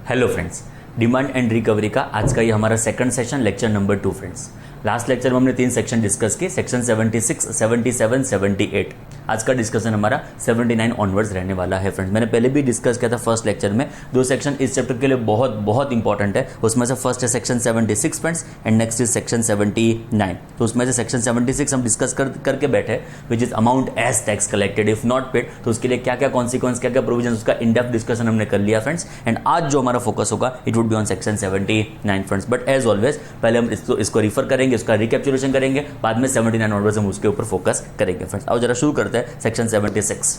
Hello friends, demand and recovery का आज का ये हमारा second session lecture number 2 friends. Last lecture में हमने 3 सेक्शन डिस्कस किए, सेक्शन 76, 77, 78। आज का डिस्कशन हमारा 79 ऑनवर्ड्स रहने वाला है फ्रेंड्स। मैंने पहले भी डिस्कस किया था फर्स्ट लेक्चर में। 2 सेक्शन इस चैप्टर के लिए बहुत बहुत इंपॉर्टेंट है। उसमें से फर्स्ट है section 76 friends and next is section 79। तो उसमें से सेक्शन 76 हम डिस्कस करके बैठे, which is amount as tax collected if not paid. तो उसके लिए क्या क्या कॉन्सिक्वेंस, क्या क्या प्रोविजन, उसका इन डेप्थ डिस्कशन हमने कर लिया फ्रेंड्स। एंड आज जो हमारा फोकस होगा it would be on section 79 friends. But as always पहले हम इसको रिफर करेंगे, उसका रिकैप्चुलेशन करेंगे, बाद में 79 ऑनवर्ड्स हम उसके ऊपर फोकस करेंगे फ्रेंड्स। अब जरा शुरू करते हैं section 76।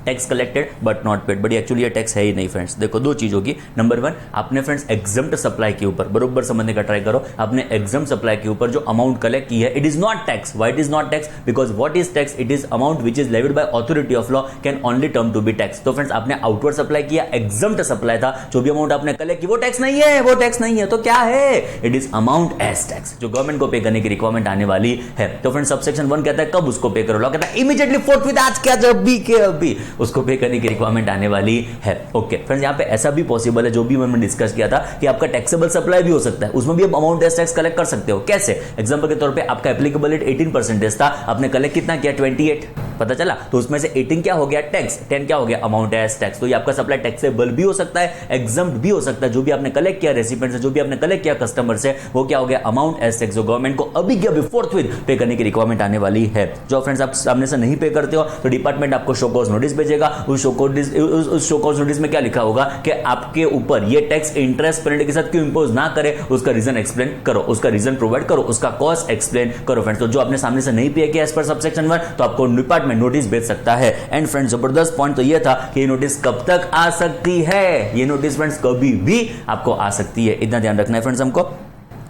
Tax collected but not paid, but actually ये टैक्स है ही नहीं फ्रेंड्स। देखो 2 चीज होगी। नंबर 1, आपने फ्रेंड्स एग्जम्प्ट सप्लाई के ऊपर बरोबर समझने का ट्राई करो। आपने एग्जम्प्ट सप्लाई के ऊपर जो अमाउंट कलेक्ट की है, it is not tax. Why it is not tax? Because what is tax? It is amount which is levied by authority of law can only term to be tax. तो friends आपने outward supply किया, exempt supply था, जो भी amount आपने collect की वो tax नहीं है, वो टैक्स नहीं है। तो क्या है? It is amount as tax, जो गवर्नमेंट को पे करने की रिक्वायरमेंट आने वाली है। तो फ्रेंड्स सबसेक्शन 1 कहता है कब उसको पे करो, लॉ कहता है इमीडिएटली फोर्थविथ, आज क्या, जब भी के अभी उसको पे करने की रिक्वायरमेंट आने वाली है। ओके फ्रेंड्स, यहां पे ऐसा भी पॉसिबल है, जो भी मैंने डिस्कस किया था, कि आपका टैक्सेबल सप्लाई भी हो सकता है, उसमें भी आप अमाउंट एज टैक्स कलेक्ट कर सकते हो। कैसे? एग्जांपल के तौर पे आपका एप्लीकेबल रेट 18% था, आपने कलेक्ट कितना किया? 28, पता चला। तो उसमें से 18 क्या हो गया? टैक्स, 10 क्या हो गया? Amount as tax. तो ये आपका सप्लाई टैक्सेबल भी हो सकता है, एग्जम्प्ट भी हो सकता है। जो भी आपने कलेक्ट किया रेसिपिएंट से, जो भी आपने कलेक्ट किया कस्टमर से, वो क्या हो गया? अमाउंट एज टैक्स, जो गवर्नमेंट को अभी क्या फोर्थविथ पे करने की रिक्वायरमेंट आने वाली है। जो फ्रेंड्स आप सामने से नहीं पे करते हो तो डिपार्टमेंट आपको शो कॉज नोटिस भेजेगा। उस शो कॉज नोटिस में क्या लिखा होगा कि आपके ऊपर ये टैक्स इंटरेस्ट पेनल्टी के साथ क्यों इंपोज ना करे, उसका रीजन एक्सप्लेन करो, उसका रीजन प्रोवाइड करो, उसका कॉस्ट एक्सप्लेन करो फ्रेंड्स। तो जो आपने सामने से नहीं पे किया एज पर सबसेक्शन 1, तो आपको डिपार्टमेंट नोटिस भेज सकता है। एंड फ्रेंड्स जबरदस्त पॉइंट तो ये था कि ये नोटिस कब तक आ सकती है? ये नोटिस फ्रेंड्स कभी भी आपको आ सकती है, इतना ध्यान रखना है फ्रेंड्स हमको।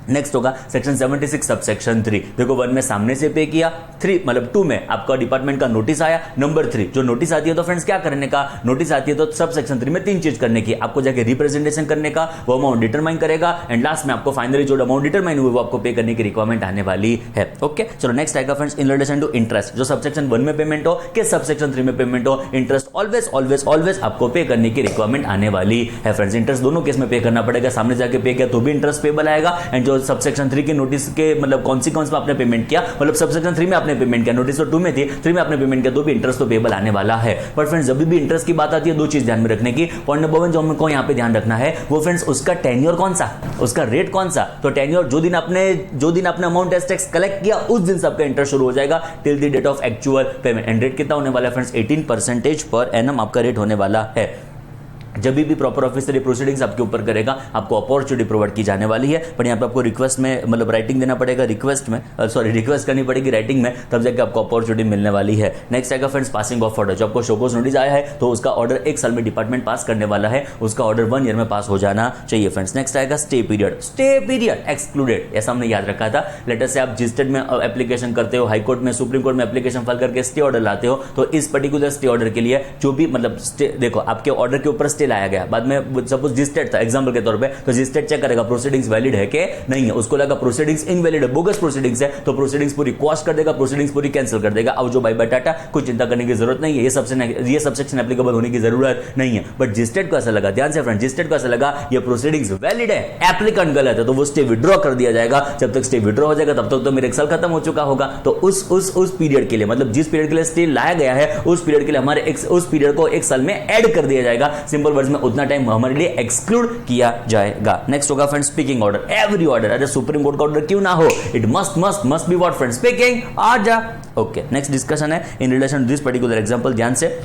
नेक्स्ट होगा सेक्शन 76 सबसेक्शन 3। देखो 1 में सामने से पे किया, 3 मतलब 2 में आपका डिपार्टमेंट का नोटिस आया। नंबर 3 जो नोटिस आती है तो फ्रेंड्स क्या करने का? नोटिस आती है तो सबसेक्शन 3 में 3 चीज करने की, आपको जाके रिप्रेजेंटेशन करने का, वो अमाउंट डिटरमाइन करेगा, एंड लास्ट में आपको फाइनली जो अमाउंट डिटरमाइन हुई वो आपको पे करने की रिक्वायरमेंट आने वाली है। ओके चलो नेक्स्ट आएगा friends in relation to interest. जो सबसेक्शन 1 में पेमेंट हो कि सबसेक्शन 3 में पेमेंट हो, इंटरेस्ट ऑलवेज ऑलवेज ऑलवेज आपको पे करने की रिक्वायरमेंट आने वाली है फ्रेंड्स। इंटरेस्ट दोनों केस में पे करना पड़ेगा, सामने जाके पे किया तो भी इंटरेस्ट पेबल आएगा, एंड जो सबसेक्शन 3 नोटिस के मतलब कॉन्सिक्वेंस में आपने पेमेंट किया, मतलब सबसेक्शन 3 में आपने पेमेंट किया, नोटिस तो 2 में थी, 3 में आपने पेमेंट किया तो भी इंटरेस्ट तो पेबल आने वाला है। बट फ्रेंड्स जब भी इंटरेस्ट की बात आती है 2 चीज ध्यान में रखने की। पॉइंट नंबर 1 जो हमको यहां पे ध्यान रखना है वो फ्रेंड्स उसका टेन्योर कौन सा, उसका रेट कौन सा। तो टेन्योर जो दिन आपने अमाउंट एज टैक्स कलेक्ट किया उस दिन से आपका इंटरेस्ट शुरू हो जाएगा till the date of actual payment. And rate कितना होने वाला है फ्रेंड्स? 18% पर एनम आपका रेट होने वाला है। जब भी प्रॉपर ऑफिसर प्रोसीडिंग्स आपके ऊपर करेगा आपको अपॉर्चुनिटी प्रोवाइड की जाने वाली है। पर यहाँ पे आपको रिक्वेस्ट में मतलब राइटिंग देना पड़ेगा, रिक्वेस्ट करनी पड़ेगी राइटिंग में, तब जाके आपको अपॉर्चुनिटी मिलने वाली है। नेक्स्ट आएगा फ्रेंड्स पासिंग ऑफ ऑर्डर। जो आपको शोकॉज नोटिस आया है तो उसका ऑर्डर 1 साल में डिपार्टमेंट पास करने वाला है, उसका ऑर्डर 1 ईयर में पास हो जाना चाहिए फ्रेंड्स। नेक्स्ट आएगा stay period. Stay period excluded, ऐसा हमने याद रखा था। लेटर से आप जिस स्टेट में एप्लीकेशन करते हो, हाईकोर्ट में, सुप्रीम कोर्ट में एप्लीकेशन फाइल करके स्टे ऑर्डर लाते हो, तो इस पर्टिकुलर स्टे ऑर्डर के लिए जो भी मतलब स्टे, देखो आपके ऑर्डर के ऊपर स्टे लाया गया, बाद में सपोज जिस स्टेट था एग्जांपल के तौर पे, तो जिस स्टेट चेक करेगा प्रोसीडिंग्स वैलिड है कि नहीं है, उसको लगा प्रोसीडिंग्स इनवैलिड है, बोगस प्रोसीडिंग्स है, तो प्रोसीडिंग्स पूरी क्वाश कर देगा, प्रोसीडिंग्स पूरी कैंसिल कर देगा। अब जो बाय बाय टाटा कुछ चिंता करने की जरूरत नहीं है, ये सबसेक्शन एप्लीकेबल होने की जरूरत नहीं है। बट जिस स्टेट को ऐसा लगा, ध्यान से फ्रेंड, जिस स्टेट को ऐसा लगा ये प्रोसीडिंग्स वैलिड है, एप्लीकेंट गलत है, तो वो स्टे विड्रॉ कर दिया जाएगा। जब तक स्टे विड्रॉ हो जाएगा तब तक तो मेरा एक साल खत्म हो चुका होगा। तो उस पीरियड के लिए, मतलब जिस पीरियड के लिए स्टे लाया गया है उस पीरियड के लिए हमारे उस पीरियड को 1 साल में ऐड कर दिया जाएगा। सिंपल वर्ड्स में उतना टाइम हमारे लिए एक्सक्लूड किया जाएगा। नेक्स्ट होगा friends speaking order. Every order, अरे सुप्रीम कोर्ट का ऑर्डर क्यों ना हो, it must be what friends? Speaking. आ जा। ओके नेक्स्ट डिस्कशन है in relation to this particular example. ध्यान से,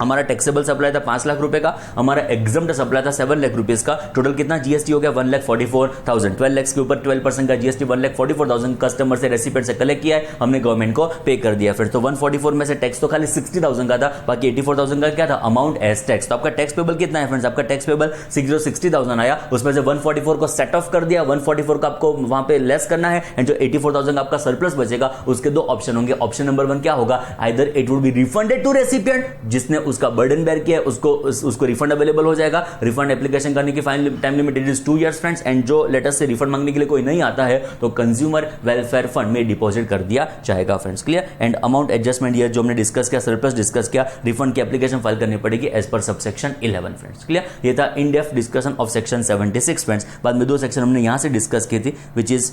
हमारा टैक्सेबल सप्लाई था 5 लाख रुपए का, हमारा एग्जम्प्ट सप्लाई था 7 लाख रुपीस का। टोटल कितना जीएसटी हो गया? 1,44,000। 12 लाख के ऊपर 12% का जीएसटी 1,44,000 कस्टमर से, रेसिपिएंट से कलेक्ट किया है, हमने गवर्नमेंट को पे कर दिया। फिर तो 144 में से टैक्स तो खाली 60,000 का था, बाकी 84,000 का क्या था? Amount as tax. तो आपका टैक्स पेबल कितना है फ्रेंड्स? आपका टैक्स पेबल 60,000 आया, उसमें से 144 को सेट ऑफ कर दिया, 144 का आपको वहां पे लेस करना है, एंड जो 84,000 आपका सरप्लस बचेगा उसके 2 ऑप्शन होंगे। ऑप्शन नंबर 1 क्या होगा? Either it would be refunded to recipient जिसने उसका बर्डन बेयर किया है, उसको रिफंड अवेलेबल हो जाएगा। रिफंड एप्लीकेशन करने की final time limit it is 2 years friends. And जो लेटेस्ट से रिफंड मांगने के लिए कोई नहीं आता है तो कंज्यूमर वेलफेयर फंड में डिपॉजिट कर दिया जाएगा friends. Clear. And amount adjustment ये जो हमने डिस्कस किया, सरप्लस डिस्कस किया, रिफंड की एप्लीकेशन फाइल करनी पड़ेगी as per subsection 11 friends. Clear. ये था in depth discussion of section 76 friends. बाद में 2 सेक्शन हमने यहां से डिस्कस की थी which is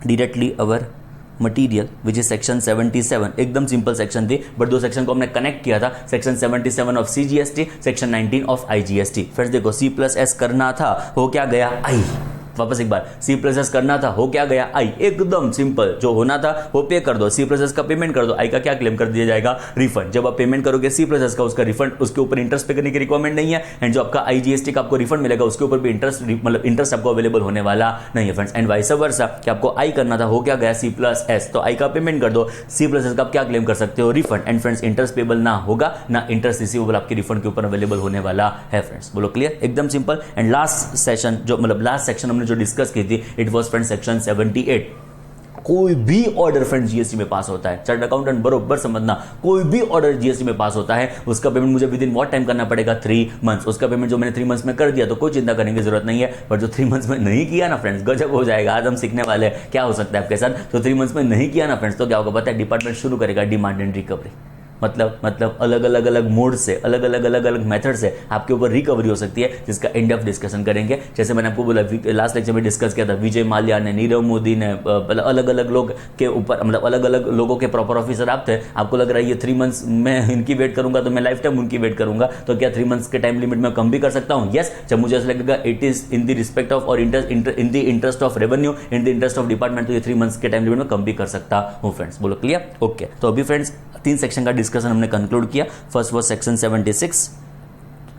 directly our material which is section 77। एकदम सिंपल सेक्शन थी बट 2 सेक्शन को हमने कनेक्ट किया था। Section 77 of CGST, section 19 of IGST। Friends देखो C+S करना था, हो क्या गया आई। वापस एक बार, C++ करना था, हो क्या गया आई। एकदम सिंपल, जो होना था वो पे कर दो, C++ का पेमेंट कर दो, आई का क्या क्लेम कर दिया जाएगा, रिफंड। जब आप पेमेंट करोगे C++ का, उसका रिफंड, उसके ऊपर इंटरेस्ट पे करने की रिक्वायरमेंट नहीं है। एंड जो आपका IGST का आपको रिफंड मिलेगा उसके ऊपर भी इंटरेस्ट, मतलब इंटरेस्ट आपको अवेलेबल होने वाला नहीं है फ्रेंड्स। एंड वाइस वर्सा कि आपको आई करना था, हो क्या गया C+S, तो आई का पेमेंट कर दो, C++ का आप क्या क्लेम कर सकते हो, refund. And friends interest payable ना होगा ना इंटरेस्ट रिसीवेबल आपके रिफंड के ऊपर अवेलेबल होने वाला है फ्रेंड्स। बोलो क्लियर, एकदम सिंपल। एंड लास्ट सेशन जो मतलब लास्ट सेक्शन हमने जो डिस्कस की थी इट वॉज फ्रेंड सेक्शन 78। कोई भी ऑर्डर फ्रेंड जीएसटी में पास होता है, चार्टर्ड अकाउंटेंट बरोबर समझना, कोई भी ऑर्डर जीएसटी में पास होता है उसका पेमेंट मुझे विद इन व्हाट टाइम करना पड़ेगा, 3 months। उसका पेमेंट जो मैंने 3 months में कर दिया तो कोई चिंता करने की जरूरत नहीं है। पर जो 3 months में नहीं किया ना फ्रेंड्स, गजब हो जाएगा। आज हम सीखने वाले हैं क्या हो सकता है आपके साथ। तो 3 months में नहीं किया ना फ्रेंड्स तो क्या होगा पता है, डिपार्टमेंट शुरू करेगा डिमांड एंड रिकवरी। मतलब अलग मोड से, अलग मेथड से आपके ऊपर रिकवरी हो सकती है, जिसका इन डेप्थ डिस्कशन करेंगे। जैसे मैंने आपको बोला लास्ट लेक्चर में डिस्कस किया था, विजय माल्या ने, नीरव मोदी ने, अलग लोग के ऊपर, मतलब अलग लोगों के प्रॉपर ऑफिसर आप थे। आपको लग रहा है ये 3 months में इनकी वेट करूंगा तो मैं लाइफ टाइम उनकी वेट करूंगा, तो क्या 3 months के टाइम लिमिट में कम भी कर सकता हूं? यस, जब मुझे ऐसा लगेगा it is in the respect of और in the interest of revenue, in the interest of department, तो ये 3 months के टाइम लिमिट में कम भी कर सकता हूं फ्रेंड्स। बोलो क्लियर, ओके। तो अभी फ्रेंड्स 3 सेक्शन का डिस्कशन हमने कंक्लूड किया। First was section 76,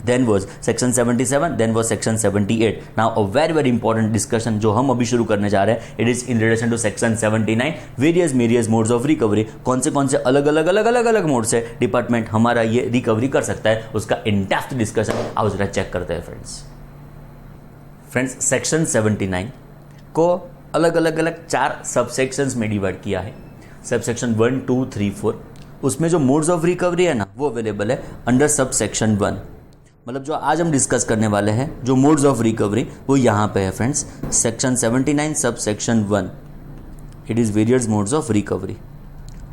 then was section 77, then was section 78. Now a very important discussion जो हम अभी शुरू करने जा रहे हैं, it is in relation to section 79, various modes of recovery। कौन से अलग मोड से डिपार्टमेंट हमारा ये रिकवरी कर सकता है, उसका इन डेप्थ डिस्कशन आओ जरा चेक करते हैं फ्रेंड्स। सेक्शन 79 को अलग 4 सबसेक्शंस में डिवाइड किया है। सबसेक्शन 1, 2, 3, 4। उसमें जो मोड्स ऑफ रिकवरी है ना वो अवेलेबल है अंडर सब सेक्शन 1। मतलब जो आज हम डिस्कस करने वाले हैं जो मोड्स ऑफ रिकवरी वो यहाँ पे है friends, section 79 sub section 1। It is various modes of recovery.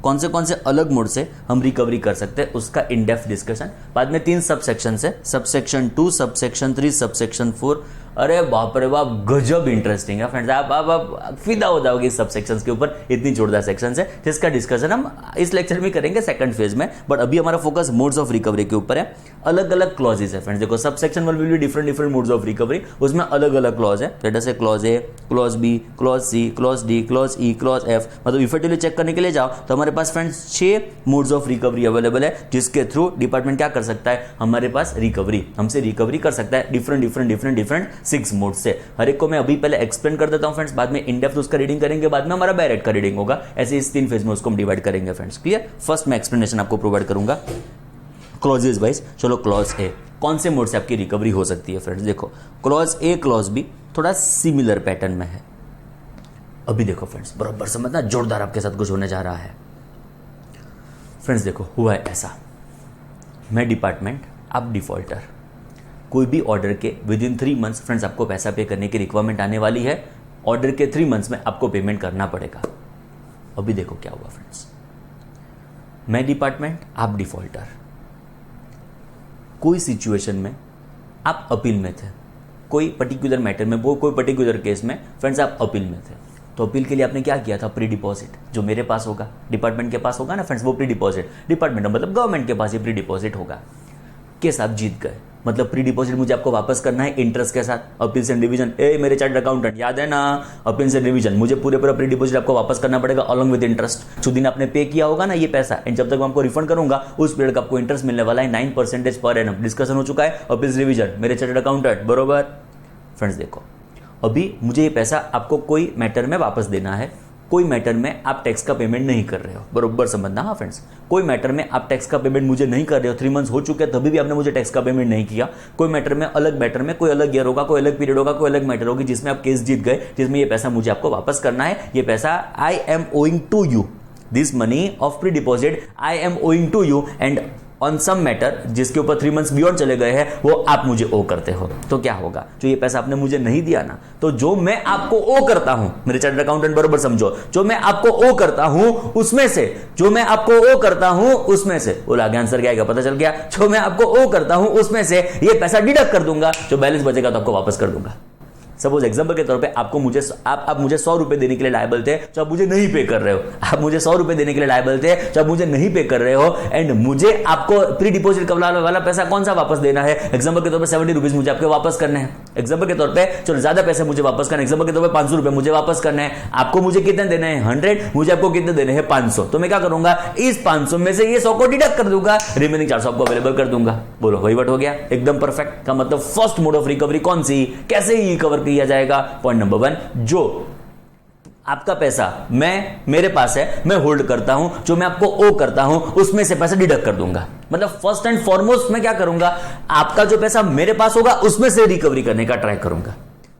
कौन से अलग मोड से हम रिकवरी कर सकते हैं उसका इन डेप्थ डिस्कशन। बाद में 3 सब सेक्शन है, सबसेक्शन 2, सबसेक्शन 3, सबसेक्शन 4। अरे बाप रे बाप, गजब इंटरेस्टिंग है फ्रेंड्स। आप फिदा हो जाओगे इस सब सेक्शंस के ऊपर, इतनी जोरदार सेक्शंस है जिसका डिस्कशन हम इस लेक्चर में करेंगे सेकंड फेज में। बट अभी हमारा फोकस मोड्स ऑफ रिकवरी के ऊपर है। अलग क्लॉजेस है फ्रेंड्स। देखो sub section 1 will be different modes of recovery, उसमें अलग क्लॉज है। जैसे clause A, clause B, clause C, clause D, clause E, clause F. मतलब इफेक्टिवली चेक करने के लिए जाओ तो हमारे पास friends 6 modes of recovery available है, जिसके थ्रू डिपार्टमेंट क्या कर सकता है, हमारे पास रिकवरी, हमसे रिकवरी कर सकता है डिफरेंट 6 मोड से। हर एक को मैं अभी पहले एक्सप्लेन कर देता हूं फ्रेंड्स, बाद में इन डेप्थ उसका रीडिंग करेंगे, बाद में हमारा डायरेक्ट का रीडिंग होगा। ऐसे इस 3 फेज में उसको हम डिवाइड करेंगे फ्रेंड्स। क्लियर। फर्स्ट मैं एक्सप्लेनेशन आपको प्रोवाइड करूंगा क्लॉजेस वाइज। चलो क्लॉज ए, कौन से मोड से आपकी रिकवरी हो सकती है फ्रेंड्स। देखो क्लॉज ए, क्लॉज बी थोड़ा सिमिलर पैटर्न में है। अभी देखो फ्रेंड्स बराबर समझना, जोरदार आपके साथ कुछ होने जा रहा है फ्रेंड्स। देखो हुआ है ऐसा, मैं डिपार्टमेंट, आप डिफॉल्टर, कोई भी ऑर्डर के विद इन 3 months फ्रेंड्स आपको पैसा पे करने की रिक्वायरमेंट आने वाली है। ऑर्डर के 3 months में आपको पेमेंट करना पड़ेगा। अभी देखो क्या हुआ फ्रेंड्स, मैं डिपार्टमेंट, आप डिफॉल्टर, कोई सिचुएशन में आप अपील में थे, कोई पर्टिकुलर मैटर में, वो कोई पर्टिकुलर केस में फ्रेंड्स आप अपील में थे। तो अपील के लिए आपने क्या किया था, प्री डिपॉजिट जो मेरे पास होगा, डिपार्टमेंट के पास होगा ना फ्रेंड्स, वो प्री डिपॉजिट, डिपार्टमेंट मतलब गवर्नमेंट के पास ये प्री डिपॉजिट होगा। केस आप जीत गए, मतलब प्री डिपॉजिट मुझे आपको वापस करना है इंटरेस्ट के साथ। अपील एंड डिवीजन, ए मेरे चार्टर्ड अकाउंटेंट याद है ना, अपील एंड डिवीजन, मुझे पूरा प्री डिपॉजिट आपको वापस करना पड़ेगा अलॉन्ग विद इंटरेस्ट। जो दिन आपने पे किया होगा ना ये पैसा, एंड जब तक मैं आपको रिफंड करूंगा उस पीरियड का आपको इंटरेस्ट मिलने वाला है 9% पर एनम। डिस्कशन हो चुका है अपील डिवीजन, मेरे चार्टर्ड अकाउंटेंट बरोबर। फ्रेंड्स देखो अभी मुझे ये पैसा आपको कोई मैटर में वापस देना है, कोई मैटर में आप टैक्स का पेमेंट नहीं कर रहे हो, बरोबर समझना। हाँ फ्रेंड्स, कोई मैटर में आप टैक्स का पेमेंट मुझे नहीं कर रहे हो, 3 months हो चुके हैं तभी भी आपने मुझे टैक्स का पेमेंट नहीं किया। कोई मैटर में, अलग मैटर में, कोई अलग ईयर होगा, कोई अलग पीरियड होगा, कोई अलग मैटर होगी जिसमें आप केस जीत गए, जिसमें ये पैसा मुझे आपको वापस करना है। ये पैसा I am owing to you, this money of pre deposit I am owing to you, and on some matter जिसके ऊपर 3 मंथ्स बियॉन्ड चले गए हैं वो आप मुझे ओ करते हो, तो क्या होगा? जो ये पैसा आपने मुझे नहीं दिया ना, तो जो मैं आपको ओ करता हूं, मेरे चार्टर्ड अकाउंटेंट बरोबर समझो, जो मैं आपको ओ करता हूं उसमें से, जो मैं आपको ओ करता हूं उसमें से, बोला आगे आंसर क्या आएगा पता चल गया, जो मैं आपको ओ करता हूं उसमें से ये पैसा डिडक्ट कर दूंगा, जो बैलेंस बचेगा तो आपको वापस कर दूंगा। सपोज एग्जांपल के तौर पे आपको मुझे आप मुझे 100 रुपए देने के लिए लायबल थे, जो आप मुझे नहीं पे कर रहे हो, आप मुझे 100 रुपए देने के लिए लायबल थे, जो आप मुझे नहीं पे कर रहे हो, एंड मुझे आपको प्री डिपॉजिट वाला पैसा कौन सा वापस देना है? एग्जांपल के तौर पे 70 रुपीज मुझे आपके वापस करने हैं, एग्जांपल के तौर पे चलो ज्यादा पैसे मुझे वापस करना है, एग्जांपल के तौर पे 500 रुपए मुझे वापस करना है, आपको मुझे कितने देने हैं 100, मुझे आपको कितने देने हैं 500, तो मैं क्या करूंगा इस 500 में से ये 100 को डिडक्ट कर दूंगा, रिमेनिंग 400 आपको अवेलेबल कर दूंगा। बोलो वहीवट हो गया एकदम परफेक्ट। का मतलब फर्स्ट मोड ऑफ रिकवरी कौन सी, कैसे ही रिकवर किया जाएगा? पॉइंट नंबर 1, जो आपका पैसा मेरे पास है, मैं होल्ड करता हूं, जो मैं आपको ओ करता हूं उसमें से पैसा डिडक्ट कर दूंगा। मतलब फर्स्ट एंड फॉरमोस्ट मैं क्या करूंगा, आपका जो पैसा मेरे पास होगा उसमें से रिकवरी करने का ट्राई करूंगा,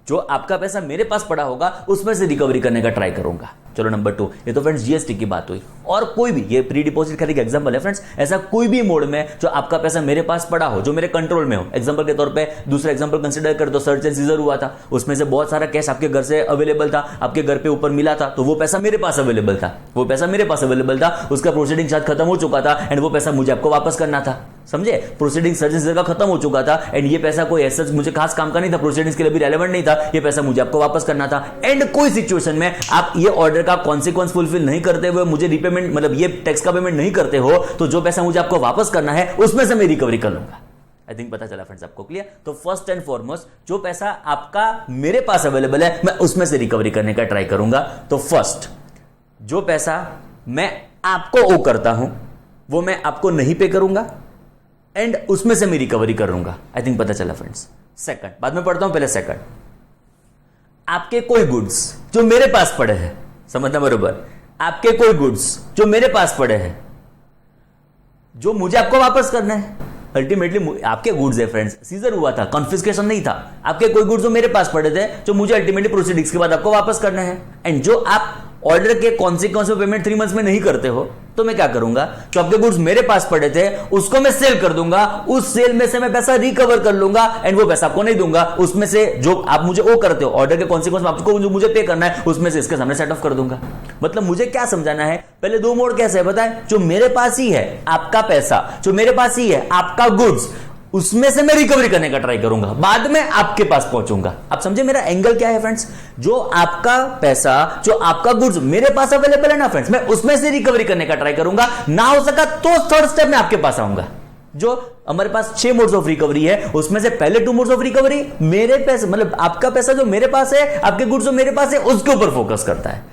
जो आपका पैसा मेरे पास पड़ा होगा उसमें से रिकवरी करने का ट्राई करूंगा। चलो नंबर 2, ये तो फ्रेंड्स जीएसटी की बात हुई। और कोई भी, ये प्री डिपॉजिट खाली का एग्जांपल है फ्रेंड्स, ऐसा कोई भी मोड में जो आपका पैसा मेरे पास पड़ा हो, जो मेरे कंट्रोल में हो, एग्जांपल के तौर पे दूसरा एग्जांपल कंसीडर कर दो, सर्च एंड सीजर हुआ था, उसमें से बहुत सारा कैश आपके घर से अवेलेबल था, आपके घर पे ऊपर मिला था, तो वो पैसा मेरे पास अवेलेबल था, वो पैसा मेरे पास अवेलेबल था, उसका प्रोसीडिंग चार्ज खत्म हो चुका था एंड वो पैसा मुझे आपको वापस करना था। समझे? प्रोसीडिंग सर्च एंड सीजर का खत्म हो चुका था एंड ये पैसा कोई ऐसा मुझे खास काम का नहीं था, प्रोसीडिंग्स के लिए भी रेलेवेंट नहीं था, ये पैसा मुझे आपको वापस करना था। एंड कोई सिचुएशन में आप ये ऑर्डर का कॉन्सिक्वेंस फुलफिल नहीं करते हुए मुझे रीपेमेंट, मतलब ये टैक्स का पेमेंट नहीं करते हो, तो जो पैसा मुझे आपको वापस करना है उसमें से मैं रिकवरी कर लूंगा। आई थिंक पता चला फ्रेंड्स आपको, क्लियर? तो फर्स्ट एंड फॉरमोस्ट जो पैसा आपका मेरे पास अवेलेबल है मैं उसमें से रिकवरी करने का ट्राई करूंगा। तो फर्स्ट, जो पैसा मैं आपको ओ करता हूं वो मैं आपको नहीं पे करूंगा एंड उसमें से मैं रिकवरी करूंगा। आई थिंक पता चला फ्रेंड्स। सेकंड, बाद में पढ़ता हूं, पहले सेकंड, आपके कोई गुड्स जो मेरे पास पड़े हैं, समझना बरोबर, आपके कोई गुड्स जो मेरे पास पड़े हैं जो मुझे आपको वापस करना है। अल्टीमेटली आपके गुड्स है फ्रेंड्स, सीजर हुआ था, कॉन्फिस्केशन नहीं था, आपके कोई गुड्स जो मेरे पास पड़े थे जो मुझे अल्टीमेटली प्रोसीडिंग्स के बाद आपको वापस करना है। एंड जो आप ऑर्डर के कॉन्सिक्वेंस में पेमेंट 3 मंथ्स में नहीं करते हो, तो मैं क्या करूंगा, जो आपके गुड्स मेरे पास पड़े थे उसको मैं सेल कर दूंगा, उस सेल में से मैं पैसा रिकवर कर लूंगा एंड वो पैसा आपको नहीं दूंगा, उसमें से जो आप मुझे ओ करते हो ऑर्डर के कॉन्सिक्वेंस में आपको जो मुझे पे करना है उसमें से इसके सामने सेट ऑफ कर दूंगा। मतलब मुझे क्या समझाना है, पहले 2 मोड कैसे है बताएं, जो मेरे पास ही है आपका पैसा, जो मेरे पास ही है आपका गुड्स, उसमें से मैं रिकवरी करने का ट्राई करूंगा, बाद में आपके पास पहुंचूंगा। आप समझे मेरा एंगल क्या है फ्रेंड्स? जो आपका पैसा, जो आपका गुड्स मेरे पास अवेलेबल है ना फ्रेंड्स, मैं उसमें से रिकवरी करने का ट्राई करूंगा, ना हो सका तो थर्ड स्टेप में आपके पास आऊंगा। जो हमारे पास 6 मोड्स ऑफ रिकवरी है उसमें से पहले 2 मोड्स ऑफ रिकवरी मेरे पैसे, मतलब आपका पैसा जो मेरे पास है, आपके गुड्स जो मेरे पास है, उसके ऊपर फोकस करता है।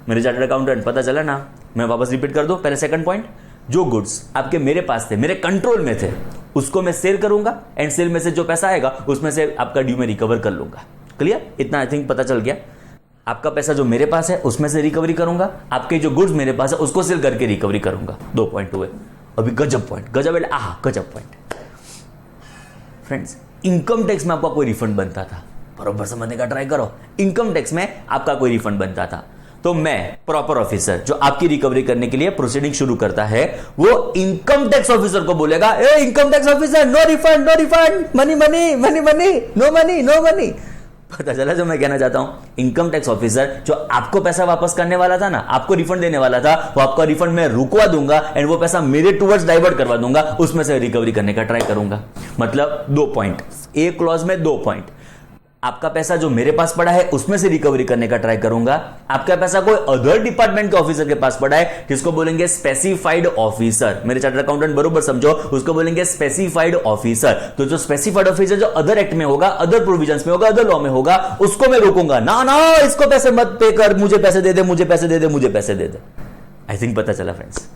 मेरे चार्टर्ड अकाउंटेंट पता चला ना? मैं वापस रिपीट कर दूं, पहले सेकंड पॉइंट, जो गुड्स आपके मेरे पास थे, मेरे कंट्रोल में थे, उसको मैं सेल करूंगा एंड सेल में से जो पैसा आएगा उसमें से आपका ड्यू में रिकवर कर लूंगा। क्लियर? इतना आई थिंक पता चल गया। आपका पैसा जो मेरे पास है उसमें से रिकवरी करूंगा, आपके जो गुड्स मेरे पास है उसको सेल करके रिकवरी करूंगा। 2 पॉइंट हुए। अभी गजब पॉइंट, गजब है, आहा गजब पॉइंट। फ्रेंड्स, इनकम टैक्स में आपका कोई रिफंड बनता था, बरोबर समझने का ट्राई करो। इनकम टैक्स में आपका कोई रिफंड बनता था, तो मैं प्रॉपर ऑफिसर जो आपकी रिकवरी करने के लिए प्रोसीडिंग शुरू करता है, वो इनकम टैक्स ऑफिसर को बोलेगा, ए income tax officer, no refund, no refund, money money money money, no money no money. पता चला जो मैं कहना चाहता हूं? इनकम टैक्स ऑफिसर जो आपको पैसा वापस करने वाला था ना, आपको रिफंड देने वाला था, वो आपका रिफंड मैं रुकवा दूंगा एंड वो पैसा मेरे टुवर्ड्स डाइवर्ट करवा दूंगा, उसमें से रिकवरी करने का ट्राई करूंगा। मतलब 2 पॉइंट, एक क्लॉज में 2 पॉइंट। आपका पैसा जो मेरे पास पड़ा है उसमें से रिकवरी करने का ट्राई करूंगा, आपका पैसा कोई अदर डिपार्टमेंट के ऑफिसर के पास पड़ा है जिसको बोलेंगे स्पेसिफाइड ऑफिसर। मेरे चार्टर्ड अकाउंटेंट बरोबर समझो, उसको बोलेंगे स्पेसिफाइड ऑफिसर। तो जो स्पेसिफाइड ऑफिसर जो अदर एक्ट में होगा, अदर प्रोविजंस में होगा, अदर लॉ में होगा, उसको मैं रोकूंगा, ना ना इसको पैसे मत पे कर, मुझे पैसे दे दे, मुझे पैसे दे दे, मुझे पैसे दे दे। आई थिंक पता चला फ्रेंड्स।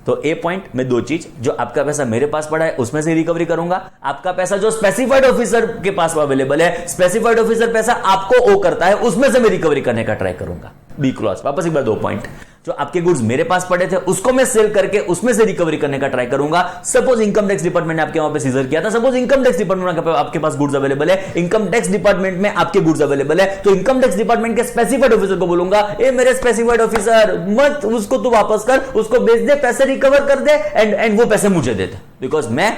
तो ए पॉइंट में 2 चीज, जो आपका पैसा मेरे पास पड़ा है उसमें से रिकवरी करूंगा, आपका पैसा जो स्पेसिफाइड ऑफिसर के पास अवेलेबल है, स्पेसिफाइड ऑफिसर पैसा आपको ओ करता है, उसमें से मैं रिकवरी करने का ट्राई करूंगा। बी क्लॉज, वापस एक बार 2 पॉइंट, जो आपके गुड्स मेरे पास पड़े थे उसको मैं सेल करके उसमें से रिकवरी करने का ट्राई करूंगा। सपोज इनकम टैक्स डिपार्टमेंट ने आपके वहां पे सीजर किया था, सपोज इनकम टैक्स डिपार्टमेंट में आपके पास गुड्स अवेलेबल है, इनकम टैक्स डिपार्टमेंट में आपके गुड्स अवेलेबल है, तो इनकम टैक्स डिपार्टमेंट के स्पेसिफाइड ऑफिसर को बोलूंगा, ए मेरे स्पेसिफाइड ऑफिसर मत उसको तू वापस कर, उसको बेच दे, पैसे रिकवर कर दे एंड वो पैसे मुझे दे दे, बिकॉज मैं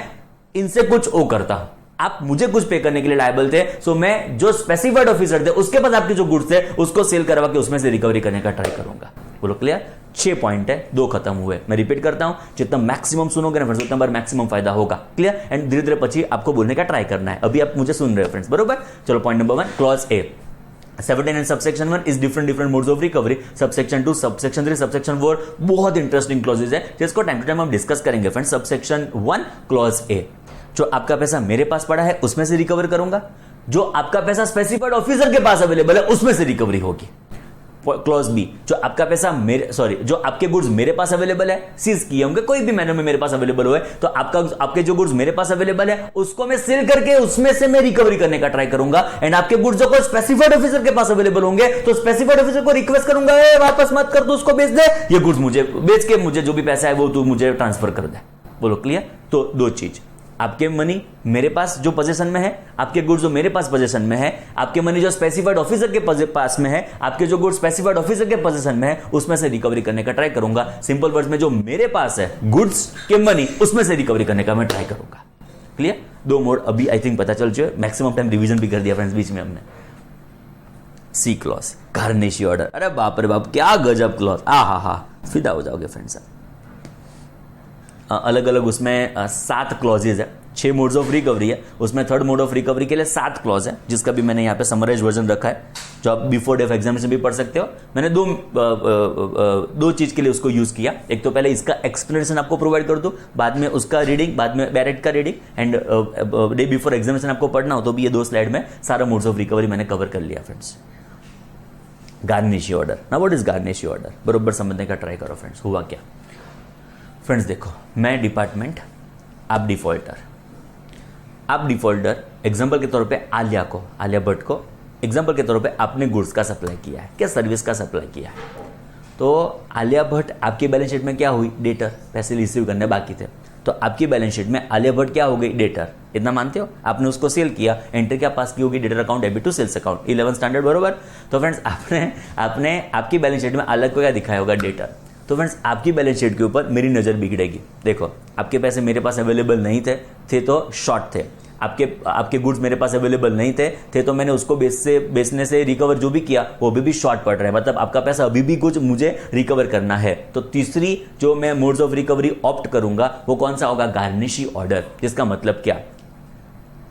इनसे कुछ ओ करता हूं, आप मुझे कुछ पे करने के लिए लायबल थे, सो मैं जो स्पेसिफाइड ऑफिसर थे उसके पास आपके जो गुड्स थे उसको सेल करवा के उसमें से रिकवरी करने का ट्राई करूंगा। बोलो क्लियर? 6 पॉइंट है, 2 खत्म हुए। मैं रिपीट करता हूं, जितना मैक्सिमम सुनोगे ना फ्रेंड्स उतना बार मैक्सिमम फायदा होगा। क्लियर? एंड धीरे धीरे पची आपको बोलने का ट्राई करना है। अभी आप मुझे सुन रहे हो फ्रेंड्स, बरोबर? चलो point number 1, clause A 17 subsection 1 is different modes of recovery, subsection 2, subsection 3, subsection 4 बहुत इंटरेस्टिंग क्लॉजेज है जिसको टाइम टू टाइम हम डिस्कस करेंगे फ्रेंड्स। सबसेक्शन 1 क्लॉज ए, जो आपका पैसा मेरे पास पड़ा है उसमें से रिकवर करूंगा, जो आपका पैसा स्पेसिफाइड ऑफिसर के पास अवेलेबल है उसमें से रिकवरी होगी। क्लॉज बी, जो आपका पैसा जो आपके गुड्स मेरे पास अवेलेबल है, सीज किए होंगे कोई भी मैनर में मेरे पास अवेलेबल हुए, तो आपके जो गुड्स मेरे पास अवेलेबल है उसको मैं सेल करके उसमें से मैं रिकवरी करने का ट्राई करूंगा। एंड आपके गुड्स जो कोई स्पेसिफाइड ऑफिसर के पास अवेलेबल होंगे तो स्पेसिफाइड ऑफिसर को रिक्वेस्ट करूंगा, वापस मत कर, तू उसको बेच दे, ये गुड्स मुझे बेच के मुझे जो भी पैसा है वो तू मुझे ट्रांसफर कर दे। बोलो क्लियर? तो 2 चीज, आपके मनी मेरे पास जो पोजीशन में है, आपके गुड्स जो मेरे पास पोजीशन में है, आपके मनी जो स्पेसिफाइड ऑफिसर के पास में है, आपके जो गुड्स स्पेसिफाइड ऑफिसर के पोजीशन में है, उसमें से रिकवरी करने का ट्राई करूंगा। सिंपल वर्ड्स में जो मेरे पास है गुड्स के मनी उसमें से रिकवरी करने का मैं ट्राई करूंगा। क्लियर? 2 मोड अभी आई थिंक पता चल चुके, मैक्सिमम टाइम रिवीजन भी कर दिया फ्रेंड्स बीच में हमने। सी क्लॉज, गार्निशी ऑर्डर, अरे बाप रे बाप क्या गजब क्लॉज, हा फिदा हो जाओगे फ्रेंड्स। अलग अलग उसमें 7 क्लॉजेज है, 6 मोड्स ऑफ रिकवरी है, उसमें थर्ड मोड ऑफ रिकवरी के लिए 7 क्लॉज है, जिसका भी मैंने यहाँ पे समराइज वर्जन रखा है, जो आप बिफोर डे ऑफ एग्जामिनेशन भी पढ़ सकते हो। मैंने दो चीज के लिए उसको यूज किया, एक तो पहले इसका एक्सप्लेनेशन आपको प्रोवाइड कर दूं, बाद में उसका रीडिंग, बाद में बैरेट का reading, and day before examination आपको पढ़ना हो तो भी ये 2 स्लाइड में सारा मोड्स ऑफ रिकवरी मैंने कवर कर लिया फ्रेंड्स। गार्निशी ऑर्डर, ना व्हाट इज गार्निशी ऑर्डर, बरोबर समझने का ट्राई करो फ्रेंड्स। हुआ क्या फ्रेंड्स, देखो मैं डिपार्टमेंट, आप डिफॉल्टर, एग्जांपल के तौर पे आलिया भट्ट को एग्जांपल के तौर पे आपने गुड्स का सप्लाई किया है, क्या सर्विस का सप्लाई किया है, तो आलिया भट्ट आपकी बैलेंस शीट में क्या हुई, डेटर, पैसे रिसीव करने बाकी थे, तो आपकी बैलेंस शीट में आलिया भट्ट क्या हो गई, डेटर। इतना मानते हो? आपने उसको सेल किया, एंट्री क्या पास की होगी, debtor account debit to sales account, 11 standard, बरोबर? तो फ्रेंड्स आपने आपकी बैलेंस शीट में अलग को क्या दिखाया होगा, डेटर। तो फ्रेंड्स आपकी बैलेंस शीट के ऊपर मेरी नजर बिगड़ेगी। देखो आपके पैसे मेरे पास अवेलेबल नहीं थे तो शॉर्ट थे, आपके गुड्स मेरे पास अवेलेबल नहीं थे तो मैंने उसको बेचने से रिकवर जो भी किया वो भी शॉर्ट पड़ रहा है, मतलब आपका पैसा अभी भी कुछ मुझे रिकवर करना है। तो तीसरी जो मैं मोड्स ऑफ रिकवरी ऑप्ट करूंगा वो कौन सा होगा, गार्निशी ऑर्डर। जिसका मतलब क्या,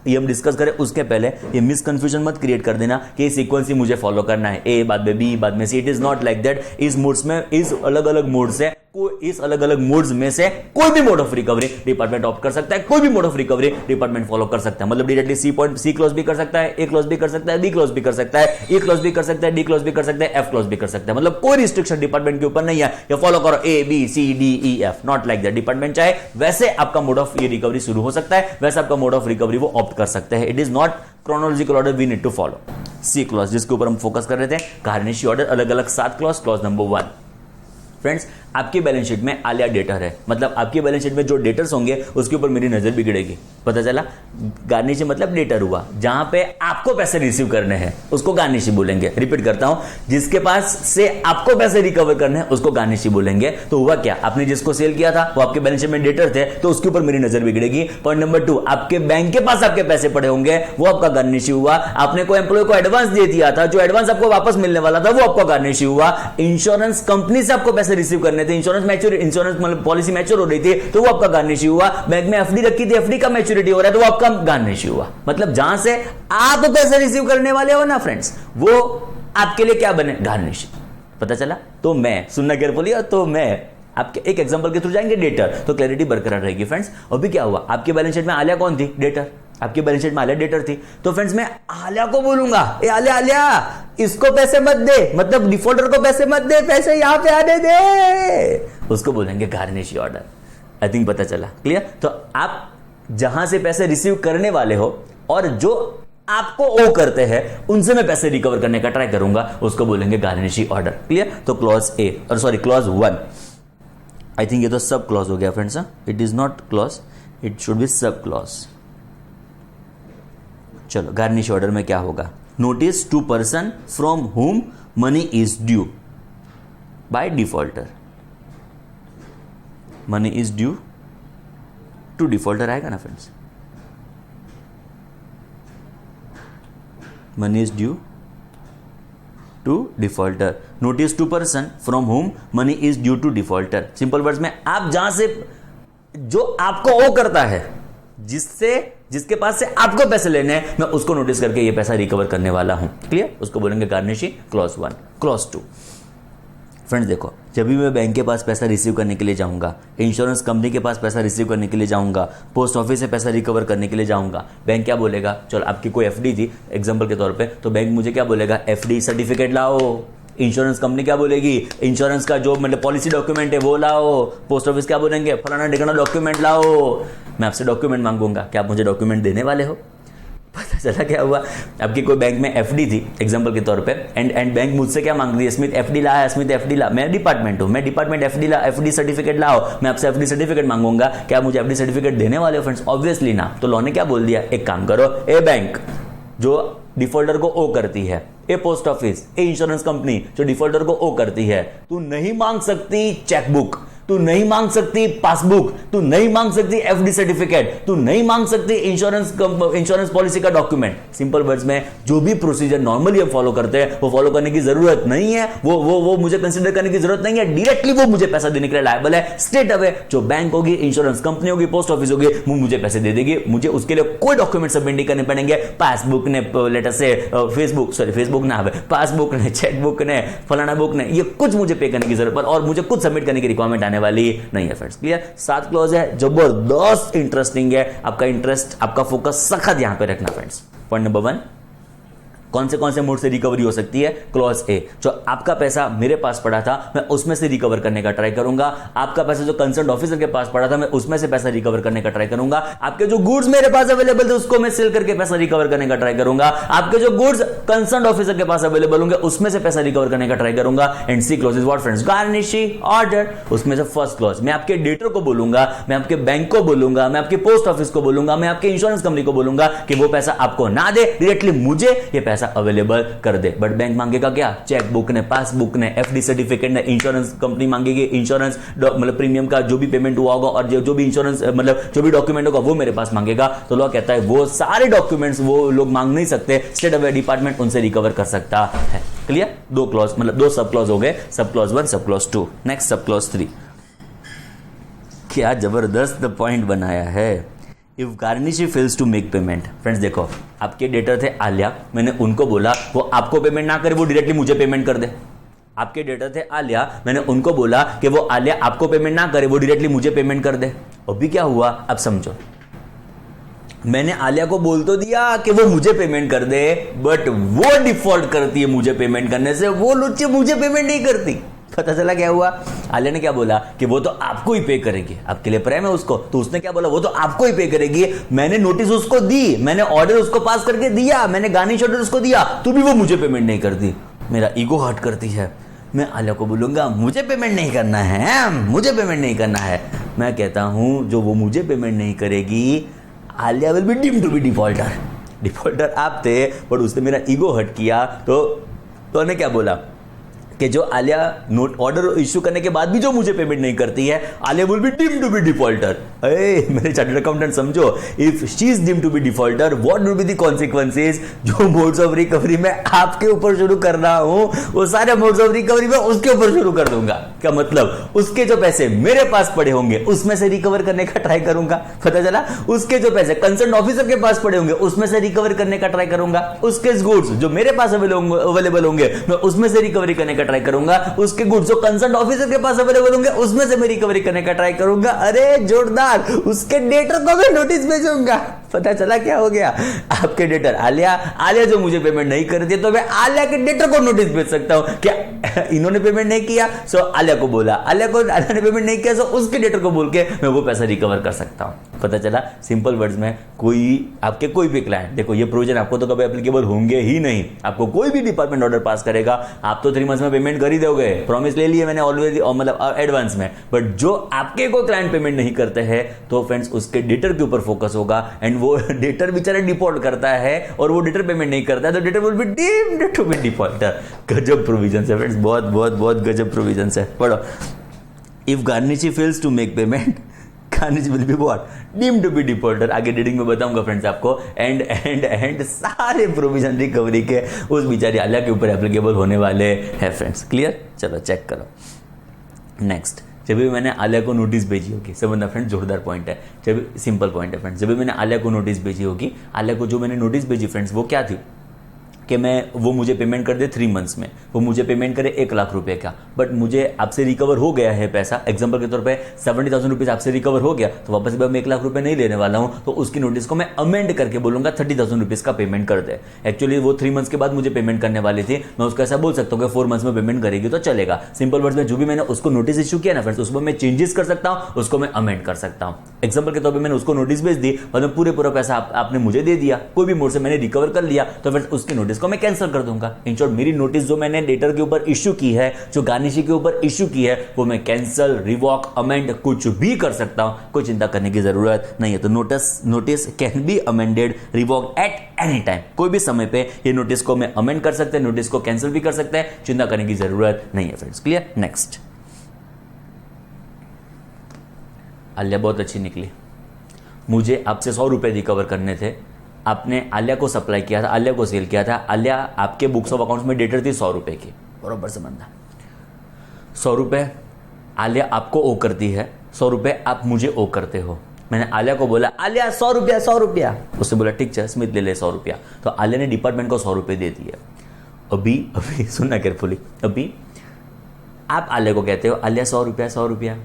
ये हम डिस्कस करें उसके पहले ये मिसकंफ्यूजन मत क्रिएट कर देना कि ये सीक्वेंस ही मुझे फॉलो करना है, ए बाद में बी बाद में C. It is not like that. इस मोड्स में, इस अलग अलग मोड्स है, इस अलग अलग मोड्स में से कोई भी mode of recovery department opt कर सकता है, कोई भी mode of recovery department follow कर सकता है। मतलब डायरेक्टली सी क्लॉज भी कर सकता है, ए क्लॉज भी कर सकता है, बी क्लॉज भी कर सकता है, ई क्लॉज भी कर सकता है, डी क्लॉज भी कर सकता है, एफ क्लॉज भी कर सकता है। मतलब कोई रिस्ट्रिक्शन डिपार्टमेंट के ऊपर नहीं है, ये फॉलो करो A B C D E F, not like that. Department चाहे वैसे आपका मोड ऑफ ये रिकवरी शुरू हो सकता है, वैसे आपका मोड ऑफ रिकवरी वो ऑप्ट कर सकते हैं। It is not chronological order we need to follow. C clause जिसके ऊपर हम फोकस कर रहे थे, गार्निशी ऑर्डर, अलग अलग 7 क्लॉज। क्लॉज नंबर 1, फ्रेंड्स आपकी बैलेंस शीट में आलिया डेटर है, मतलब आपकी बैलेंस शीट में जो डेटर्स होंगे उसके ऊपर मेरी नजर बिगड़ेगी। पता चला, गार्निशी मतलब डेटर हुआ, जहां पे आपको पैसे रिसीव करने हैं उसको गार्निशी बोलेंगे। रिपीट करता हूं, जिसके पास से आपको पैसे रिकवर करने हैं उसको गार्निशी बोलेंगे। तो हुआ क्या, आपने जिसको सेल किया था वो आपके बैलेंस शीट में डेटर थे तो उसके ऊपर मेरी नजर बिगड़ेगी। पॉइंट नंबर 2, आपके बैंक के पास आपके पैसे पड़े होंगे, वो आपका गार्निशी हुआ। आपने कोई एम्प्लॉय को एडवांस दे दिया था, जो एडवांस आपको वापस मिलने वाला था वो आपका गार्निशी हुआ। इंश्योरेंस कंपनी से आपको पैसे रिसीव करने थे, इंश्योरेंस मतलब पॉलिसी मैच्योर हो रही थी तो वो आपका गार्निशी हुआ। बैंक में एफडी रखी थी, एफडी का मैच्योरिटी हो रहा है तो वो आपका गार्निशी हुआ। मतलब जहां से आप पैसे रिसीव करने वाले हो ना फ्रेंड्स, वो आपके लिए क्या बने, गार्निशी। पता चला? तो मैं सुनना केयरफुली, तो मैं आपके एक एग्जांपल के थ्रू जाएंगे, डेटर, तो क्लैरिटी बरकरार रहेगी फ्रेंड्स। अभी क्या हुआ, आपकी बैलेंस शीट में आलिया कौन थी, डेटर। आपकी बैलेंस शीट में आलिया डेटर थी, तो फ्रेंड्स मैं आलिया को बोलूंगा, ए आलिया इसको पैसे मत दे, मतलब डिफॉल्टर को पैसे मत दे, पैसे यहां पे आने दे, उसको बोलेंगे गार्निशी ऑर्डर। आई थिंक पता चला, क्लियर? तो आप जहां से पैसे रिसीव करने वाले हो और जो आपको ओ करते हैं उनसे मैं पैसे रिकवर करने का ट्राई करूंगा, उसको बोलेंगे गार्निशी ऑर्डर। क्लियर? तो क्लॉज ए और सॉरी क्लॉज 1, आई थिंक ये तो सब क्लॉज हो गया friends. It is not clause, it should be sub clause. चलो गार्निश ऑर्डर में क्या होगा? Notice to person from whom money is due by defaulter. Money is due to defaulter आएगा ना friends? Money is due to defaulter. Notice to person from home money is due to defaulter. Simple words में आप जहां से जो आपको ओ करता है, जिसके पास से आपको पैसे लेने हैं, मैं उसको नोटिस करके ये पैसा रिकवर करने वाला हूं। क्लियर? उसको बोलेंगे गार्निशी क्लॉज 1। क्लॉज 2, फ्रेंड्स देखो, जब भी मैं बैंक के पास पैसा रिसीव करने के लिए जाऊंगा, इंश्योरेंस कंपनी के पास पैसा रिसीव करने के लिए जाऊंगा, पोस्ट ऑफिस से पैसा रिकवर करने के लिए जाऊंगा, बैंक क्या बोलेगा? चलो आपकी कोई एफडी थी एग्जांपल के तौर पे, तो बैंक मुझे क्या बोलेगा? एफडी सर्टिफिकेट लाओ। इंश्योरेंस कंपनी क्या बोलेगी? इंश्योरेंस का जो मतलब पॉलिसी डॉक्यूमेंट है वो लाओ। पोस्ट ऑफिस क्या बोलेंगे? फलाना ढिकाना डॉक्यूमेंट लाओ। मैं आपसे डॉक्यूमेंट मांगूंगा, क्या आप मुझे डॉक्यूमेंट देने वाले हो? पता चला क्या हुआ? आपकी कोई बैंक में एफडी थी एग्जांपल के तौर पे, एंड बैंक मुझसे क्या मांग रही है? स्मिथ एफडी ला, स्मिथ एफडी ला। मैं डिपार्टमेंट हूं, मैं डिपार्टमेंट एफडी ला, एफडी सर्टिफिकेट लाओ। मैं आपसे एफडी सर्टिफिकेट मांगूंगा, क्या मुझे एफडी सर्टिफिकेट देने वाले हो फ्रेंड्स? ऑब्वियसली ना। तो लॉ ने क्या बोल दिया? एक काम करो, ए बैंक जो डिफॉल्टर को ओ करती है, ए पोस्ट ऑफिस, ए इंश्योरेंस कंपनी जो डिफॉल्टर को ओ करती है, तू नहीं मांग सकती चेकबुक, तू नहीं मांग सकती पासबुक, तू नहीं मांग सकती एफडी सर्टिफिकेट, तू नहीं मांग सकती इंश्योरेंस पॉलिसी का डॉक्यूमेंट। सिंपल वर्ड्स में जो भी प्रोसीजर नॉर्मली हम फॉलो करते हैं वो फॉलो करने की जरूरत नहीं है, वो मुझे कंसीडर करने की जरूरत नहीं है। डायरेक्टली वो मुझे पैसा देने के लिए लायबल है। स्ट्रेट अवे जो बैंक होगी, इंश्योरेंस कंपनी होगी, पोस्ट ऑफिस होगी, वो मुझे पैसे दे देगी। मुझे उसके लिए कोई डॉक्यूमेंट सबमिट नहीं करने पड़ेंगे। पासबुक ने, लेटर से फेसबुक ना है, पासबुक ने, चेकबुक ने, फलाना बुक ने, ये कुछ मुझे पे करने की जरूरत पर और मुझे कुछ सबमिट करने की रिक्वायरमेंट आने वाली नहीं है फ्रेंड्स। क्लियर? 7 क्लॉज है, जबरदस्त इंटरेस्टिंग है। आपका इंटरेस्ट, आपका फोकस सख्त यहां पे रखना फ्रेंड्स। पॉइंट नंबर 1, कौन से मोड से रिकवरी हो सकती है? क्लॉज ए, जो आपका पैसा मेरे पास पड़ा था मैं उसमें से रिकवर करने का ट्राई करूंगा। आपका पैसा जो कंसर्न ऑफिसर के पास पड़ा था मैं उसमें से पैसा रिकवर करने का ट्राई करूंगा। आपके जो गुड्स मेरे पास अवेलेबल थे उसको मैं सेल करके पैसा रिकवर करने का ट्राई करूंगा। आपके जो गुड्स कंसर्न ऑफिसर के पास अवेलेबल होंगे उसमें से पैसा रिकवर करने का ट्राई करूंगा। And C clause is what friends? Garnishee order. उसमें से फर्स्ट क्लॉज, मैं आपके डेटर को बोलूंगा, मैं आपके बैंक को बोलूंगा, मैं आपके पोस्ट ऑफिस को बोलूंगा, मैं आपके इंश्योरेंस कंपनी को बोलूंगा कि वो पैसा आपको ना दे, डायरेक्टली मुझे ये पैसा अवेलेबल कर दे। बट बैंक मांगेगा क्या? चेकबुक ने, पासबुक ने, एफडी सर्टिफिकेट ने। इंश्योरेंस कंपनी मांगेगी इंश्योरेंस मतलब प्रीमियम का जो भी पेमेंट हुआ होगा और जो भी इंश्योरेंस मतलब जो भी डॉक्यूमेंट होगा वो मेरे पास मांगेगा। तो लॉ कहता है वो सारे डॉक्यूमेंट्स वो लोग मांग नहीं सकते, स्टेट अवे डिपार्टमेंट उनसे रिकवर कर सकता है। क्लियर? 2 क्लॉज मतलब 2 सब क्लॉज हो गए, सब क्लॉज 1, सब क्लॉज 2। नेक्स्ट सब क्लॉज 3, क्या जबरदस्त पॉइंट बनाया है। If garnishee fails to make payment, friends देखो, आपके डेटर थे आलिया, मैंने उनको बोला वो आपको पेमेंट ना करे, वो डायरेक्टली मुझे पेमेंट कर दे। आपके डेटर थे आलिया, मैंने उनको बोला कि वो आलिया आपको पेमेंट ना करे, वो डायरेक्टली मुझे पेमेंट कर दे। अभी क्या हुआ अब समझो, मैंने आलिया को बोल तो दिया कि वो मुझे पेमेंट कर दे, बट वो डिफॉल्ट करती है मुझे पेमेंट करने से, वो लुच्ची मुझे पेमेंट नहीं करती। पता चला क्या हुआ? आलिया ने क्या बोला कि वो तो आपको ही पे करेगी, आपके लिए प्रेम है उसको, तो उसने क्या बोला? वो तो आपको ही पे करेगी। मैंने नोटिस उसको दी, मैंने ऑर्डर उसको पास करके दिया, मैंने गार्निश ऑर्डर उसको दिया, तो भी वो मुझे पेमेंट नहीं करती। मेरा ईगो हर्ट करती है। मैं आलिया को बोलूंगा मुझे पेमेंट नहीं करना है, मुझे पेमेंट नहीं करना है। मैं कहता हूं जो वो मुझे पेमेंट नहीं करेगी, Alia will be deemed to be defaulter. Defaulter आप थे, बट उसने मेरा ईगो हर्ट किया। तो उन्होंने क्या बोला कि जो आलिया नोट ऑर्डर इश्यू करने के बाद भी जो मुझे पेमेंट नहीं करती है, Alia will be deemed to be defaulter. मेरे चार्टर्ड अकाउंटेंट समझो, if she is deemed to be defaulter what will be the consequences? जो मोड्स ऑफ रिकवरी मैं आपके ऊपर शुरू कर रहा हूं वो सारे मोड्स ऑफ रिकवरी मैं उसके ऊपर शुरू कर दूंगा। क्या मतलब? उसके जो पैसे मेरे पास पड़े होंगे उसमें से रिकवर करने का ट्राई करूंगा। पता चला? उसके जो पैसे कंसर्न ऑफिसर के पास पड़े होंगे उसमें से रिकवर करने का ट्राई करूंगा। उसके गुड्स जो मेरे पास अवेलेबल होंगे मैं उसमें से रिकवरी करने का ट्राई करूंगा। उसके गुड्स जो कंसर्न ऑफिसर के पास अवेलेबल होंगे उसमें से मैं रिकवरी करने का ट्राई करूंगा। अरे जोरदार! उसके डेटर को मैं नोटिस भेजूंगा। पता चला क्या हो गया? आपके डेटर आलिया जो मुझे पेमेंट नहीं करती तो मैं आलिया के डेटर को नोटिस भेज सकता हूं। क्या इन्होंने पेमेंट नहीं किया सो आलिया को बोला, आलिया ने पेमेंट नहीं किया सो उसके डेटर को बोल के मैं वो पैसा रिकवर कर सकता हूं। पता चला सिंपल वर्ड्स में, कोई आपके कोई भी क्लाइंट, देखो ये प्रोविजन आपको तो कभी एप्लीकेबल होंगे ही नहीं, आपको कोई भी डिपार्टमेंट ऑर्डर पास करेगा आप तो 3 मंथ्स में पेमेंट कर ही दोगे, प्रॉमिस ले लिए मैंने ऑलरेडी, मतलब एडवांस में। बट जो आपके को क्लाइंट पेमेंट नहीं करते हैं तो फ्रेंड्स उसके डेटर के ऊपर फोकस होगा, एंड वो डेटर बेचारा डिफॉल्ट करता है और वो डेटर पेमेंट नहीं करता है तो debtor will be deemed to be defaulter. गजब प्रोविजन है फ्रेंड्स, बहुत बहुत बहुत गजब प्रोविजन है। पढ़ो, if garnishee fails to make payment, garnishee will be what, deemed to be defaulter. आगे रीडिंग में बताऊंगा फ्रेंड्स आपको, एंड सारे प्रोविजन रिकवरी के उस बेचारी आलिया के ऊपर एप्लीकेबल होने वाले हैं फ्रेंड्स। क्लियर, चलो चेक करो। नेक्स्ट, जब भी मैंने आलिया को नोटिस भेजी होगी, समझना फ्रेंड्स जोरदार पॉइंट है, जब सिंपल पॉइंट है फ्रेंड्स, जब भी मैंने आलिया को नोटिस भेजी होगी, आलिया को जो मैंने नोटिस भेजी फ्रेंड्स वो क्या थी कि वो मुझे पेमेंट कर दे 3 मंथ्स में, वो मुझे पेमेंट करे 1 लाख रुपए का, बट मुझे आपसे रिकवर हो गया है पैसा, एग्जांपल के तौर पे 70,000 रुपीज आपसे रिकवर हो गया, तो वापस भी मैं 1 लाख रुपए नहीं लेने वाला हूं, तो उसकी नोटिस को मैं अमेंड करके बोलूंगा 30,000 रुपीज का पेमेंट कर दे। एक्चुअली वो 3 मंथ्स के बाद मुझे पेमेंट करने वाली थी, मैं उसको ऐसा बोल सकता हूँ कि 4 मंथ्स में पेमेंट करेगी तो चलेगा। सिंपल वर्ड्स में जो भी मैंने उसको नोटिस इशू किया ना फ्रेंड्स, उसमें मैं चेंजेस कर सकता हूँ, उसको मैं अमेंड कर सकता हूँ। एग्जांपल के तौर पर मैंने उसको नोटिस भेज दी और पूरा पैसा आपने मुझे दे दिया, कोई भी मोड से मैंने रिकवर कर लिया, तो फिर उसकी नोटिस को मैं कैंसिल कर दूंगा। इन शॉर्ट, मेरी नोटिस जो मैंने डेटर के ऊपर इश्यू की है, जो गार्निशी के ऊपर इश्यू की है, वो मैं कैंसिल, रिवॉक, अमेंड कुछ भी कर सकता हूं, कोई चिंता करने की जरूरत नहीं है। तो notice can be amended, revoke at any time, कोई भी समय पे ये नोटिस को मैं अमेंड कर सकते हैं, नोटिस को कैंसिल भी कर सकते हैं, चिंता करने की जरूरत नहीं है फ्रेंड्स। क्लियर। नेक्स्ट, आलिया बहुत अच्छी निकली, मुझे आपसे 100 रुपए रिकवर करने थे, आपने आलिया को सप्लाई किया था, आलिया को सेल किया था, आलिया आपके बुक्स ऑफ अकाउंट्स में डेटर थी 100 रुपए की, बरोबर से बंदा 100 रुपए आलिया आपको ओ करती है, 100 रुपए आप मुझे ओ करते हो। मैंने आलिया को बोला आलिया 100 रुपया 100 रुपया, उसने बोला ठीक है स्मिथ ले ले 100 रुपया, तो आलिया ने डिपार्टमेंट को 100 रुपए दे दिए। अभी सुनना केयरफुली, अभी आप आलिया को कहते हो आलिया 100 रुपया 100 रुपया,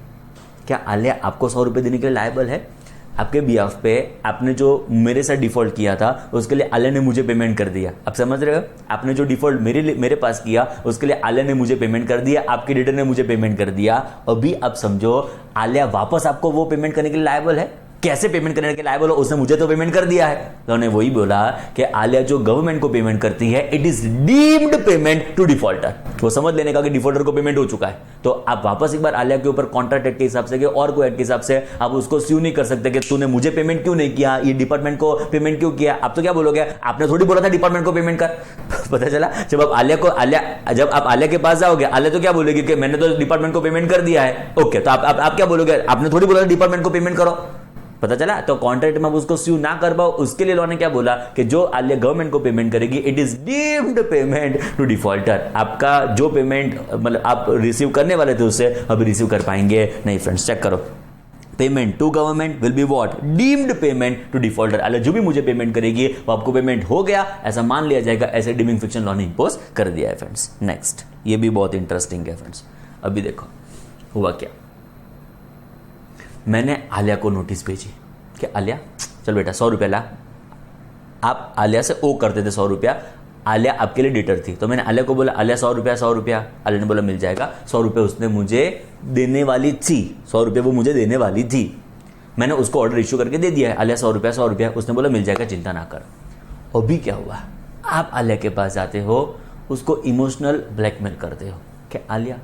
क्या आलिया आपको 100 रुपये देने के लिए लायबल है? आपके बिहाफ पे आपने जो मेरे साथ डिफॉल्ट किया था उसके लिए आलिया ने मुझे पेमेंट कर दिया। आप समझ रहे हो, आपने जो डिफॉल्ट मेरे पास किया उसके लिए आलिया ने मुझे पेमेंट कर दिया, आपके डेटर ने मुझे पेमेंट कर दिया। अभी आप समझो आलिया वापस आपको वो पेमेंट करने के लिए लायबल है? कैसे पेमेंट करने के लायबल हो? उसने मुझे तो पेमेंट कर दिया है। तो उन्होंने वही बोला कि आलिया जो गवर्नमेंट को पेमेंट करती है it is deemed payment to defaulter. वो समझ लेने का कि डिफॉल्टर को पेमेंट हो चुका है, तो आप वापस एक बार आलिया के ऊपर कॉन्ट्रैक्ट एक्ट के हिसाब से और कोई एक्ट के हिसाब से आप उसको स्यू नहीं कर सकते कि तूने मुझे पेमेंट क्यों नहीं किया, ये डिपार्टमेंट को पेमेंट क्यों किया। आप तो क्या बोलोगे, आपने थोड़ी बोला था डिपार्टमेंट को पेमेंट कर। पता चला जब आप आलिया के पास जाओगे, आलिया तो क्या बोलेगी कि मैंने तो डिपार्टमेंट को पेमेंट कर दिया है। ओके, तो आप क्या बोलोगे, आपने थोड़ी बोला था डिपार्टमेंट को पेमेंट करो। पता चला, तो कॉन्ट्रैक्ट में उसको स्यू ना कर पाओ, उसके लिए लॉ ने क्या बोला कि जो आलिया गवर्नमेंट को पेमेंट करेगी it is deemed payment to defaulter. आपका जो पेमेंट मतलब आप रिसीव करने वाले थे उससे अभी रिसीव कर पाएंगे नहीं। फ्रेंड्स चेक करो, payment to government will be what, deemed payment to defaulter. Alia जो भी मुझे पेमेंट करेगी वो आपको पेमेंट हो गया ऐसा मान लिया जाएगा, ऐसे डीमिंग फिक्शन लॉ ने इंपोज कर दिया है फ्रेंड्स। नेक्स्ट, ये भी बहुत इंटरेस्टिंग है फ्रेंड्स। अभी देखो हुआ क्या, मैंने आलिया को नोटिस भेजी कि आलिया चल बेटा 100 रुपया ला। आप आलिया से ओ करते थे 100 रुपया, आलिया आपके लिए डेटर थी, तो मैंने आलिया को बोला आलिया 100 रुपया 100 रुपया। आलिया ने बोला मिल जाएगा। 100 रुपये उसने मुझे देने वाली थी, 100 रुपये वो मुझे देने वाली थी, मैंने उसको ऑर्डर इश्यू करके दे दिया है। आलिया 100 रुपया 100 रुपया, उसने बोला मिल जाएगा चिंता ना कर। अभी क्या हुआ, आप आलिया के पास जाते हो, उसको इमोशनल ब्लैकमेल करते हो कि आलिया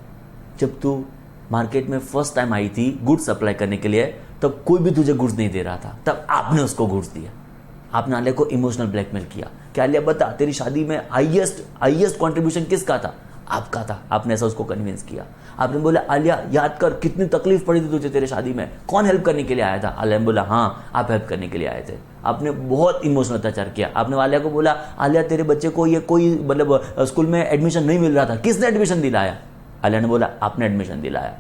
जब तू मार्केट में फर्स्ट टाइम आई थी गुड्स सप्लाई करने के लिए तब कोई भी तुझे गुड्स नहीं दे रहा था, तब आपने उसको गुड्स दिया। आपने आलिया को इमोशनल ब्लैकमेल किया कि आलिया बता तेरी शादी में हाईएस्ट कंट्रीब्यूशन किसका था, आपका था। आपने ऐसा उसको कन्विंस किया। आपने बोला आलिया याद कर कितनी तकलीफ पड़ी थी तुझे तेरे शादी में, कौन हेल्प करने के लिए आया था। आलिया ने बोला हाँ आप हेल्प करने के लिए आए थे। आपने बहुत इमोशनल अत्याचार किया। आपने आलिया को बोला आलिया तेरे बच्चे को ये कोई मतलब स्कूल में एडमिशन नहीं मिल रहा था, किसने एडमिशन दिलाया। आलिया ने बोला आपने एडमिशन दिलाया।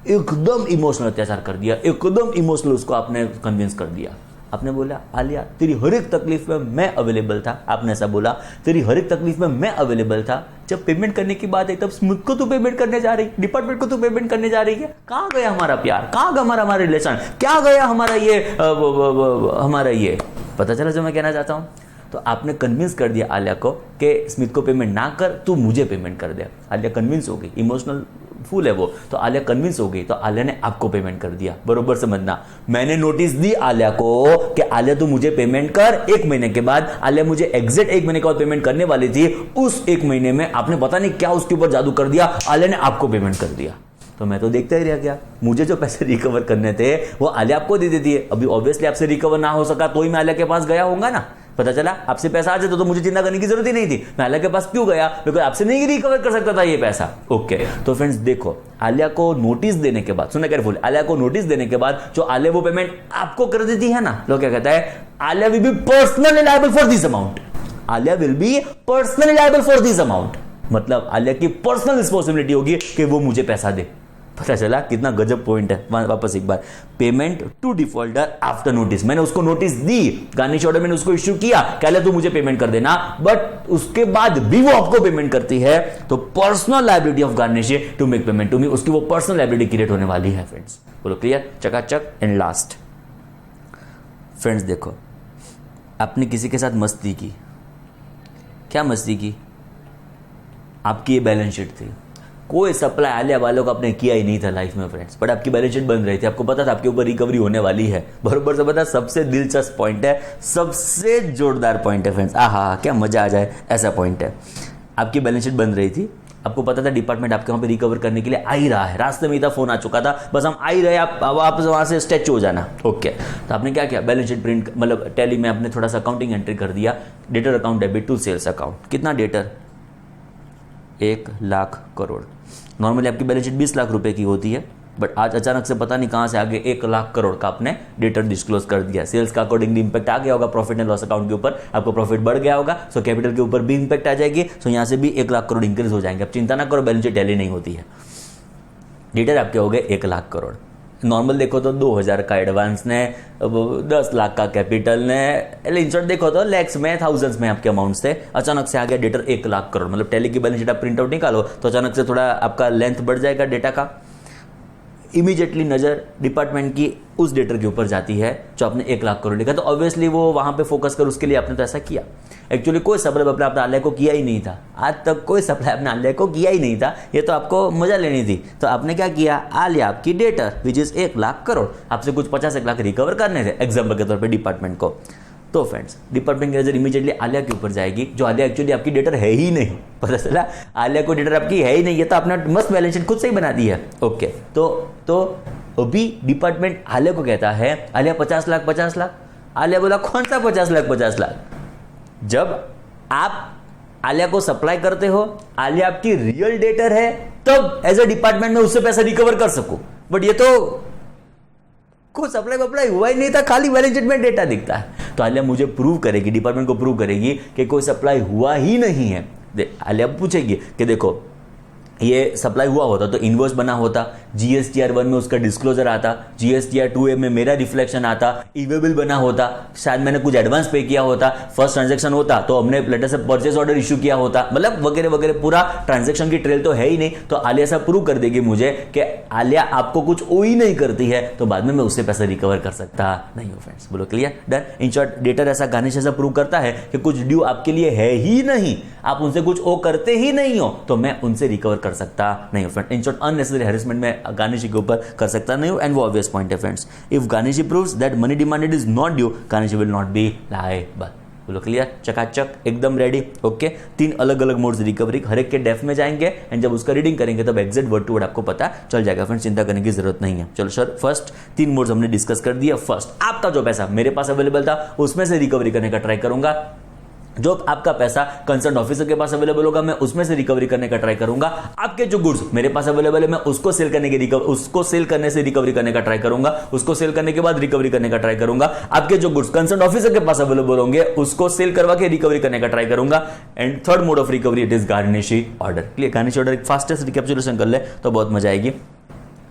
एकदम इमोशनल अत्याचार कर दिया, एकदम इमोशनल उसको आपने कन्विंस कर दिया। आपने बोला आलिया तेरी हर एक तकलीफ में मैं अवेलेबल था। आपने ऐसा बोला तेरी हर एक तकलीफ में मैं अवेलेबल था, जब पेमेंट करने की बात है तब स्मिथ को तू पेमेंट करने जा रही, डिपार्टमेंट को तू पेमेंट करने जा रही है। कहाँ गया हमारा प्यार, कहाँ गया हमारा रिलेशन, क्या गया हमारा ये पता चला जो मैं कहना चाहता हूँ। तो आपने कन्विंस कर दिया आलिया को कि स्मिथ को पेमेंट ना कर, तू मुझे पेमेंट कर दे। आलिया कन्विंस हो गई, इमोशनल फूल है वो। तो आलिया कन्विंस हो गई, तो आलिया ने आपको पेमेंट कर दिया। बरोबर समझना, मैंने नोटिस दी आलिया को कि आलिया तू मुझे पेमेंट कर। 1 महीने के बाद आलिया मुझे एग्जैक्ट 1 महीने के बाद पेमेंट करने वाली थी। उस 1 महीने में आपने पता नहीं क्या उसके ऊपर जादू कर दिया, आलिया ने आपको पेमेंट कर दिया। तो मैं तो देखता ही रह गया, मुझे जो पैसे रिकवर करने थे वो आलिया आपको दे देती है। अभी ऑब्वियसली आपसे रिकवर ना हो सका तो ही मैं आलिया के पास गया होऊंगा ना। पता चला आपसे पैसा आ जाता तो मुझे चिंता करने की जरूरत ही नहीं थी। मैं आलिया के पास क्यों गया? बिकॉज आपसे नहीं रिकवर कर सकता था ये पैसा। ओके, तो फ्रेंड्स देखो, आलिया को नोटिस देने के बाद, सुनना केयरफुल, आलिया को नोटिस देने के बाद जो आलिया वो पेमेंट आपको कर देती है ना, लोग क्या कहता है, Alia will be personally liable for this amount. Alia will be personally liable for this amount, मतलब आलिया की पर्सनल रिस्पॉन्सिबिलिटी होगी कि वो मुझे पैसा दे। पता चला कितना गजब पॉइंट है। वापस एक बार, payment to defaulter after notice, मैंने उसको नोटिस दी, गार्निश ऑर्डर मैंने उसको इश्यू किया, कहले तू मुझे पेमेंट कर देना, बट उसके बाद भी वो आपको पेमेंट करती है, तो personal liability of garnish to make payment to me, उसकी वो पर्सनल लायबिलिटी क्रिएट होने वाली है। फ्रेंड्स बोलो क्लियर, चकाचक। एंड लास्ट फ्रेंड्स देखो, आपने किसी के साथ मस्ती की, क्या मस्ती की? आपकी ये बैलेंस शीट थी, कोई सप्लाई आलिया वालों का आपने किया ही नहीं था लाइफ में फ्रेंड्स, बट आपकी बैलेंस शीट बन रही थी, आपको पता था आपके ऊपर रिकवरी होने वाली है। बरोबर से पता, सबसे दिलचस्प पॉइंट है, सबसे जोरदार पॉइंट है फ्रेंड्स, आहा क्या मजा आ जाए, ऐसा पॉइंट है। आपकी बैलेंस शीट बन रही थी, आपको पता था डिपार्टमेंट आपके वहां पे रिकवर करने के लिए आ ही रहा है, रास्ते में ही था, फोन आ चुका था, बस हम आ ही रहे, आप वहां से स्टैच्यू हो जाना। ओके, तो आपने क्या किया, बैलेंस शीट प्रिंट, मतलब टैली में आपने थोड़ा सा अकाउंटिंग एंट्री कर दिया, debtor account debit to sales account. कितना डेटर? 1 लाख करोड़। नॉर्मली आपकी बैलेंस शीट 20 लाख रुपए की होती है, बट आज अचानक से पता नहीं कहां से आगे 1 लाख करोड़ का आपने डेटर डिस्क्लोज कर दिया। सेल्स का अकॉर्डिंगली इंपैक्ट आ गया होगा, प्रॉफिट एंड लॉस अकाउंट के ऊपर आपको प्रॉफिट बढ़ गया होगा, सो कैपिटल के ऊपर भी इंपैक्ट आ जाएगी, सो यहां से भी 1 लाख करोड़ इंक्रीज हो जाएंगे। अब चिंता ना करो, बैलेंस शीट टैली नहीं होती है। डेटर आपके हो गए 1 लाख करोड़। नॉर्मल देखो तो 2000 का एडवांस ने, 10 लाख का कैपिटल ने, इन शॉर्ट देखो तो लैक्स में, थाउजेंड्स में आपके अमाउंट्स थे। अचानक से आ गया डेटर 1 लाख करोड़, मतलब टैली की बैलेंस शीट आप प्रिंट आउट निकालो तो अचानक से थोड़ा आपका लेंथ बढ़ जाएगा डेटा का। इमीडिएटली नजर डिपार्टमेंट की उस डेटर के ऊपर जाती है जो आपने 1 लाख करोड़ लिखा, तो ऑब्वियसली वो वहां पे फोकस कर, उसके लिए आपने तो ऐसा किया। एक्चुअली कोई सप्लाई आपने आलिया को किया ही नहीं था, आज तक कोई सप्लाई आपने आलिया को किया ही नहीं था, ये तो आपको मजा लेनी थी। तो आपने क्या किया, आलिया आपकी debtor which is 1 lakh crore, आपसे कुछ 50 लाख रिकवर करने थे एग्जाम्पल के तौर पर डिपार्टमेंट को। तो फ्रेंड्स डिपार्टमेंट की नजर इमीडिएटली आलिया के ऊपर जाएगी, जो आलिया एक्चुअली आपकी डेटर है ही नहीं। पता चला आलिया को डेटर आपकी है ही नहीं, ये तो आपने मस्त बैलेंस शीट खुद से ही बना दी है। ओके, तो अभी डिपार्टमेंट आलिया को कहता है, आलिया 50 लाख 50 लाख। आलिया बोला कौन सा 50 लाख 50 लाख? जब आप आलिया को सप्लाई करते हो, आलिया आपकी रियल डेटर है, तब एज ए डिपार्टमेंट में उससे पैसा रिकवर कर सकूं, बट ये तो कोई सप्लाई वप्लाई हुआ ही नहीं था, खाली बैलेंस शीट में डेटा दिखता है। तो आलिया मुझे प्रूव करेगी, डिपार्टमेंट को प्रूव करेगी कि कोई सप्लाई हुआ ही नहीं है। आलिया पूछेगी कि देखो ये सप्लाई हुआ होता तो इनवॉइस बना होता, जीएसटीआर 1 में उसका डिस्क्लोजर आता, जीएसटीआर 2A में मेरा रिफ्लेक्शन आता, ईवेबल बना होता, शायद मैंने कुछ एडवांस पे किया होता, फर्स्ट ट्रांजैक्शन होता तो हमने लेटर से परचेस ऑर्डर इश्यू किया होता, मतलब वगैरह वगैरह, पूरा ट्रांजैक्शन की ट्रेल तो है ही नहीं। तो आलिया ऐसा प्रूव कर देगी मुझे कि आलिया आपको कुछ ओ ही नहीं करती है, तो बाद में मैं उससे पैसा रिकवर कर सकता नहीं हूँ। फ्रेंड्स बोलो clear, done. In short debtor ऐसा, गार्निश ऐसा प्रूव करता है कि कुछ ड्यू आपके लिए है ही नहीं, आप उनसे कुछ ओ करते ही नहीं हो, तो मैं उनसे रिकवर कर सकता नहीं हूं। Friend in short unnecessary harassment में गार्निशी के ऊपर कर सकता नहीं हूं, एंड वो ऑब्वियस पॉइंट है friends. If garnishee proves that money demanded is not due, garnishee will not be liable. बोलो क्लियर, चकाचक, एकदम रेडी। ओके, 3 अलग अलग मोड्स रिकवरी, हर एक के डेफ में जाएंगे, एंड जब उसका रीडिंग करेंगे तब एग्जैक्ट वर्ड टू वर्ड आपको पता चल जाएगा। फ्रेंड्स चिंता करने की जरूरत नहीं है। चलो सर, फर्स्ट 3 मोड्स हमने डिस्कस कर दिया। फर्स्ट, आपका जो पैसा मेरे पास अवेलेबल था उसमें से रिकवरी करने का ट्राई करूंगा, जो आपका पैसा कंसर्न ऑफिसर के पास अवेलेबल होगा मैं उसमें से रिकवरी करने का ट्राई करूंगा। आपके जो गुड्स मेरे पास अवेलेबल है मैं उसको सेल करने से रिकवरी करने का ट्राई करूंगा, उसको सेल करने के बाद रिकवरी करने का ट्राई करूंगा। आपके जो गुड्स कंसर्न ऑफिसर के पास अवेलेबल होंगे उसको सेल करवा के रिकवरी करने का ट्राई करूंगा। And third mode of recovery it is garnishee order. Clear, garnishee order एक फास्टेस्ट रिकैप्चुलेशन कर ले तो बहुत मजा आएगी।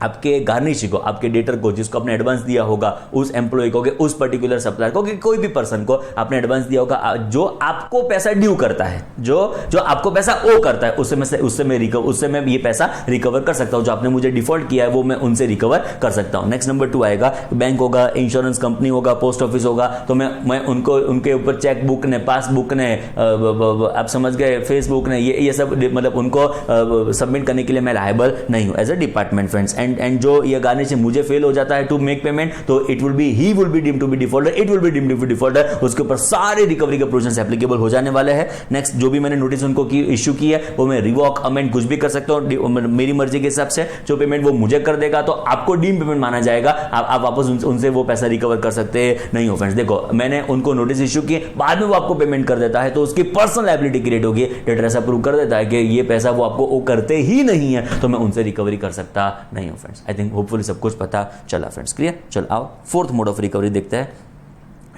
आपके गार्निशी को, आपके डेटर को, जिसको आपने एडवांस दिया होगा, उस एम्प्लॉय को, उस पर्टिकुलर सप्लायर को, कोई भी पर्सन को आपने एडवांस दिया होगा, जो आपको पैसा ड्यू करता है, जो आपको पैसा ओ करता है, उससे मैं ये पैसा रिकवर कर सकता हूं। जो आपने मुझे डिफॉल्ट किया है वो मैं उनसे रिकवर कर सकता हूं। नेक्स्ट नंबर 2 आएगा, बैंक होगा, इंश्योरेंस कंपनी होगा, पोस्ट ऑफिस होगा, तो मैं उनको उनके ऊपर चेक बुक ने, पासबुक ने, आप समझ गए, फेसबुक ने, ये सब मतलब उनको सबमिट करने के लिए मैं लायबल नहीं हूं as a department friends. And जो ये गाने से मुझे फेल हो जाता है टू मेक पेमेंट, तो he will be deemed to be defaulter, it will be deemed to be defaulter, उसके ऊपर सारे रिकवरी के प्रोविजंस एप्लीकेबल हो जाने वाले हैं। नेक्स्ट, जो भी मैंने नोटिस उनको इश्यू की है वो मैं रिवॉक, अमेंड कुछ भी कर सकता हूं मेरी मर्जी के हिसाब से। जो पेमेंट वो मुझे कर देगा तो आपको डीम पेमेंट माना जाएगा, आप वापस उनसे वो पैसा रिकवर कर सकते नहीं हो फ्रेंड्स। देखो, मैंने उनको नोटिस इश्यू किए, बाद में वो आपको पेमेंट कर देता है तो उसकी पर्सनल लायबिलिटी क्रिएट होगी। डेटर ऐसा प्रूव कर देता है कि ये पैसा वो आपको वो करते ही नहीं है, तो मैं उनसे रिकवरी कर सकता नहीं हूं फ्रेंड्स। आई थिंक होपफुली सब कुछ पता चला फ्रेंड्स, क्लियर। चलो आओ फोर्थ मोड ऑफ रिकवरी देखते हैं,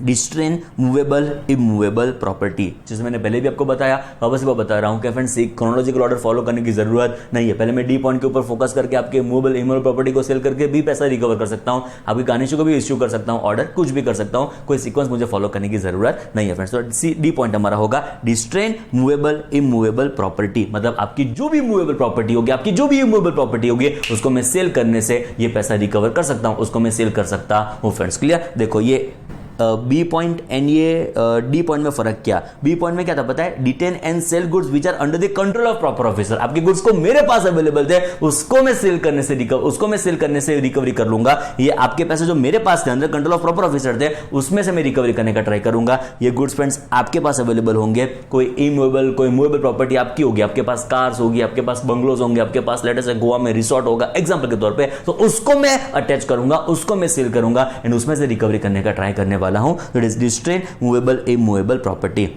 डिस्ट्रेन मूवेबल इमूवेबल प्रॉपर्टी, जिसमें मैंने पहले भी आपको बताया, वापस भी बता रहा हूं कि फ्रेंड्स क्रोनोलॉजिकल ऑर्डर फॉलो करने की जरूरत नहीं है। पहले मैं डी पॉइंट के ऊपर फोकस करके आपके मूवेबल इमूवेबल प्रॉपर्टी को सेल करके भी पैसा रिकवर कर सकता हूं, आपकी गार्निश को भी इश्यू कर सकता हूं, ऑर्डर कुछ भी कर सकता हूं, कोई सीक्वेंस मुझे फॉलो करने की जरूरत नहीं है फ्रेंड्स। तो डी पॉइंट हमारा होगा डिस्ट्रेन मूवेबल इमूवेबल प्रॉपर्टी, मतलब आपकी जो भी मूवेबल प्रॉपर्टी होगी, आपकी जो भी इमूवेबल प्रॉपर्टी होगी, उसको मैं सेल करने से ये पैसा रिकवर कर सकता हूं, उसको मैं सेल कर सकता हूं फ्रेंड्स, क्लियर। देखो ये बी पॉइंट एंड ये डी पॉइंट में फर्क क्या, बी पॉइंट में क्या था पता है, detain and sell goods which are under the control of proper officer. आपके गुड्स को मेरे पास अवेलेबल थे, उसको मैं सेल करने से रिकवरी कर लूंगा। ये आपके पैसे जो मेरे पास थे, under control of proper officer थे, उसमें से मैं रिकवरी करने का ट्राई करूंगा। ये गुड्स फ्रेंड्स आपके पास अवेलेबल होंगे, कोई इमूवेबल कोई मूवेबल प्रॉपर्टी आपकी होगी, आपके पास कार्स होगी, आपके पास बंगलोज होंगे, आपके पास लेटर से गोवा में रिसोर्ट होगा एग्जाम्पल के तौर पर, तो उसको मैं अटैच करूंगा, उसको मैं सेल करूंगा एंड उसमें से रिकवरी करने का ट्राई करने वाला हूं। It is distrain movable immovable property.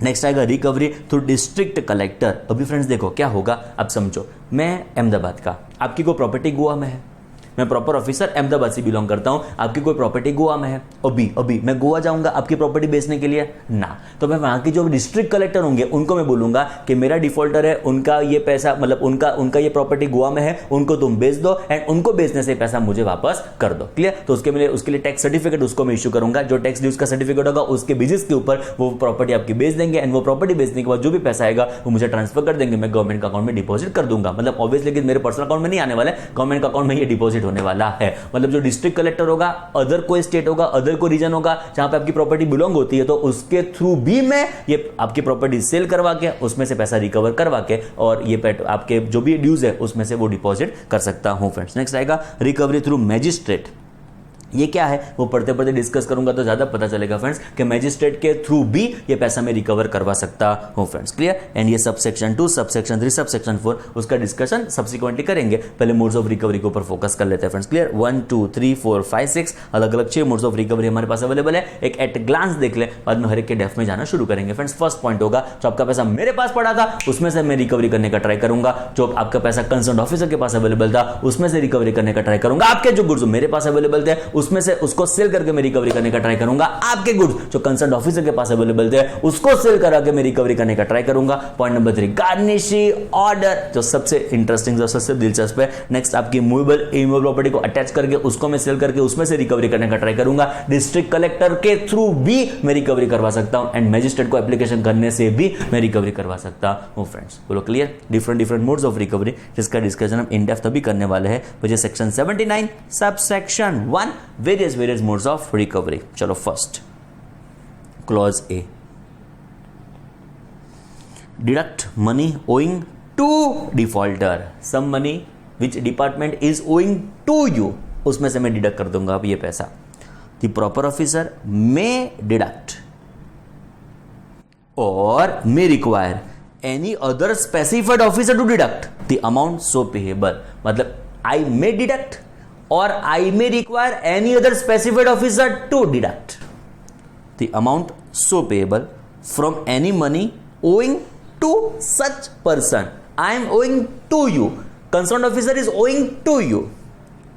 Next आएगा रिकवरी थ्रू डिस्ट्रिक्ट कलेक्टर। अभी फ्रेंड्स देखो क्या होगा, आप समझो, मैं अहमदाबाद का, आपकी कोई प्रॉपर्टी गोवा में है, मैं प्रॉपर ऑफिसर अहमदाबाद से बिलोंग करता हूं, आपकी कोई प्रॉपर्टी गोवा में है, अभी मैं गोवा जाऊंगा आपकी प्रॉपर्टी बेचने के लिए ना, तो मैं वहां की जो डिस्ट्रिक्ट कलेक्टर होंगे उनको मैं बोलूंगा कि मेरा डिफॉल्टर है, उनका ये पैसा मतलब उनका ये प्रॉपर्टी गोवा में है, उनको तुम बेच दो एंड उनको बेचने से पैसा मुझे वापस कर दो, क्लियर। तो उसके लिए टैक्स सर्टिफिकेट उसको मैं इश्यू करूंगा, जो टैक्स ड्यूज का सर्टिफिकेट होगा उसके बेसिस के ऊपर वो प्रॉपर्टी आपकी बेच देंगे एंड वो प्रॉपर्टी बेचने के बाद जो भी पैसा आएगा वो मुझे ट्रांसफर कर देंगे, मैं गवर्नमेंट का अकाउंट में डिपॉजिट कर दूंगा। मतलब ऑब्वियसली लेकिन मेरे पर्सनल अकाउंट में नहीं आने वाला है, गवर्नमेंट का अकाउंट में ये डिपॉजिट होने वाला है। मतलब जो डिस्ट्रिक्ट कलेक्टर होगा, अदर कोई स्टेट होगा, अदर कोई रीजन होगा जहां पे आपकी प्रॉपर्टी बिलोंग होती है, तो उसके थ्रू भी मैं ये आपकी प्रॉपर्टी सेल करवा के उसमें से पैसा रिकवर करवा के और ये आपके जो भी ड्यूज है उसमें से वो डिपॉजिट कर सकता हूं फ्रेंड्स। नेक्स्ट आएगा रिकवरी थ्रू मैजिस्ट्रेट। ये क्या है वो पढ़ते पढ़ते डिस्कस करूंगा तो ज्यादा पता चलेगा फ्रेंड्स कि मैजिस्ट्रेट के थ्रू भी ये पैसा मैं रिकवर करवा सकता हूं फ्रेंड्स, क्लियर। एंड ये सबसेक्शन 2, सबसेक्शन 3, सबसेक्शन 4 उसका डिस्कशन सब्सिक्वेंटली करेंगे, पहले मोड्स ऑफ रिकवरी के ऊपर फोकस कर लेते हैं फ्रेंड्स, क्लियर। 1 2 3 4 5 6 अलग अलग 6 मोड्स ऑफ रिकवरी हमारे पास अवेलेबल है, एक एट ग्लांस देख ले, बाद में हर एक के डेप्थ में जाना शुरू करेंगे फ्रेंड्स। फर्स्ट पॉइंट होगा जो आपका पैसा मेरे पास पड़ा था उसमें से मैं रिकवरी करने का ट्राई करूंगा, जो आपका पैसा कंसर्न ऑफिसर के पास अवेलेबल था उसमें से रिकवरी करने का ट्राई करूंगा, आपके जो गुड्स मेरे पास अवेलेबल थे उसमें से उसको सेल करके मैं रिकवरी करने का ट्राई करूंगा, आपके गुड्स जो कंसर्न ऑफिसर के पास अवेलेबल थे उसको सेल करा के मैं रिकवरी करने का ट्राई करूंगा। पॉइंट नंबर 3 गार्निशी ऑर्डर, जो सबसे इंटरेस्टिंग, जो सबसे दिलचस्प है। नेक्स्ट आपकी मूवेबल इमूवेबल प्रॉपर्टी को अटैच करके उसको मैं सेल करके उसमें से रिकवरी करने का ट्राई करूंगा, डिस्ट्रिक्ट कलेक्टर के थ्रू भी मैं रिकवरी करवा सकता हूं एंड मैजिस्ट्रेट को एप्लीकेशन करने से भी मैं रिकवरी करवा सकता हूं फ्रेंड्स। बोलो clear. Different modes of recovery जिसका डिस्कशन हम इन डेप्थ अभी करने वाले हैं, मुझे section 79 subsection 1 various modes of recovery. चलो first clause A, deduct money owing to defaulter, some money which department is owing to you, उसमें से मैं डिडक्ट कर दूंगा अब ये पैसा। The proper officer may deduct और may require any other specified officer to deduct the amount so payable, मतलब आई मे deduct or I may require any other specified officer to deduct the amount so payable from any money owing to such person. I am owing to you. Concerned officer is owing to you.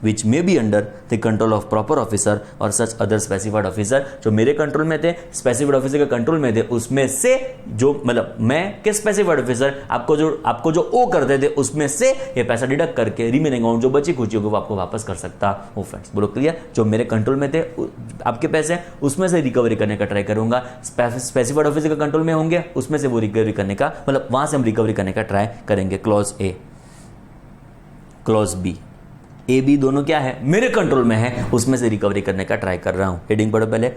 Which may be under the control of proper officer और such other specified officer. जो मेरे control में थे, specified officer के control में थे, उसमें से जो मतलब मैं के स्पेसिफाइड ऑफिसर आपको जो ओ करते थे उसमें से ये पैसा डिडक्ट करके रिमेनिंग अमाउंट जो बची खुची होगी वो आपको वापस कर सकता हूँ फ्रेंड्स। बोलो क्लियर? जो मेरे कंट्रोल में थे आपके पैसे उसमें से रिकवरी करने का ट्राई करूंगा, स्पेसिफाइड ऑफिसर के कंट्रोल में होंगे उसमें से वो रिकवरी करने का मतलब वहां से हम रिकवरी करने का ट्राई करेंगे। Clause A, clause B, A B दोनों क्या है मेरे कंट्रोल में है, उसमें से रिकवरी करने का ट्राई कर रहा हूं। हेडिंग पढ़ो पहले।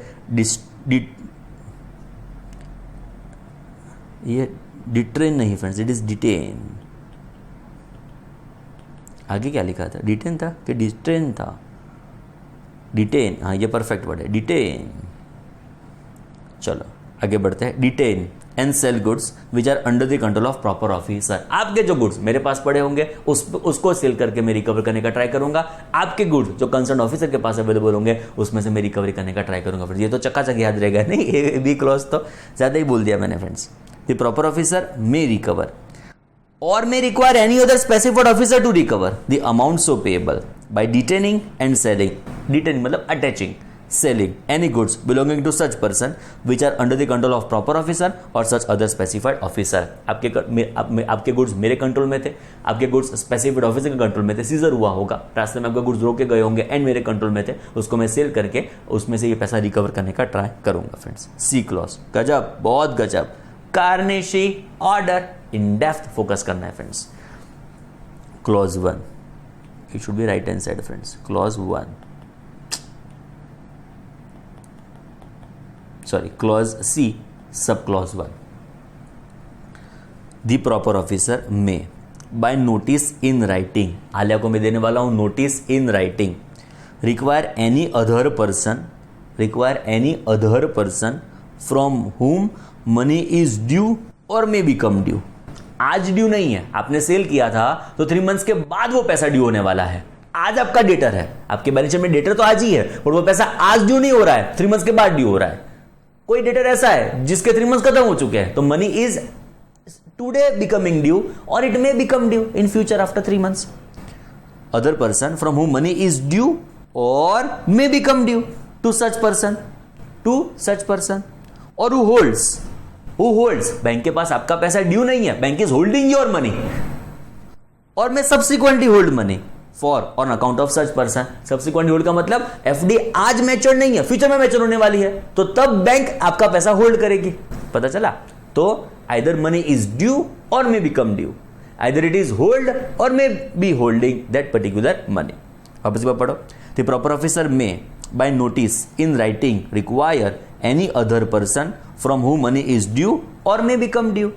ये डिटेन नहीं फ्रेंड्स, इट इज डिटेन। आगे क्या लिखा था? डिटेन था कि डिस्ट्रेन था? डिटेन, हाँ ये परफेक्ट वर्ड है, डिटेन। चलो आगे बढ़ते हैं। Detain and sell goods which are under the control of proper officer. आपके जो गुड्स मेरे पास पड़े होंगे उसको सेल करके मैं रिकवर करने का ट्राई करूंगा। आपके गुड्स जो कंसर्न ऑफिसर के पास अवेलेबल होंगे उसमें से मैं रिकवरी करने का ट्राई करूंगा। फ्रेंड्स ये तो चकाचक याद रहेगा, नहीं ए बी क्लॉज तो ज्यादा ही बोल दिया मैंने friends. The proper officer may recover और may require any other specified officer to recover the amount so payable by detaining and selling. Detaining मतलब attaching, selling any goods belonging to such person which are under the control of proper officer or such other specified officer. आपके goods मेरे control में थे, आपके goods specified officer के control में थे, scissor हुआ होगा, रास्ते में आपके गुड्स रोके गए होंगे एंड मेरे कंट्रोल में थे, उसको मैं सेल करके उसमें से ये पैसा रिकवर करने का ट्राई करूंगा फ्रेंड्स। सी क्लॉज, गजब, बहुत गजब। Garnishee order, in depth focus करना है friends. Clause 1, it should be right hand side friends. Clause 1, sorry clause C sub clause 1। The proper officer may by notice in writing, आलिया को मैं देने वाला हूं notice in writing, require any other person from whom money is due और may become due. आज due नहीं है, आपने सेल किया था तो 3 मंथ्स के बाद वो पैसा ड्यू होने वाला है। आज आपका डेटर है, आपके बैलेंस शीट में डेटर तो आज ही है और वो पैसा आज ड्यू नहीं हो रहा है, 3 मंथ्स के बाद ड्यू हो रहा है। कोई डेटर ऐसा है जिसके 3 मंथ्स खत्म हो चुके हैं, तो money is today becoming due और it may become due in future after 3 months. Other person from whom money is due और may become due to such person और हु होल्ड्स, बैंक के पास आपका पैसा ड्यू नहीं है, bank is holding your money और may subsequently hold money for on account of such person. Subsequently hold का मतलब एफडी आज मैच्योर नहीं है, फ्यूचर में मैच्योर होने वाली है, तो तब बैंक आपका पैसा होल्ड करेगी। पता चला? तो आइदर मनी इज ड्यू और may become due, either it is hold और may be holding that particular money. अब इस बार पढ़ो। The proper officer may by notice in writing require any other person from whom money is due or may become due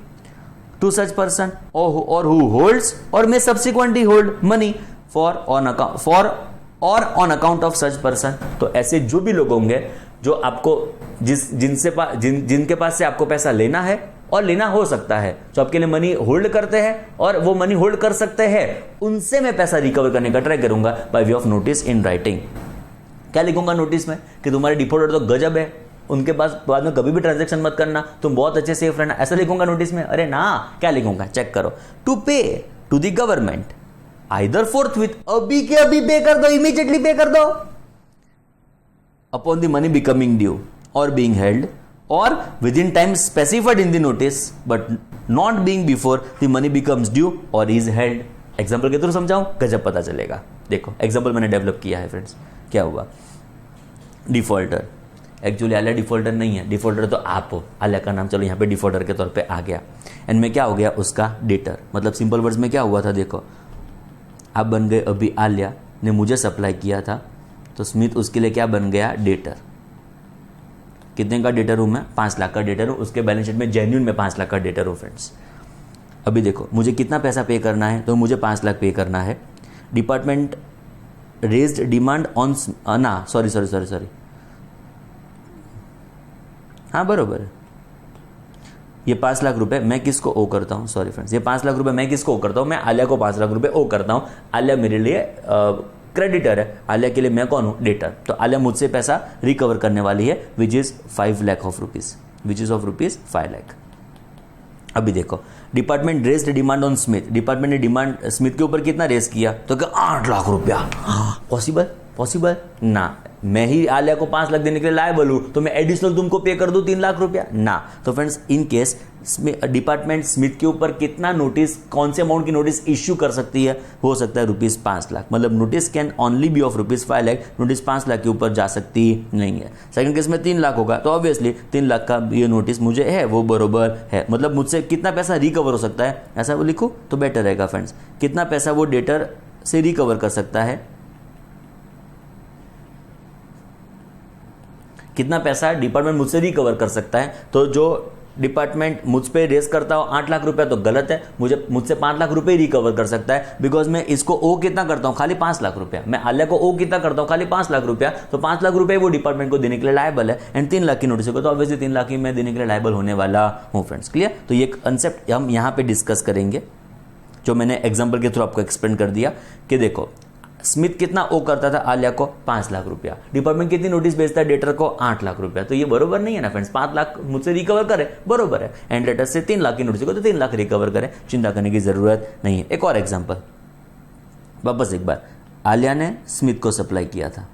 to such person or who holds or may subsequently hold money for on account of such person। तो ऐसे जो भी लोग होंगे जो आपको जिनके पास से आपको पैसा लेना है और लेना हो सकता है, जो आपके लिए मनी होल्ड करते हैं और वो मनी होल्ड कर सकते हैं, उनसे मैं पैसा रिकवर करने का ट्राई करूंगा by way of notice in writing. क्या लिखूंगा नोटिस में कि तुम्हारे डिफॉल्टर तो गजब है, उनके पास बाद में कभी भी ट्रांजैक्शन मत करना, तुम बहुत अच्छे सेफ रहना, ऐसा लिखूंगा नोटिस में? अरे ना, क्या लिखूंगा चेक करो। To pay to the government either forthwith, अभी के अभी पे कर दो, इमीडिएटली पे कर दो, upon the money becoming due और बीइंग हेल्ड और with in time specified in the notice but not being before the money becomes due और इज हेल्ड। एग्जाम्पल के थ्रू समझाऊं, गजब पता चलेगा। देखो एग्जाम्पल मैंने डेवलप किया है फ्रेंड्स। क्या हुआ? डिफॉल्टर, एक्चुअली आलिया डिफॉल्टर नहीं है, डिफॉल्टर तो आप हो, आलिया का नाम चलो यहाँ पे डिफॉल्टर के तौर पे आ गया एंड में क्या हो गया उसका डेटर। मतलब सिंपल वर्ड्स में क्या हुआ था, देखो आप बन गए अभी, आलिया ने मुझे सप्लाई किया था तो स्मिथ उसके लिए क्या बन गया, डेटर। कितने का डेटर हूँ मैं? 5 लाख का डेटर हूँ, उसके बैलेंस शीट में जेन्युइन में 5 लाख का डेटर हूँ फ्रेंड्स। अभी देखो मुझे कितना पैसा पे करना है, तो मुझे 5 लाख पे करना है। Department raised demand on sorry हाँ बरोबर, ये 5 लाख रुपए मैं किसको ओ करता हूँ, सॉरी फ्रेंड्स, ये 5 लाख रुपए मैं किसको ओ करता हूँ, मैं आलिया को 5 लाख रुपए ओ करता हूँ। आलिया मेरे लिए क्रेडिटर है, आलिया के लिए मैं कौन हूँ, डेटर। तो आलिया मुझसे पैसा रिकवर करने वाली है which is 5 lakh of rupees, which is of rupees 5 lakh. अभी देखो department raised demand on Smith, department ने डिमांड स्मिथ के ऊपर कितना रेज किया, तो क्या 8 लाख रुपया। पॉसिबल पॉसिबल ना, मैं ही आलिया को 5 लाख देने के लिए लायबल हूं तो मैं एडिशनल तुमको पे कर दूं 3 लाख रुपया ना। तो friends in case department Smith के ऊपर कितना नोटिस, कौन से अमाउंट की नोटिस इश्यू कर सकती है, हो सकता है ₹5 लाख, मतलब notice can only be of ₹5 lakh, notice 5 lakh के ऊपर जा सकती नहीं है। सेकंड केस में 3 लाख होगा तो ऑब्वियसली 3 लाख का ये नोटिस मुझे है वो बरोबर है, मतलब मुझसे कितना पैसा रिकवर हो सकता है ऐसा वो लिखूं तो बेटर रहेगा फ्रेंड्स। कितना पैसा वो डेटर से रिकवर कर सकता है, कितना पैसा डिपार्टमेंट मुझसे रिकवर कर सकता है। तो जो डिपार्टमेंट मुझ पे रेस करता हो 8 लाख रुपया तो गलत है, मुझसे 5 लाख रुपए रिकवर कर सकता है, बिकॉज मैं इसको ओ कितना करता हूं खाली 5 लाख रुपया, मैं आलिया को ओ कितना करता हूं खाली 5 लाख रुपया, तो 5 लाख रुपए वो डिपार्टमेंट को देने के लिए लायबल है। एंड 3 लाख की नोटिस होगा तो ऑब्वियसली 3 लाख ही मैं देने के लिए लायबल होने वाला हूं फ्रेंड्स। क्लियर? तो ये कंसेप्ट हम यहां पे डिस्कस करेंगे जो मैंने एग्जाम्पल के थ्रू आपको एक्सप्लेन कर दिया कि देखो स्मिथ कितना ओ करता था आलिया को 5 लाख रुपया, डिपार्टमेंट कितनी नोटिस भेजता है डेटर को 8 लाख रुपया, तो ये बरोबर नहीं है ना फ्रेंड्स। 5 लाख मुझसे रिकवर करे बरोबर है, एंड लेटर से 3 लाख की नोटिस को तो 3 लाख रिकवर करे, चिंता करने की जरूरत नहीं है। एक और एग्जांपल, वापस एक बार, आलिया ने स्मिथ को सप्लाई किया था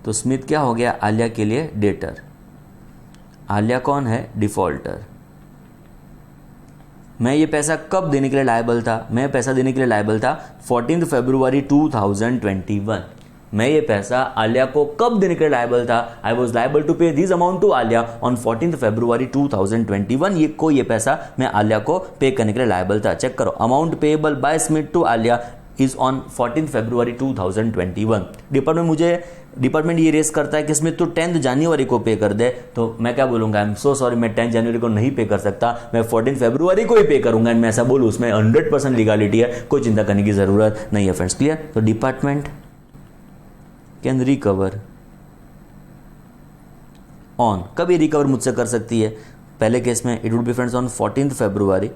तो स्मिथ क्या हो गया आलिया के लिए डेटर, आलिया कौन है डिफॉल्टर। मैं ये पैसा कब देने के लिए लायबल था, मैं पैसा देने के लिए लायबल था 14 फरवरी 2021। मैं ये पैसा आलिया को कब देने के लिए लायबल था, I was liable to pay this amount to Alia on 14 February 2021। ये पैसा मैं आलिया को पे करने के लिए लायबल था। चेक करो, amount payable by Smith to Alia is on 14 February 2021। Department ये रेस करता है कि स्मिथ तो 10 जनवरी को पे कर दे, तो मैं क्या बोलूंगा, आई एम सो सॉरी, मैं 10 जनवरी को नहीं पे कर सकता, मैं 14 फरवरी को ही पे करूंगा। मैं ऐसा बोलूं उसमें 100% लीगालिटी है, कोई चिंता करने की जरूरत नहीं है फ्रेंड्स। क्लियर? तो डिपार्टमेंट कैन रिकवर ऑन, कभी रिकवर मुझसे कर सकती है, पहले केस में it would be friends on 14 February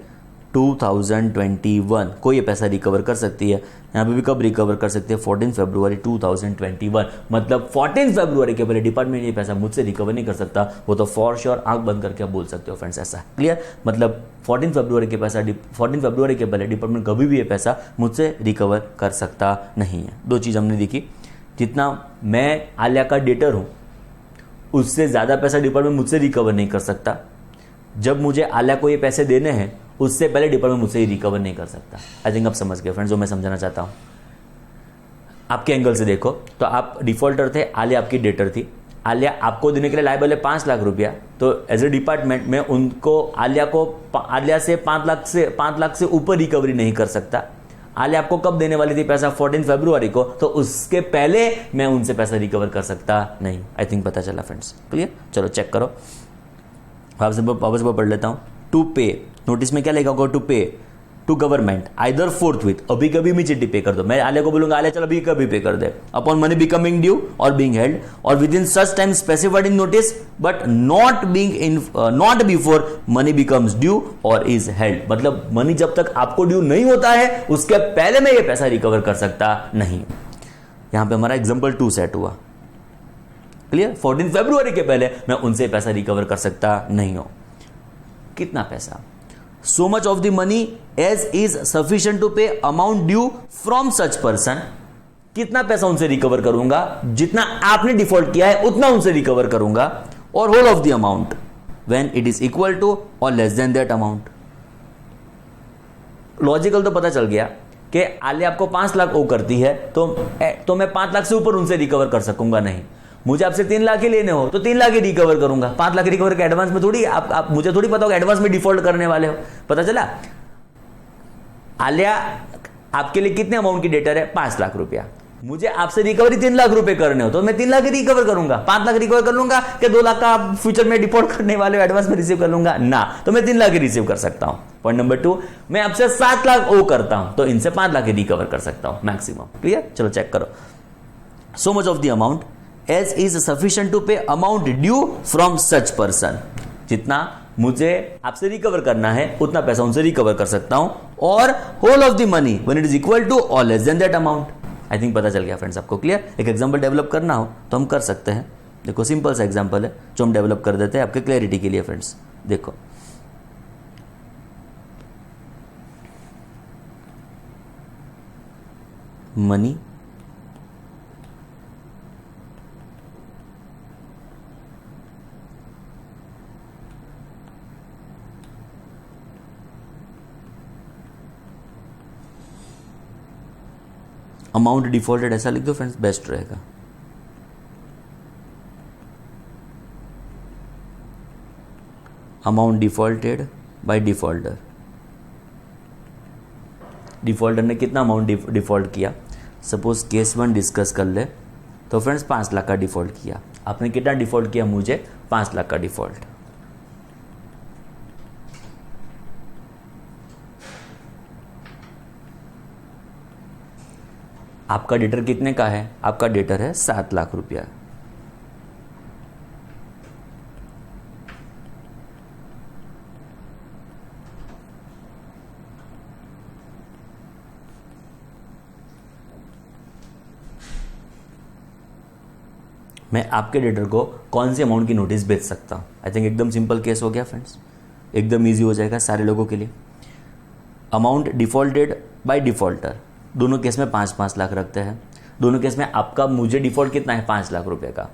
2021 को ये पैसा रिकवर कर सकती है। यहाँ पे भी कब रिकवर कर सकती है, 14 फरवरी 2021, मतलब 14 फरवरी के पहले डिपार्टमेंट ये पैसा मुझसे रिकवर नहीं कर सकता, वो तो फॉर श्योर आंख बंद करके आप बोल सकते हो फ्रेंड्स। ऐसा क्लियर? मतलब 14 फरवरी के पहले डिपार्टमेंट कभी भी ये पैसा मुझसे रिकवर कर सकता नहीं है। दो चीज़ हमने देखी, जितना मैं आलिया का डेटर हूँ उससे ज़्यादा पैसा डिपार्टमेंट मुझसे रिकवर नहीं कर सकता, जब मुझे आलिया को ये पैसे देने हैं उससे पहले डिपार्टमेंट मुझसे ही रिकवर नहीं कर सकता। आई थिंक आप समझ गए फ्रेंड्स जो मैं समझाना चाहता हूं। आपके एंगल से देखो तो आप डिफॉल्टर थे, आलिया आपकी डेटर थी, आलिया आपको देने के लिए लायबल है 5 लाख रुपया, तो एज ए डिपार्टमेंट में उनको आलिया से 5 लाख से ऊपर रिकवरी नहीं कर सकता। आलिया आपको कब देने वाली थी पैसा, 14 फरवरी को, तो उसके पहले मैं उनसे पैसा रिकवर कर सकता नहीं। आई थिंक पता चला फ्रेंड्स। क्लियर? चलो चेक करो, वापस पढ़ लेता हूं। टू पे, नोटिस में क्या लिखा होगा, to pay to government either forthwith, अभी कभी इमीडिएटली पे कर दो। मैं आलिया को बोलूंगा आलिया चल अभी कभी पे कर दे, अपॉन मनी बिकमिंग ड्यू और बीइंग हेल्ड और with in such time specified in notice but not before money becomes due और इज हेल्ड, मतलब मनी जब तक आपको ड्यू नहीं होता है उसके पहले मैं ये पैसा रिकवर कर सकता नहीं। यहां पे हमारा एग्जाम्पल 2 सेट हुआ। क्लियर? 14 फरवरी के पहले मैं उनसे पैसा रिकवर कर सकता नहीं हूं। कितना पैसा, so much of the money as is sufficient to pay amount due from such person, कितना पैसा उनसे रिकवर करूंगा, जितना आपने डिफॉल्ट किया है उतना उनसे रिकवर करूंगा, और whole of the amount when it is equal to or less than that amount। Logical तो पता चल गया कि आलिया आपको 5 लाख ओ करती है तो मैं 5 लाख से ऊपर उनसे रिकवर कर सकूंगा नहीं। मुझे आपसे 3 लाख ही लेने हो तो 3 लाख ही रिकवर करूंगा, 5 लाख रिकवर का एडवांस में थोड़ी आप मुझे थोड़ी पता होगा एडवांस में डिफॉल्ट करने वाले हो। पता चला? आलिया आपके लिए कितने अमाउंट की डेटर है, 5 लाख रुपया, मुझे आपसे रिकवरी 3 लाख रुपए करने हो तो मैं 3 लाख ही रिकवर करूंगा, 5 लाख रिकवर कर लूंगा कि 2 लाख का आप फ्यूचर में डिफॉल्ट करने वाले हो एडवांस में रिसीव कर लूंगा ना, तो मैं 3 लाख ही रिसीव कर सकता हूं। पॉइंट नंबर 2, मैं आपसे 7 लाख ओ करता हूं तो इनसे 5 लाख ही रिकवर कर सकता हूं मैक्सिमम। क्लियर? चलो चेक करो, so much of the amount as is sufficient to pay amount due from such person, जितना मुझे आपसे रिकवर करना है उतना पैसा उनसे रिकवर कर सकता हूं, और whole of the money when it is equal to और less than that amount. I think पता चल गया फ्रेंड्स आपको। क्लियर? एक एग्जांपल डेवलप करना हो तो हम कर सकते हैं। देखो सिंपल सा एग्जांपल है जो हम डेवलप कर देते हैं आपके क्लैरिटी के लिए फ्रेंड्स। देखो मनी अमाउंट डिफॉल्टेड ऐसा लिख दो फ्रेंड्स, बेस्ट रहेगा। Amount defaulted by defaulter, defaulter ने कितना अमाउंट डिफॉल्ट किया, सपोज केस 1 डिस्कस कर ले तो फ्रेंड्स 5 लाख का डिफॉल्ट किया। आपने कितना डिफॉल्ट किया, मुझे 5 लाख का डिफॉल्ट। आपका डेटर कितने का है, आपका डेटर है 7 लाख रुपया। मैं आपके डेटर को कौन सी अमाउंट की नोटिस भेज सकता हूं? आई थिंक एकदम सिंपल केस हो गया फ्रेंड्स, एकदम इजी हो जाएगा सारे लोगों के लिए। अमाउंट डिफॉल्टेड बाय डिफॉल्टर, दोनों केस में 5-5 लाख रखते हैं। दोनों केस में आपका मुझे डिफॉल्ट कितना है, 5 लाख रुपए का।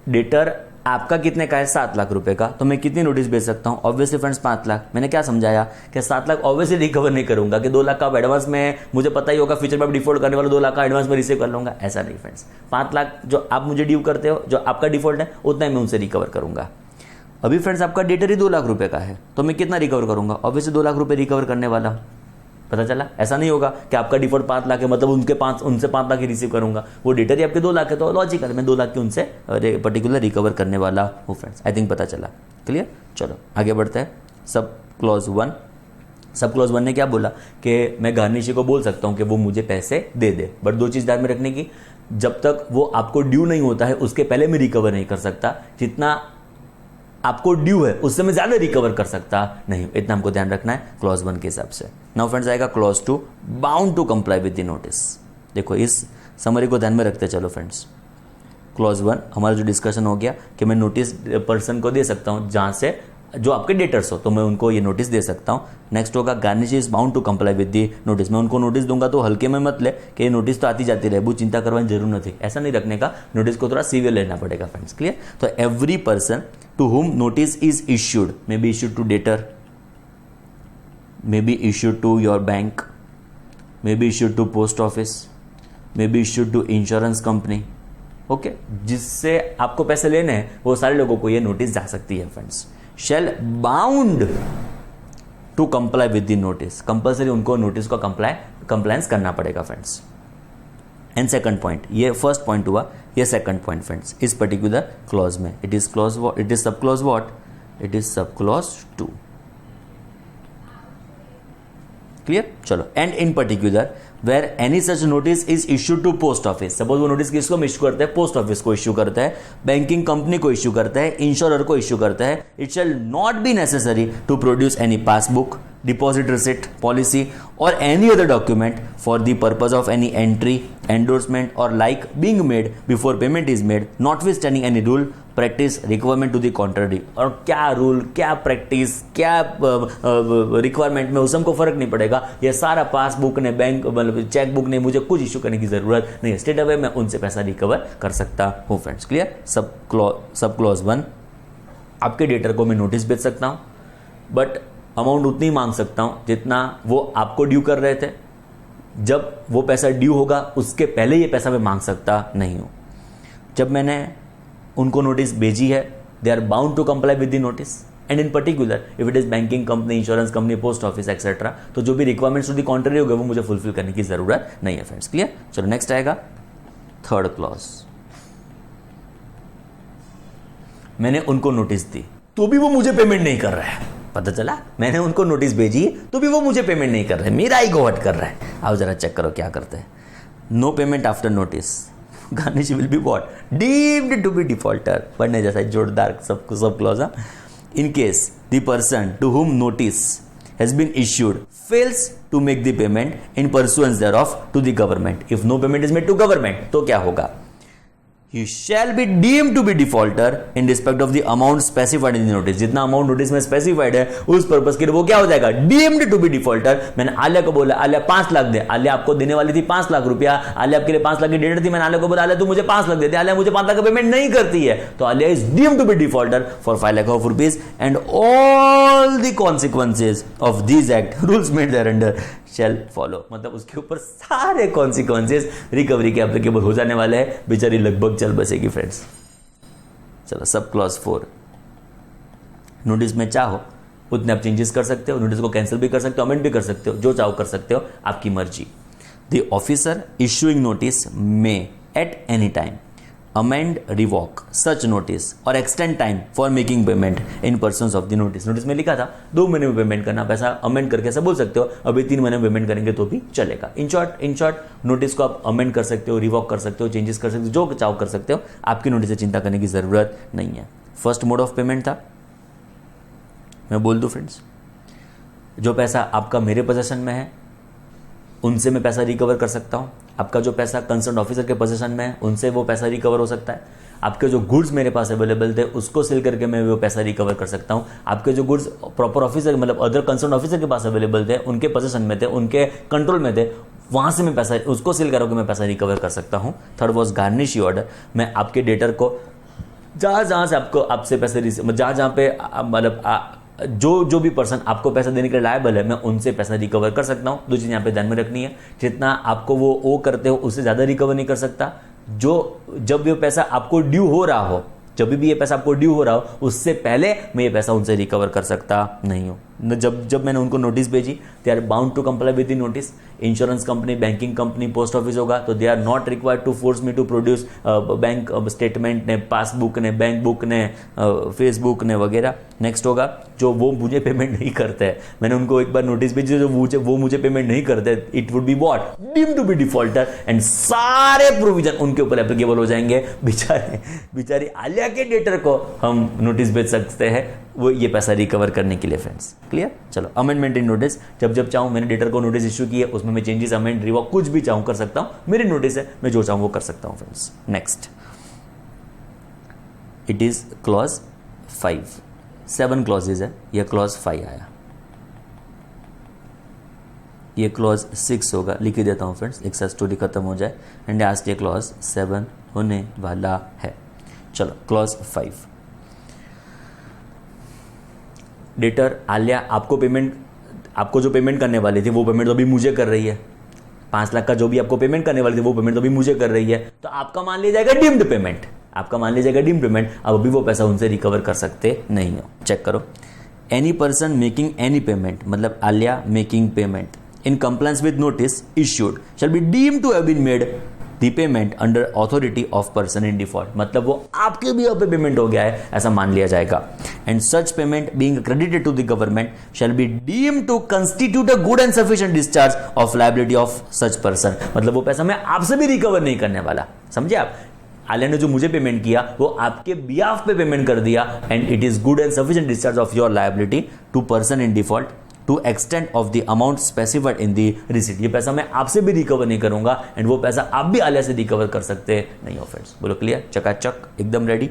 डेटर आपका कितने का है, 7 लाख रुपए का। तो मैं कितनी नोटिस भेज सकता हूं? Obviously friends 5 lakh. मैंने क्या समझाया कि 7 लाख ऑब्वियसली रिकवर नहीं करूंगा कि 2 लाख का एडवांस में, मुझे पता ही होगा फ्यूचर में डिफॉल्ट करने वाला 2 लाख का एडवांस में रिसीव कर लूंगा, ऐसा नहीं फ्रेंड्स। 5 लाख जो आप मुझे ड्यू करते हो, जो आपका डिफॉल्ट है, उतना ही मैं उनसे रिकवर करूंगा। अभी फ्रेंड्स आपका डेटर ही 2 लाख रुपए का है, तो मैं कितना रिकवर करूंगा? ऑब्वियसली 2 लाख रुपए रिकवर करने वाला हूं। पता चला? ऐसा नहीं होगा कि आपका डिफॉल्ट 5 लाख है, मतलब उनसे 5 लाख ही रिसीव करूंगा। वो डेटर ही आपके 2 लाख है, तो लॉजिकल मैं 2 लाख के उनसे पर्टिकुलर रिकवर करने वाला हूँ फ्रेंड्स। आई थिंक पता चला, क्लियर। चलो आगे बढ़ते हैं। सब क्लॉज 1 ने क्या बोला कि मैं गार्निशी को बोल सकता हूँ कि वो मुझे पैसे दे दे, बट 2 चीज़ ध्यान में रखने की, जब तक वो आपको ड्यू नहीं होता है उसके पहले मैं रिकवर नहीं कर सकता। जितना आपको ड्यू है उससे मैं ज्यादा रिकवर कर सकता नहीं, इतना हमको ध्यान रखना है क्लॉज 1 के हिसाब से। नाउ फ्रेंड्स आएगा clause 2, bound to comply with the notice. देखो इस समरी को ध्यान में रखते चलो फ्रेंड्स। क्लॉज 1 हमारा जो डिस्कशन हो गया कि मैं नोटिस पर्सन को दे सकता हूं जहां से जो आपके डेटर्स हो, तो मैं उनको ये नोटिस दे सकता हूं। नेक्स्ट होगा garnish is bound to comply with the notice. मैं उनको नोटिस दूंगा तो हल्के में मत ले कि ये नोटिस तो आती जाती रहे, वो चिंता करवाने जरूर नहीं थी, ऐसा नहीं रखने का। नोटिस को थोड़ा सीवियर लेना पड़ेगा फ्रेंड्स, क्लियर। तो every person to whom notice is issued, may be issued to debtor, may be issued to your bank, may be issued to post office, may be issued to insurance company, okay जिससे आपको पैसे लेने हैं वो सारे लोगों को ये नोटिस जा सकती है friends. Shall bound to comply with the notice, compulsory उनको नोटिस को कंप्लायंस करना पड़ेगा फ्रेंड्स। एंड सेकंड पॉइंट, ये फर्स्ट पॉइंट हुआ, ये सेकंड पॉइंट फ्रेंड्स इस पर्टिकुलर क्लॉज में। It is clause what, it is sub clause what, it is sub clause 2, clear. चलो and in particular where any such notice is issued to post office, suppose वो notice किसको issue करते हैं, post office को issue करता है, banking company को issue करता है, इंश्योरर को इश्यू करता है। It shall not be necessary to produce any passbook, deposit receipt, policy और any other document for the purpose of any entry, endorsement और like being made before payment is made, notwithstanding any rule, practice, requirement to the contrary. और क्या rule, क्या practice, क्या requirement में, उस हमको फर्क नहीं पड़ेगा। ये सारा पासबुक ने, बैंक मतलब चेक बुक ने, मुझे कुछ इश्यू करने की जरूरत नहीं है। स्ट्रेट अवे मैं उनसे पैसा रिकवर कर सकता हूँ फ्रेंड्स, क्लियर। सब क्लॉज 1, आपके डेटर को मैं नोटिस भेज सकता हूँ, बट अमाउंट उतनी मांग सकता हूँ जितना वो आपको ड्यू कर रहे थे। जब वो पैसा ड्यू होगा उसके पहले ये पैसा मैं मांग सकता नहीं हूँ। जब मैंने उनको नोटिस भेजी है, they are bound to comply with the notice. And in particular if it is banking company, insurance company, post office etcetera, तो जो भी रिक्वायरमेंट्स टू द कॉन्ट्ररी होगा वो मुझे फुलफिल करने की जरूरत नहीं है फ्रेंड्स, क्लियर। चलो नेक्स्ट आएगा थर्ड क्लॉज। मैंने उनको नोटिस दी तो भी वो मुझे पेमेंट नहीं कर रहा है। पता चला, मैंने उनको नोटिस भेजी तो भी वो मुझे पेमेंट नहीं कर रहे, मेरा ही गोहट कर रहा है। आओ जरा चेक करो क्या करते हैं। No payment after notice, garnish will be what, deemed to be defaulter. पढ़ने जैसा जोरदार sub clause. In case the person to whom notice has been issued fails to make the payment in pursuance thereof to the government, if no payment is made to government, तो क्या होगा। You shall be deemed to be defaulter in respect of the amount specified in the notice. जितना amount notice में specified है उस purpose के लिए वो क्या हो जाएगा, डीम्ड टू बी डिफॉल्टर। मैंने आलिया को बोला आलिया 5 लाख दे, आलिया आपको देने वाली थी 5 लाख रुपया, आलिया आपके लिए 5 लाख की डेट थी, मैंने आलिया को बोला आलिया तू मुझे 5 लाख दे दे, आलिया मुझे 5 लाख का पेमेंट नहीं करती है, तो Alia is deemed to be defaulter for 5 lakh of rupees and all the consequences of this act rules made thereunder shall follow. मतलब उसके ऊपर सारे कॉन्सिक्वेंसेज रिकवरी के एप्लीकेबल हो जाने वाले हैं, बेचारी लगभग चल बसेगी फ्रेंड्स। चलो सब क्लॉज 4, नोटिस में चाहो उतने आप चेंजेस कर सकते हो, नोटिस को कैंसिल भी कर सकते हो, अमेंड भी कर सकते हो, जो चाहो कर सकते हो, आपकी मर्जी। The officer issuing notice may at any time amend, revoke such notice or extend time for making payment in persons of the notice। Notice में लिखा था 2 महीने में पेमेंट करना, पैसा अमेंड करके ऐसा बोल सकते हो, अभी 3 महीने में पेमेंट करेंगे तो भी चलेगा। इन शॉर्ट नोटिस को आप अमेंड कर सकते हो, रिवॉक कर सकते हो, चेंजेस कर सकते हो, जो चाहो कर सकते हो, आपकी नोटिस से चिंता करने की जरूरत नहीं है। फर्स्ट मोड ऑफ पेमेंट था, मैं बोल दूं फ्रेंड्स, जो पैसा आपका मेरे पोजेशन में है उनसे मैं पैसा रिकवर कर सकता हूं, आपका जो पैसा कंसर्न ऑफिसर के पोजीशन में है उनसे वो पैसा रिकवर हो सकता है, आपके जो गुड्स मेरे पास अवेलेबल थे उसको सेल करके मैं वो पैसा रिकवर कर सकता हूं, आपके जो गुड्स प्रॉपर ऑफिसर मतलब अदर कंसर्न ऑफिसर के पास अवेलेबल थे, उनके पोजीशन में थे, उनके कंट्रोल में थे, वहां से मैं पैसा उसको सेल करके मैं पैसा रिकवर कर सकता हूं। थर्ड वॉज गार्निश ऑर्डर, मैं आपके डेटर को जहां से आपसे पैसे जहां पे मतलब जो भी पर्सन आपको पैसा देने के लिए लायबल है मैं उनसे पैसा रिकवर कर सकता हूं। 2 चीज़ यहाँ पे ध्यान में रखनी है, जितना आपको वो ओ करते हो उससे ज़्यादा रिकवर नहीं कर सकता। जब ये पैसा आपको ड्यू हो रहा हो, जब भी ये पैसा आपको ड्यू हो रहा हो उससे पहले मैं ये पैसा उनसे रिकवर कर सकता नहीं हूँ। जब मैंने उनको नोटिस भेजी they are bound to comply with the notice. Insurance company, banking company, post office होगा तो they are not required to force me to produce bank statement ने, पासबुक ने, बैंक बुक ने, फेसबुक ने वगैरह। नेक्स्ट होगा जो वो मुझे पेमेंट नहीं करते हैं, मैंने उनको एक बार नोटिस भेजी जो वो मुझे पेमेंट नहीं करते, it would be what, deemed to be defaulter and सारे प्रोविजन उनके ऊपर एप्लीकेबल हो जाएंगे। बेचारी आलिया के डेटर को हम नोटिस भेज सकते हैं वो ये पैसा रिकवर करने के लिए फ्रेंड्स। क्लियर? चलो अमेंडमेंट इन नोटिस, जब चाहूं मैंने डेटर को नोटिस इशू की है उसमें मैं चेंजेस, अमेंड, रिवॉक कुछ भी चाहूं कर सकता हूं, मेरी नोटिस है, मैं जो चाहूं वो कर सकता हूं friends. Next it is clause 5, 7 clauses है, यह क्लॉज 5 आया, ये क्लॉज 6 होगा, लिख ही देता हूं फ्रेंड्स एक साथ स्टोरी खत्म हो जाए। एंड आज ये क्लॉज 7 होने वाला है। चलो क्लॉज 5, डेटर आलिया आपको जो पेमेंट करने वाली थी वो पेमेंट तो अभी मुझे कर रही है, 5 लाख का जो भी आपको पेमेंट करने वाली थी वो पेमेंट तो अभी मुझे कर रही है, तो आपका मान लिया जाएगा डीम्ड पेमेंट, आपका मान लिया जाएगा डीम्ड पेमेंट। अब अभी वो पैसा उनसे रिकवर कर सकते नहीं हो। चेक करो, any person making any payment, मतलब आलिया making payment in compliance with notice issued shall be deemed to have been made the payment under authority of person in default, मतलब वो आपके भी पे पेमेंट हो गया है ऐसा मान लिया जाएगा। And such payment being credited to the government shall be deemed to constitute a good and sufficient discharge of liability of such person, मतलब वो पैसा मैं आपसे भी रिकवर नहीं करने वाला। समझे आप? आलिया ने जो मुझे पेमेंट किया वो आपके बिहाफ पे पेमेंट कर दिया and it is good and sufficient discharge of your liability to person in default to extend of the amount specified in the receipt. ये पैसा मैं आपसे भी रिकवर नहीं करूंगा एंड वो पैसा आप भी आलिया से रिकवर कर सकते नहीं हो फ्रेंड्स। बोलो क्लियर? चकाचक एकदम रेडी।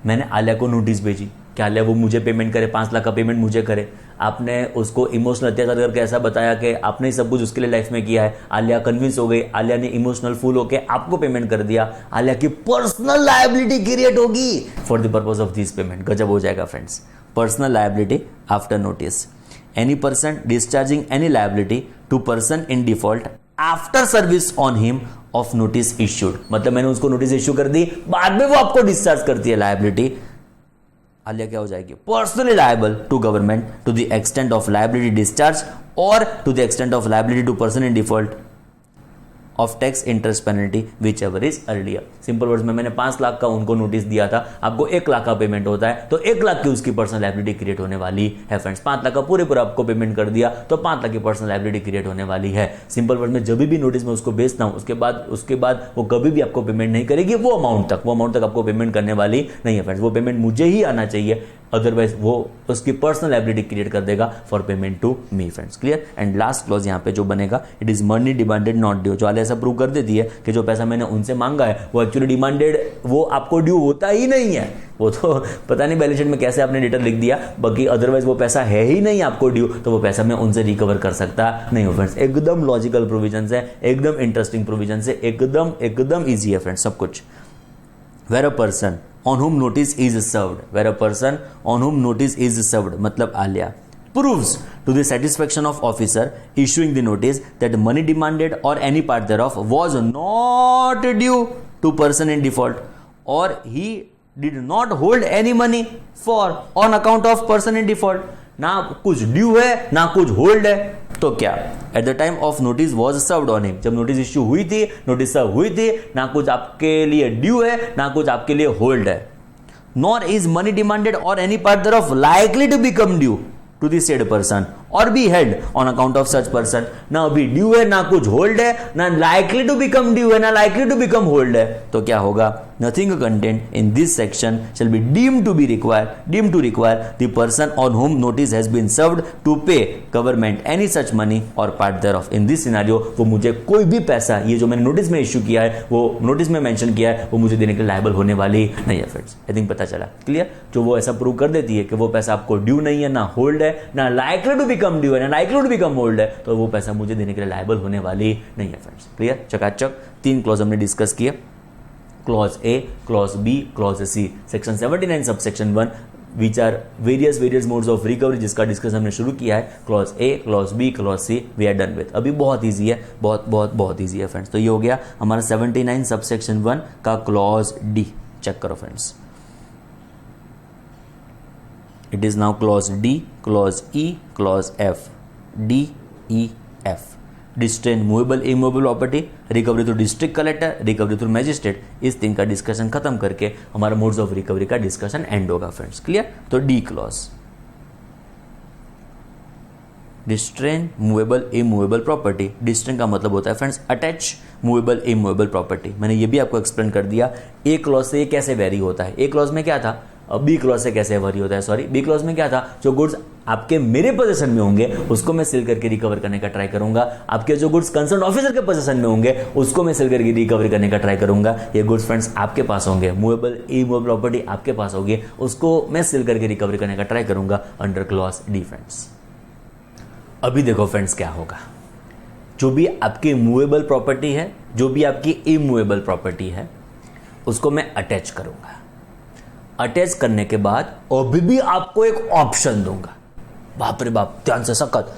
मैंने आलिया को नोटिस भेजी कि आलिया वो मुझे पेमेंट करे, 5 लाख का पेमेंट मुझे करे, आपने उसको इमोशनल अत्याचार करके ऐसा बताया कि आपने सब कुछ उसके लिए लाइफ में किया है, आलिया कन्विंस हो गई, आलिया ने इमोशनल फूल होकर आपको पेमेंट कर दिया, आलिया की पर्सनल लायबिलिटी क्रिएट होगी for the purpose of this payment. गजब हो जाएगा friends. Personal liability after notice, any person discharging any liability to person in default after service on him of notice issued, मतलब मैंने उसको नोटिस इश्यू कर दी, बाद में वो आपको डिस्चार्ज करती है लायबिलिटी, आलिया क्या हो जाएगी? Personally liable to government to the extent of liability discharge और to the extent of liability to person in default of tax interest penalty whichever is earlier. Simple words में मैंने 5 लाख का उनको नोटिस दिया था, आपको 1 लाख का पेमेंट होता है तो 1 लाख की उसकी पर्सनल लायबिलिटी क्रिएट होने वाली है फ्रेंड्स। 5 लाख का पूरा आपको पेमेंट कर दिया तो 5 लाख की पर्सनल लायबिलिटी क्रिएट होने वाली है। सिंपल वर्ड में जब भी नोटिस में उसको बेचता हूं उसके बाद वो कभी भी आपको पेमेंट नहीं करेगी, वो अमाउंट तक आपको पेमेंट करने वाली नहीं है फ्रेंड्स। वो पेमेंट मुझे ही आना चाहिए अदरवाइज वो उसकी पर्सनल लायबिलिटी क्रिएट कर देगा for payment to me friends. Clear. And last clause यहाँ पे जो बनेगा, it is money demanded not due. जो वाले ऐसा प्रूव कर देती है कि जो पैसा मैंने उनसे मांगा है वो एक्चुअली डिमांडेड, वो आपको ड्यू होता ही नहीं है। वो तो पता नहीं बैलेंस शीट में कैसे आपने डेटर लिख दिया, बाकी अदरवाइज वो पैसा है ही नहीं आपको ड्यू, तो वो पैसा मैं उनसे रिकवर कर सकता नहीं हूँ फ्रेंड्स। एकदम लॉजिकल प्रोविजन है, एकदम इंटरेस्टिंग प्रोविजन है, एकदम ईजी है फ्रेंड्स सब कुछ। Where a person on whom notice is served, where a person on whom notice is served मतलब Alia proves to the satisfaction of officer issuing the notice that money demanded or any part thereof was not due to person in default, or he did not hold any money for on account of person in default। ना कुछ due है ना कुछ hold है, तो क्या at the time of notice was served on him, जब notice issue हुई थी, नोटिस सर्व हुई थी, ना कुछ आपके लिए ड्यू है ना कुछ आपके लिए होल्ड है। नॉर इज मनी डिमांडेड और any part thereof likely to become due to the said person or be held on account of such person। ना अभी ड्यू है ना कुछ होल्ड है, ना likely to become due है ना likely to become hold है, तो क्या होगा, nothing contained in this section shall be deemed to require the person on whom notice has been served to pay government any such money or part thereof। in this scenario वो मुझे कोई भी पैसा, ये जो मैंने नोटिस में issue किया है, वो नोटिस में मेंशन किया है, वो मुझे देने के लिए लायबल होने वाली नहीं है फ्रेंड्स। आई थिंक पता चला। क्लियर। जो वो ऐसा प्रूव कर देती है कि वो पैसा आपको ड्यू नहीं है, ना होल्ड है, ना लाइकली टू बिकम ड्यू है, ना लाइकली टू बिकम होल्ड है, तो वो पैसा मुझे देने के लिए लायबल होने वाली नहीं है फ्रेंड्स। क्लियर। चकाचक 3 क्लॉज हमने डिस्कस किए, clause A, clause B, clause C. Section 79 sub section 1 which are various modes of recovery, जिसका डिस्कस हमने शुरू किया है। Clause A, clause B, clause C we are done with. अभी बहुत ईजी है, बहुत ईजी है फ्रेंड्स। तो ये हो गया हमारा 79 सब सेक्शन 1 का क्लॉज डी। चेक करो friends, it is now clause D, clause E, clause F, D E F. Distrain movable immovable property, recovery through district collector, recovery through magistrate, इस thing का discussion खत्म करके हमारा modes of recovery का discussion end होगा friends. Clear. तो D clause, distrain movable immovable property. Distrain का मतलब होता है friends attach movable immovable property. मैंने ये भी आपको एक्सप्लेन कर दिया ए क्लॉज से ये कैसे वेरी होता है। ए क्लॉज में क्या था, बी क्लॉज से कैसे वेरी होता है, सॉरी बी क्लॉज में क्या था, जो गुड्स आपके मेरे पोजीशन में होंगे उसको मैं सेल करके रिकवर करने का ट्राई करूंगा, आपके जो गुड्स कंसर्न ऑफिसर के पोजीशन में होंगे उसको मैं सेल करके रिकवर करने का ट्राई करूंगा। ये गुड्स फ्रेंड्स आपके पास होंगे, मूवेबल इमूवेबल प्रॉपर्टी आपके पास होगी, उसको मैं सेल करके रिकवर करने का ट्राई करूंगा अंडर क्लॉज डी फ्रेंड्स। अभी देखो फ्रेंड्स क्या होगा, जो भी आपकी मूवेबल प्रॉपर्टी है, जो भी आपकी इमूवेबल प्रॉपर्टी है, उसको मैं अटैच करूंगा। अटैच करने के बाद अभी भी आपको एक ऑप्शन दूंगा, बाप रे बाप ध्यान से सख्त,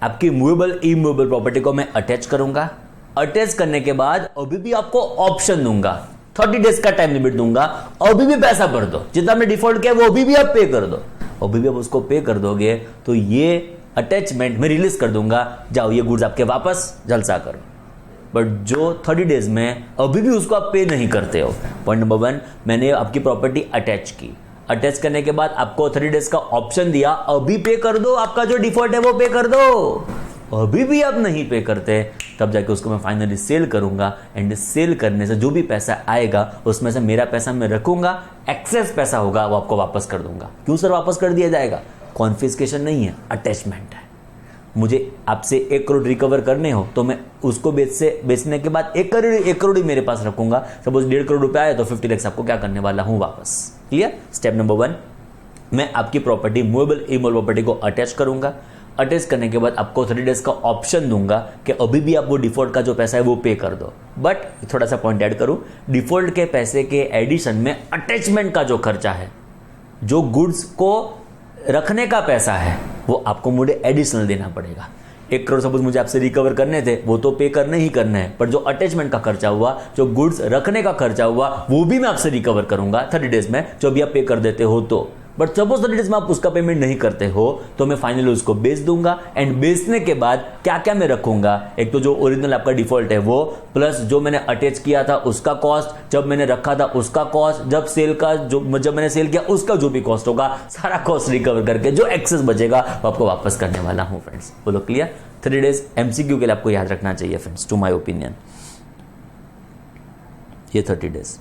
आपकी मूवेबल इमूवेबल प्रॉपर्टी को मैं अटैच करूंगा। अटैच करने के बाद अभी भी आपको ऑप्शन दूंगा, 30 डेज का टाइम लिमिट दूंगा, अभी भी पैसा भर दो, जितना आपने डिफॉल्ट किया वो अभी भी आप पे कर दो। अभी भी आप उसको पे कर दोगे तो ये अटैचमेंट मैं रिलीज कर दूंगा, जाओ ये गुड्स आपके वापस, जलसा करो। बट जो 30 डेज में अभी भी उसको आप पे नहीं करते हो, पॉइंट नंबर 1, मैंने आपकी प्रॉपर्टी अटैच की, अटैच करने के बाद आपको 30 डेज का ऑप्शन दिया, अभी पे कर दो, आपका जो डिफॉल्ट है वो पे कर दो। अभी भी आप नहीं पे करते, तब जाके उसको मैं फाइनली सेल करूंगा। एंड सेल करने से जो भी पैसा आएगा उसमें से मेरा पैसा मैं रखूंगा, एक्सेस पैसा होगा वो आपको वापस कर दूंगा। क्यों सर वापस कर दिया जाएगा? कॉन्फिस्केशन नहीं है, अटैचमेंट है। मुझे आपसे 1 करोड़ रिकवर करने हो तो मैं उसको बेचने के बाद 1 करोड़ ही मेरे पास रखूंगा। सपोज 1.5 करोड़ रुपया आया तो 50 लाख आपको क्या करने वाला हूं वापस। क्लियर। स्टेप नंबर 1, मैं आपकी प्रॉपर्टी मूवेबल इमूवेबल प्रॉपर्टी को अटैच करूंगा। अटैच करने के बाद आपको 30 डेज का ऑप्शन दूंगा कि अभी भी आप वो डिफॉल्ट का जो पैसा है वो पे कर दो। बट थोड़ा सा पॉइंट ऐड करूं, डिफॉल्ट के पैसे के एडिशन में अटैचमेंट का जो खर्चा है, जो गुड्स को रखने का पैसा है, वो आपको मुझे एडिशनल देना पड़ेगा। 1 करोड़ सपोज मुझे आपसे रिकवर करने थे, वो तो पे करने ही करने हैं, पर जो अटैचमेंट का खर्चा हुआ, जो गुड्स रखने का खर्चा हुआ, वो भी मैं आपसे रिकवर करूंगा 30 डेज में, जो भी आप पे कर देते हो तो। बट सपोज 30 डेज में आप उसका पेमेंट नहीं करते हो तो मैं फाइनली उसको बेच दूंगा। एंड बेचने के बाद क्या क्या मैं रखूंगा, एक तो जो ओरिजिनल आपका डिफॉल्ट है वो, प्लस जो मैंने अटैच किया था उसका कॉस्ट, जब मैंने रखा था उसका कॉस्ट, जब मैंने सेल किया उसका जो भी कॉस्ट होगा, सारा कॉस्ट रिकवर करके जो एक्सेस बचेगा वो आपको वापस करने वाला हूं फ्रेंड्स। बोलो क्लियर। 30 डेज एमसीक्यू के लिए आपको याद रखना चाहिए फ्रेंड्स, टू माई ओपिनियन। ये 30 डेज,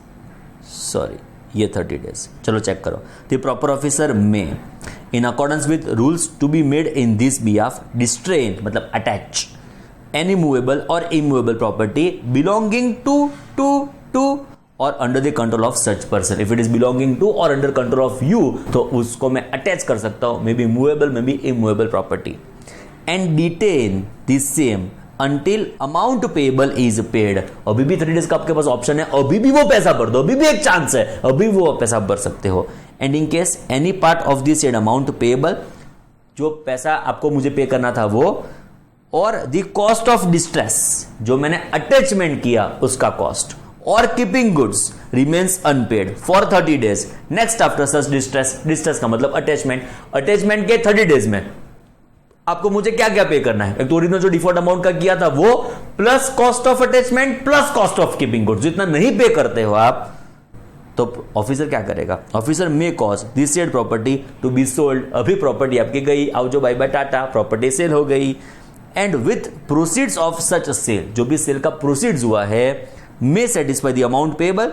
सॉरी ये 30 डेज। चलो चेक करो। The proper officer may in accordance with rules to be made in this behalf distrain मतलब attach any movable or immovable property belonging to or under the control of such person. If it is belonging to or under control of you तो उसको मैं attach कर सकता हूं, may be movable may be immovable property, and detain the same until amount payable is paid। अभी भी 30 days का आपके पास ऑप्शन है, अभी भी वो पैसा भर दो, अभी भी एक चांस है, अभी वो पैसा भर सकते हो। And in case any part of this said amount payable, जो पैसा आपको मुझे पे करना था वो, और द कॉस्ट ऑफ डिस्ट्रेस जो मैंने अटैचमेंट किया उसका कॉस्ट, और keeping goods remains unpaid for 30 days next after such distress. Distress का मतलब अटैचमेंट, अटैचमेंट के 30 डेज में आपको मुझे क्या क्या पे करना है, एक तो ओरिजिनल जो डिफॉल्ट अमाउंट का किया था वो, plus cost of attachment plus cost of keeping goods. जितना नहीं पे करते हो आप तो ऑफिसर क्या करेगा, officer may cause this said property to be sold. अभी प्रॉपर्टी आपकी गई, आओ जो bye bye tata, property sale हो गई। And with proceeds of such sale, जो भी सेल का प्रोसीड्स हुआ है, may satisfy the amount payable,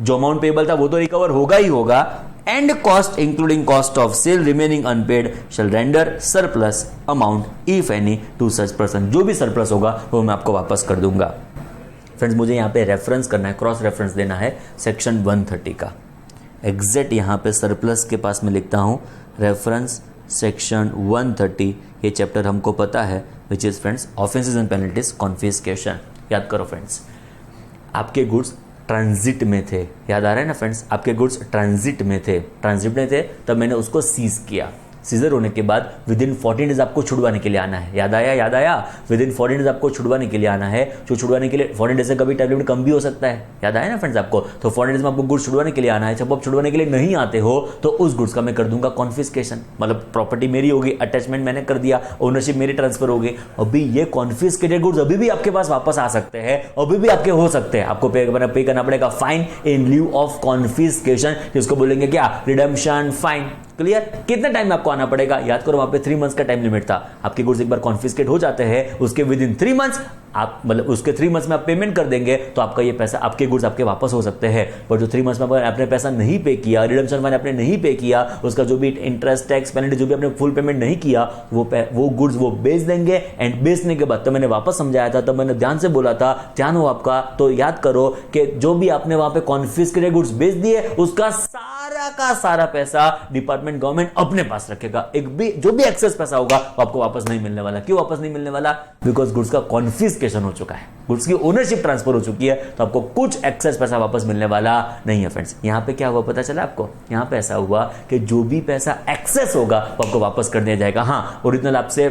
जो अमाउंट पेएबल था वो तो रिकवर होगा ही होगा, and cost including cost of sale remaining unpaid shall render surplus amount if any to such person. जो भी सरप्लस होगा वो मैं आपको वापस कर दूंगा। फ्रेंड्स मुझे यहाँ पे रेफरेंस करना है, क्रॉस रेफरेंस देना है सेक्शन 130 का। एग्जैक्ट यहाँ पे सरप्लस के पास में लिखता हूँ रेफरेंस सेक्शन 130, ये चैप्टर हमको पता है, which is friends offences and penalties confiscation. याद करो फ्रेंड्स, आपके गुड्स ट्रांजिट में थे, याद आ रहा है ना फ्रेंड्स, आपके गुड्स ट्रांजिट में थे तब मैंने उसको सीज किया। सीजर होने के बाद विद इन 14 डेज आपको छुड़वाने के लिए आना है। याद आया विद इन 14 डेज आपको छुड़वाने के लिए आना है। जो छुड़वाने के लिए 14 डेज से कभी टाइम लिमिट कम भी हो सकता है, याद आया ना फ्रेंड्स आपको। तो 14 डेज में आपको गुड्स छुड़वाने के लिए आना है। जब आप छुड़वाने के लिए नहीं आते हो तो उस गुड्स का मैं कर दूंगा कॉन्फिस्केशन, मतलब प्रॉपर्टी मेरी होगी, अटैचमेंट मैंने कर दिया, ओनरशिप मेरी ट्रांसफर होगी। अभी ये कॉन्फिस्केटेड गुड्स अभी भी आपके पास वापस आ सकते हैं, अभी भी आपके हो सकते हैं। आपको पे करना पड़ेगा fine in lieu of confiscation, जिसको बोलेंगे क्या, रिडेम्पशन फाइन। क्लियर? कितने टाइम में आपको आना पड़ेगा, याद करो वहां पे 3 मंथ्स का टाइम लिमिट था। आपके गुड्स एक बार कॉन्फिस्केट हो जाते हैं, उसके विद इन 3 मंथ्स आप मतलब उसके 3 मंथ्स में आप पेमेंट कर देंगे तो आपका ये पैसा, आपके गुड्स आपके वापस हो सकते हैं। पर जो 3 मंथ्स में आपने पैसा नहीं पे किया, रिडेम्पशन फाइन आपने नहीं पे किया, उसका जो भी इंटरेस्ट टैक्स पेनल्टी जो भी आपने फुल पेमेंट नहीं किया, वो गुड्स वो बेच देंगे। एंड बेचने के बाद तो मैंने वापस समझाया था, तब मैंने ध्यान से बोला था, ध्यान हो आपका, तो याद करो कि जो भी आपने वहां पे कॉन्फिस्केटेड गुड्स बेच दिए उसका सारा का सारा पैसा डिपार्टमेंट गवर्नमेंट अपने पास रखेगा। एक भी जो भी एक्सेस पैसा होगा वो आपको वापस नहीं मिलने वाला। क्यों वापस नहीं मिलने वाला? बिकॉज गुड्स का कॉन्फिस्केशन हो चुका है, गुड्स की ओनरशिप ट्रांसफर हो चुकी है, तो आपको कुछ एक्सेस पैसा वापस मिलने वाला नहीं है। फ्रेंड्स यहां पे क्या हुआ पता चला आपको? यहां पे ऐसा हुआ कि जो भी पैसा एक्सेस होगा वो आपको वापस कर दिया जाएगा। हाँ, ओरिजिनल आपसे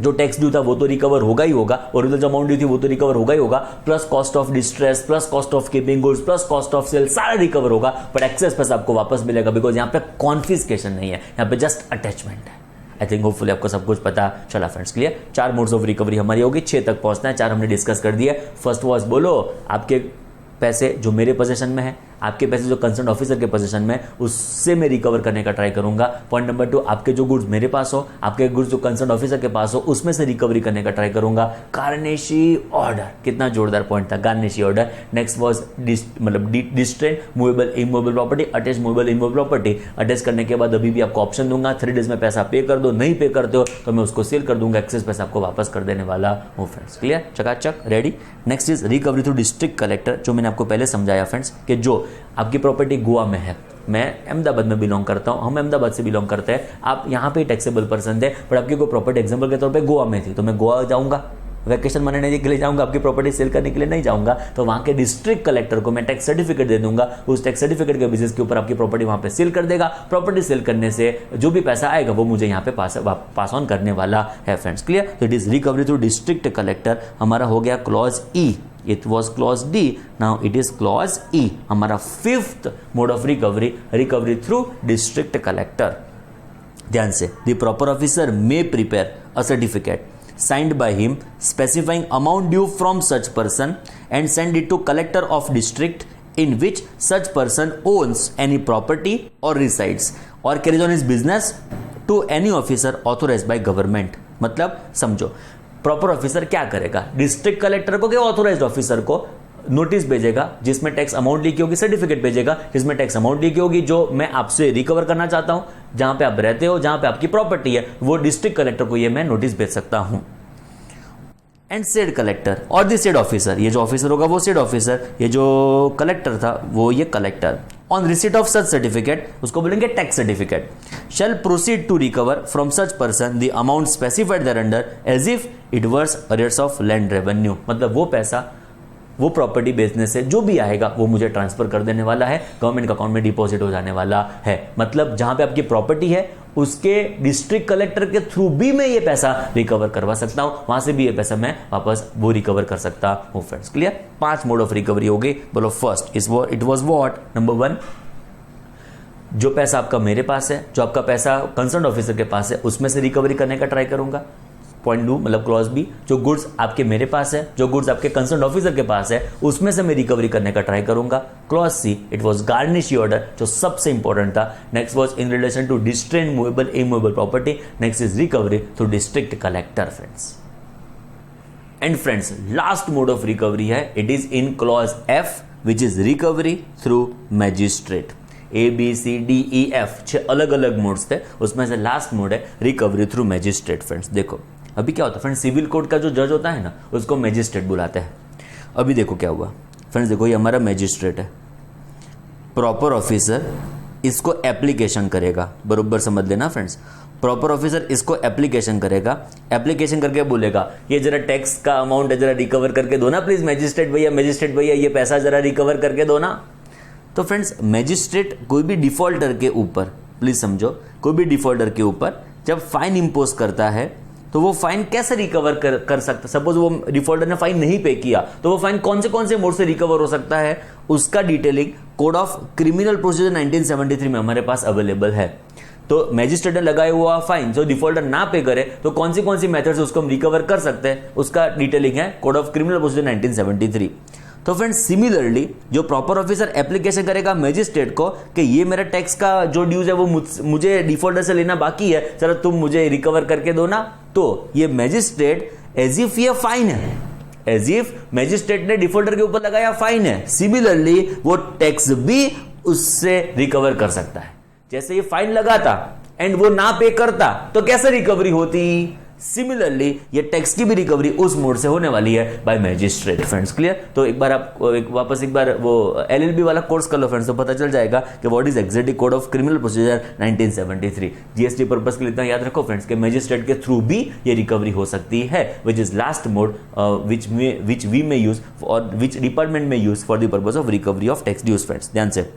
जो टैक्स ड्यू था वो तो रिकवर होगा ही होगा, ओरिजिनल जो अमाउंट ड्यू थी वो तो रिकवर होगा ही होगा, plus cost of distress, plus cost of keeping goods, plus cost of sale, सारा रिकवर होगा। बट एक्सेस पैसा आपको वापस मिलेगा बिकॉज यहां पे कॉन्फिस्केशन नहीं है, यहां पे जस्ट अटैचमेंट है। आई थिंक होपफुली आपको सब कुछ पता चला friends. Clear? 4 modes of recovery हमारी होगी, 6 तक पहुंचना है, 4 हमने डिस्कस कर दिए। फर्स्ट वॉज बोलो आपके पैसे जो मेरे पोजीशन में है, आपके पैसे जो कंसर्न ऑफिसर के पोजीशन में, उससे मैं रिकवर करने का ट्राई करूंगा। पॉइंट नंबर 2, आपके जो गुड्स मेरे पास हो, आपके गुड्स जो कंसर्न ऑफिसर के पास हो, उसमें से रिकवरी करने का ट्राई करूंगा। गार्निशी ऑर्डर, कितना जोरदार पॉइंट था, गार्निशी ऑर्डर। नेक्स्ट वाज मतलब distrain, movable immovable property, attach movable immovable property. Attach करने के बाद अभी भी आपको ऑप्शन दूंगा, 3 डेज में पैसा पे कर दो, नहीं पे करते हो तो मैं उसको सेल कर दूंगा, एक्सेस पैसा आपको वापस कर देने वाला हूं फ्रेंड्स। क्लियर? चकाचक ready. Next is recovery through district collector, जो मैंने आपको पहले समझाया फ्रेंड्स कि जो आपकी प्रॉपर्टी गोवा में है, मैं अहमदाबाद में बिलोंग करता हूं, हम अहमदाबाद से बिलोंग करते हैं, आप यहां पे टैक्सेबल पर्सन थे, पर आपकी कोई प्रॉपर्टी एग्जांपल के तौर पे गोवा में थी, तो मैं गोवा जाऊंगा, वैकेशन मनाने के लिए जाऊंगा, आपकी प्रॉपर्टी सेल करने के लिए नहीं जाऊंगा, तो वहां के डिस्ट्रिक्ट कलेक्टर को मैं टैक्स सर्टिफिकेट दे दूंगा, उस टैक्स सर्टिफिकेट के बेसिस के ऊपर आपकी प्रॉपर्टी वहां पे सेल कर देगा। प्रॉपर्टी सेल करने से जो भी पैसा आएगा वो मुझे यहाँ पे पास ऑन करने वाला है फ्रेंड्स। क्लियर? तो it is recovery through district collector, हमारा हो गया clause E, it was clause D, now it is clause ई। हमारा 5th mode of recovery, recovery through district collector. ध्यान से, the proper officer may prepare a certificate signed by him specifying amount due from such person and send it to collector of district in which such person owns any property or resides or carries on his business to any officer authorized by government। मतलब समझो, proper officer क्या करेगा, district collector को क्या authorised officer को notice भेजेगा जिसमें tax amount लिखी होगी, सर्टिफिकेट भेजेगा जिसमें टैक्स अमाउंट लिखी होगी, जो मैं आपसे रिकवर करना चाहता हूं, जहां पे आप रहते हो, जहां पे आपकी प्रॉपर्टी है, वो डिस्ट्रिक्ट कलेक्टर को ये मैं नोटिस भेज सकता हूं। एंड सेड कलेक्टर और द सेड ऑफिसर, ये जो ऑफिसर होगा वो सेड ऑफिसर, ये जो कलेक्टर था वो ये collector, on receipt of such certificate, उसको बोलेंगे tax certificate, shall proceed to recover from such person the amount specified thereunder as if it were arrears of land revenue. मतलब वो पैसा, वो प्रॉपर्टी बेचने से जो भी आएगा वो मुझे ट्रांसफर कर देने वाला है, गवर्नमेंट अकाउंट में डिपॉजिट हो जाने वाला है। मतलब जहां पे आपकी प्रॉपर्टी है उसके डिस्ट्रिक्ट कलेक्टर के थ्रू भी मैं ये पैसा रिकवर करवा सकता हूं, वहां से भी ये पैसा मैं वापस वो रिकवर कर सकता हूं। Friends clear? 5 mode of recovery हो गई। बोलो first it was what? Number 1, जो पैसा आपका मेरे पास है, जो आपका पैसा कंसर्न ऑफिसर के पास है, उसमें से रिकवरी करने का ट्राई करूंगा। पॉइंट 2 मतलब क्लॉज बी, जो गुड्स आपके मेरे पास है, जो गुड्स आपके कंसर्न ऑफिसर के पास है, उसमें से मैं रिकवरी करने का ट्राई करूंगा। Clause C, it was garnish order, जो सबसे इंपॉर्टेंट था। Next was in relation to distrain movable immovable property. Next is recovery through district collector. Friends and friends, last mode of recovery है, it is in clause F, which is recovery through magistrate. ABCDEF 6 अलग अलग modes थे, उसमें से last mode है recovery through magistrate. Friends देखो अभी क्या होता है फ्रेंड्स, सिविल कोर्ट का जो जज होता है ना, उसको मैजिस्ट्रेट बुलाते हैं। अभी देखो क्या हुआ फ्रेंड्स, देखो ये हमारा मैजिस्ट्रेट है, प्रॉपर ऑफिसर इसको एप्लीकेशन करेगा, बरोबर समझ लेना फ्रेंड्स। प्रॉपर ऑफिसर इसको एप्लीकेशन करेगा, एप्लीकेशन करके बोलेगा ये जरा टैक्स का अमाउंट जरा रिकवर करके दो ना प्लीज मैजिस्ट्रेट भैया, ये पैसा जरा रिकवर करके दो ना। तो फ्रेंड्स मैजिस्ट्रेट कोई भी डिफॉल्टर के ऊपर, प्लीज समझो, कोई भी डिफॉल्टर के ऊपर जब फाइन इंपोज करता है तो वो फाइन कैसे रिकवर कर सकता। सपोज वो डिफॉल्टर ने फाइन नहीं पे किया तो वो फाइन कौन से मोड से रिकवर हो सकता है, उसका detailing code of criminal procedure 1973 में हमारे पास अवेलेबल है। तो मैजिस्ट्रेट ने लगाया हुआ फाइन जो डिफॉल्टर ना पे करे तो कौन सी मेथड से उसको हम रिकवर कर सकते हैं, उसका डिटेलिंग है कोड ऑफ क्रिमिनल प्रोसीजर 1973। तो फ्रेंड्स सिमिलरली जो प्रॉपर ऑफिसर एप्लीकेशन करेगा मैजिस्ट्रेट को कि ये मेरा टैक्स का जो ड्यूज है वो मुझे डिफॉल्टर से लेना बाकी है, सर तुम मुझे रिकवर करके दो ना। तो ये मैजिस्ट्रेट एज इफ ये फाइन है, एज इफ मैजिस्ट्रेट ने डिफॉल्टर के ऊपर लगाया फाइन है, सिमिलरली वो टैक्स भी उससे रिकवर कर सकता है। जैसे ये फाइन लगाता एंड वो ना पे करता तो कैसे रिकवरी होती, सिमिलरली ये टैक्स की भी रिकवरी उस मोड से होने वाली है बाय मैजिस्ट्रेट। Friends clear? तो एक बार आप वापस एक बार वो LLB वाला कोर्स कर लो फ्रेंड्स, तो पता चल जाएगा कि what is exactly code of criminal procedure 1973। GST purpose के लिए इतना याद रखो फ्रेंड्स कि मैजिस्ट्रेट के थ्रू भी ये रिकवरी हो सकती है, which is last mode which we may use और विच डिपार्टमेंट में use for the purpose of recovery of tax dues. Friends ध्यान से,